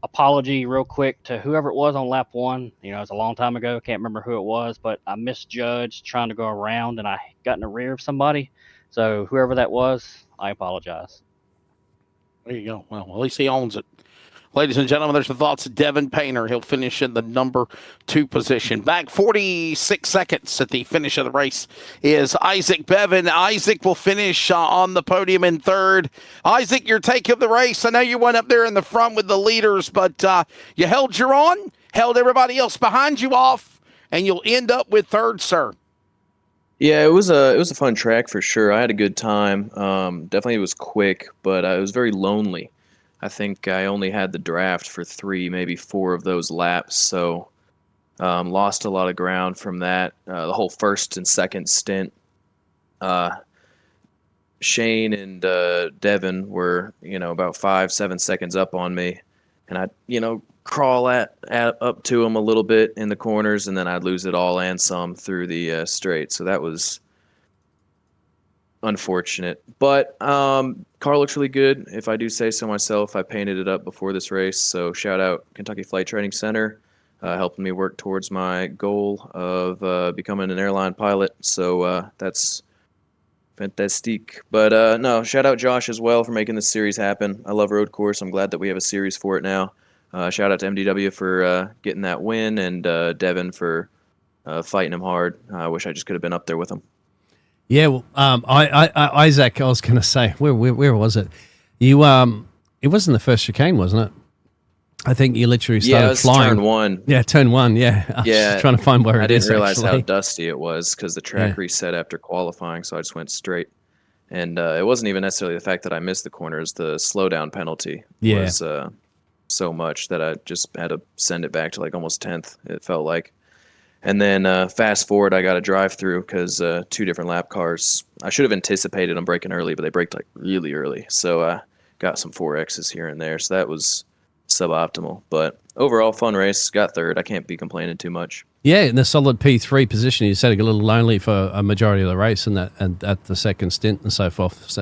apology real quick to whoever it was on lap 1. It was a long time ago. Can't remember who it was, but I misjudged trying to go around and I got in the rear of somebody. So whoever that was, I apologize. There you go. Well, at least he owns it. Ladies and gentlemen, there's the thoughts of Devin Painter. He'll finish in the number 2 position. Back 46 seconds at the finish of the race is Isaac Bevan. Isaac will finish on the podium in 3rd. Isaac, your take of the race. I know you went up there in the front with the leaders, but you held your own, held everybody else behind you off, and you'll end up with 3rd, sir. Yeah, it was a fun track for sure. I had a good time. Definitely it was quick, but it was very lonely. I think I only had the draft for 3, maybe 4 of those laps, so lost a lot of ground from that. The whole first and second stint, Shane and Devin were, about 5-7 seconds up on me, and I'd, crawl up to them a little bit in the corners, and then I'd lose it all and some through the straight. So that was unfortunate, but car looks really good, if I do say so myself. I painted it up before this race, so shout out Kentucky Flight Training Center, helping me work towards my goal of becoming an airline pilot. So that's fantastic. But no, shout out Josh as well for making this series happen. I love road course. I'm glad that we have a series for it now. Shout out to MDW for getting that win, and Devin for fighting him hard. I wish I just could have been up there with him. Yeah, well, Isaac, I was going to say, where was it? You, it wasn't the first chicane, wasn't it? I think you literally started it was flying. turn 1. Yeah, turn 1. Yeah, I was just trying to find where it is. I didn't realize actually how dusty it was because the track reset after qualifying, so I just went straight. And it wasn't even necessarily the fact that I missed the corners; the slowdown penalty was so much that I just had to send it back to like almost 10th. It felt like. And then fast forward, I got a drive-through because 2 different lap cars. I should have anticipated them braking early, but they braked like really early. So got some 4Xs here and there. So that was suboptimal. But overall, fun race. Got third. I can't be complaining too much. Yeah, in the solid P3 position, you said a little lonely for a majority of the race and at the second stint and so forth.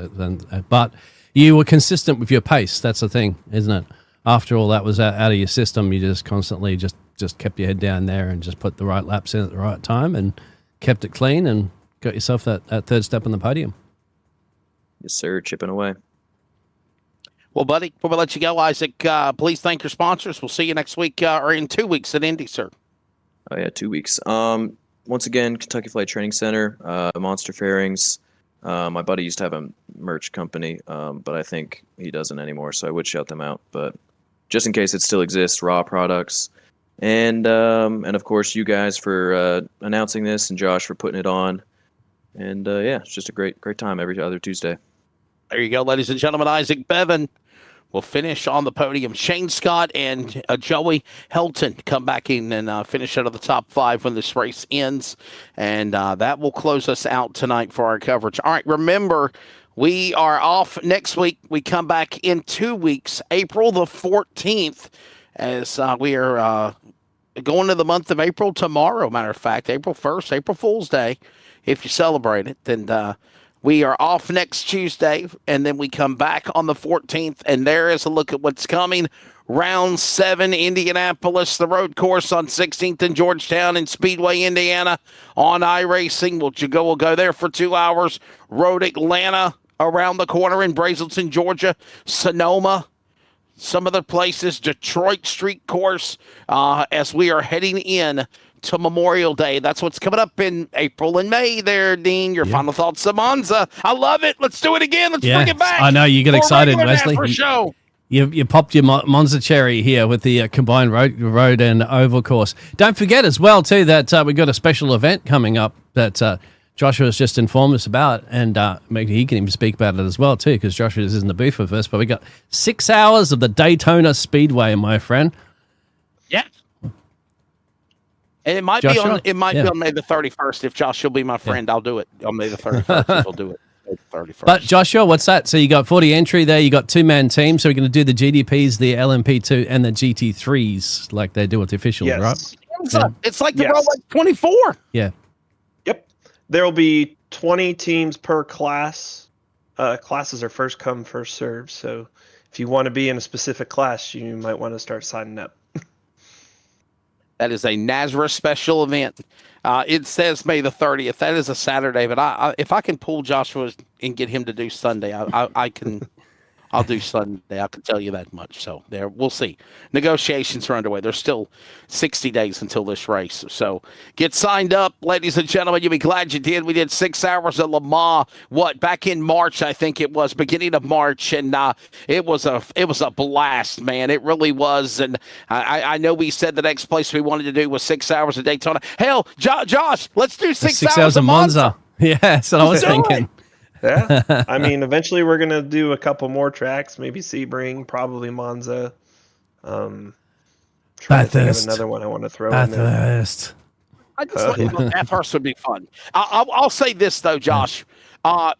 But you were consistent with your pace. That's the thing, isn't it? After all that was out of your system, you just constantly just kept your head down there and just put the right laps in at the right time and kept it clean and got yourself that third step on the podium. Yes, sir. Chipping away. Well, buddy, before we let you go, Isaac, please thank your sponsors. We'll see you next week or in 2 weeks at Indy, sir. Oh, yeah, 2 weeks. Once again, Kentucky Flight Training Center, Monster Fairings. My buddy used to have a merch company, but I think he doesn't anymore, so I would shout them out. But just in case it still exists, Raw Products. And of course, you guys for announcing this and Josh for putting it on. And, yeah, it's just a great time every other Tuesday. There you go, ladies and gentlemen. Isaac Bevan will finish on the podium. Shane Scott and Joey Helton come back in and finish out of the top 5 when this race ends. And that will close us out tonight for our coverage. All right, remember, we are off next week. We come back in 2 weeks, April the 14th, as we are going to the month of April tomorrow, matter of fact, April 1st, April Fool's Day, if you celebrate it. And we are off next Tuesday, and then we come back on the 14th, and there is a look at what's coming. Round 7, Indianapolis, the road course on 16th and Georgetown in Speedway, Indiana, on iRacing. We'll go there for 2 hours. Road Atlanta around the corner in Brazelton, Georgia. Sonoma, some other places. Detroit Street Course as we are heading in to Memorial Day. That's what's coming up in April and May there, Dean. Your final thoughts of Monza. I love it. Let's do it again. Let's bring it back. I know you get excited, Wesley. Show. You popped your Monza cherry here with the combined road and oval course. Don't forget as well, too, that we've got a special event coming up that Joshua has just informed us about, and maybe he can even speak about it as well, too, because Joshua is in the booth with us. But we got 6 hours of the Daytona Speedway, my friend. Yeah. And it might be on May the 31st. If Josh will be my friend, I'll do it on May the 31st. He'll do it May the 31st. But Joshua, what's that? So you got 40 entry there. You got 2-man teams. So we're going to do the GDPs, the LMP2, and the GT3s like they do with the officials, right? It's like the Rolex 24. Yeah. Yep. There will be 20 teams per class. Classes are first come, first served. So if you want to be in a specific class, you might want to start signing up. That is a NASRA special event. It says May the 30th. That is a Saturday, but if I can pull Joshua and get him to do Sunday, I can. I'll do Sunday. I can tell you that much. So there, we'll see. Negotiations are underway. There's still 60 days until this race. So get signed up, ladies and gentlemen. You'll be glad you did. We did 6 hours at Le Mans. Back in March, I think it was, beginning of March, and it was a blast, man. It really was. And I know we said the next place we wanted to do was 6 hours at Daytona. Hell, Josh, let's do 6 hours of Monza. Yeah, that's what I was thinking. Yeah, I mean, eventually we're gonna do a couple more tracks, maybe Sebring, probably Monza. Trying to think of another one I want to throw in there. Bathurst. Bathurst would be fun. I'll say this though, Josh.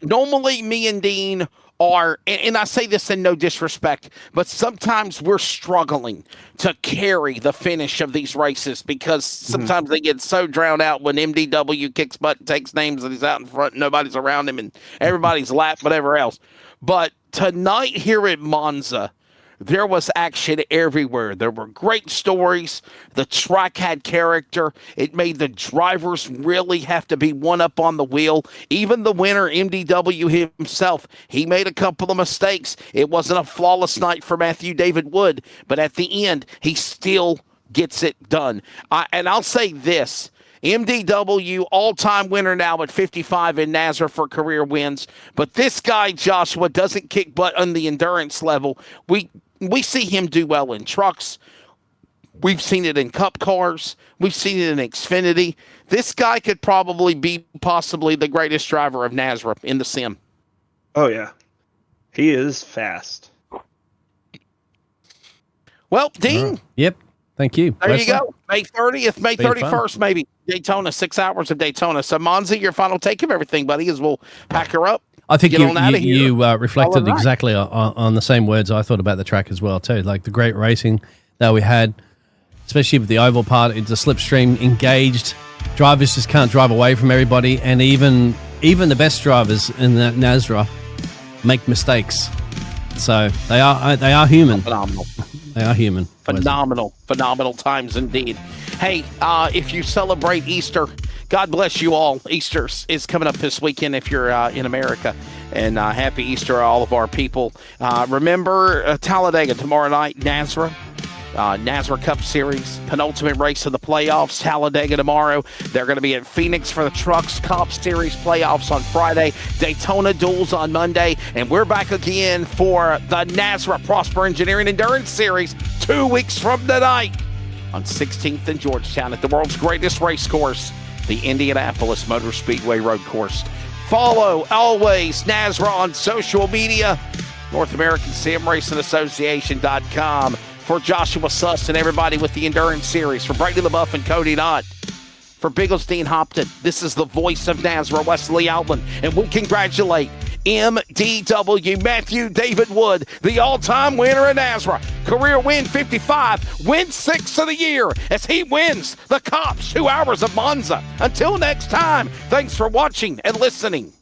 Normally, me and Dean are, and I say this in no disrespect, but sometimes we're struggling to carry the finish of these races because sometimes they get so drowned out when MDW kicks butt, takes names, and he's out in front, and nobody's around him, and everybody's lapped, whatever else. But tonight here at Monza, there was action everywhere. There were great stories. The track had character. It made the drivers really have to be one up on the wheel. Even the winner, MDW himself, he made a couple of mistakes. It wasn't a flawless night for Matthew David Wood, but at the end, he still gets it done. And I'll say this. MDW, all-time winner now at 55 in NASRA for career wins. But this guy, Joshua, doesn't kick butt on the endurance level. We see him do well in trucks. We've seen it in Cup cars. We've seen it in Xfinity. This guy could probably be possibly the greatest driver of NASRA in the sim. Oh, yeah. He is fast. Well, Dean. Yep. Thank you. There you go. May 30th, May Be fun. 31st, maybe. Daytona, 6 hours of Daytona. So, Monzi, your final take of everything, buddy, is we'll pack her up. I think Get on outta here. you reflected All right. exactly on the same words I thought about the track as well too. Like the great racing that we had, especially with the oval part, it's a slipstream engaged. Drivers just can't drive away from everybody, and even the best drivers in that NASRA make mistakes. So they are human. Phenomenal. They are human. Phenomenal times indeed. Hey, if you celebrate Easter, God bless you all. Easter is coming up this weekend if you're in America. And happy Easter, all of our people. Remember Talladega tomorrow night, NASRA. NASRA Cup Series, penultimate race of the playoffs, Talladega tomorrow. They're going to be at Phoenix for the Trucks Cup Series playoffs on Friday, Daytona duels on Monday, and we're back again for the NASRA Prosper Engineering Endurance Series 2 weeks from tonight on 16th and Georgetown at the world's greatest race course, the Indianapolis Motor Speedway Road Course. Follow always NASRA on social media, North American Sim Racing Association.com. For Joshua Suss and everybody with the Endurance Series, for Brady LaBeouf and Cody Knott, for Bigglesdean Hopton, this is the voice of NASRA, Wesley Outland, and we congratulate MDW Matthew David Wood, the all-time winner of NASRA. Career win 55, win 6 of the year as he wins the C.O.P.S 2 hours of Monza. Until next time, thanks for watching and listening.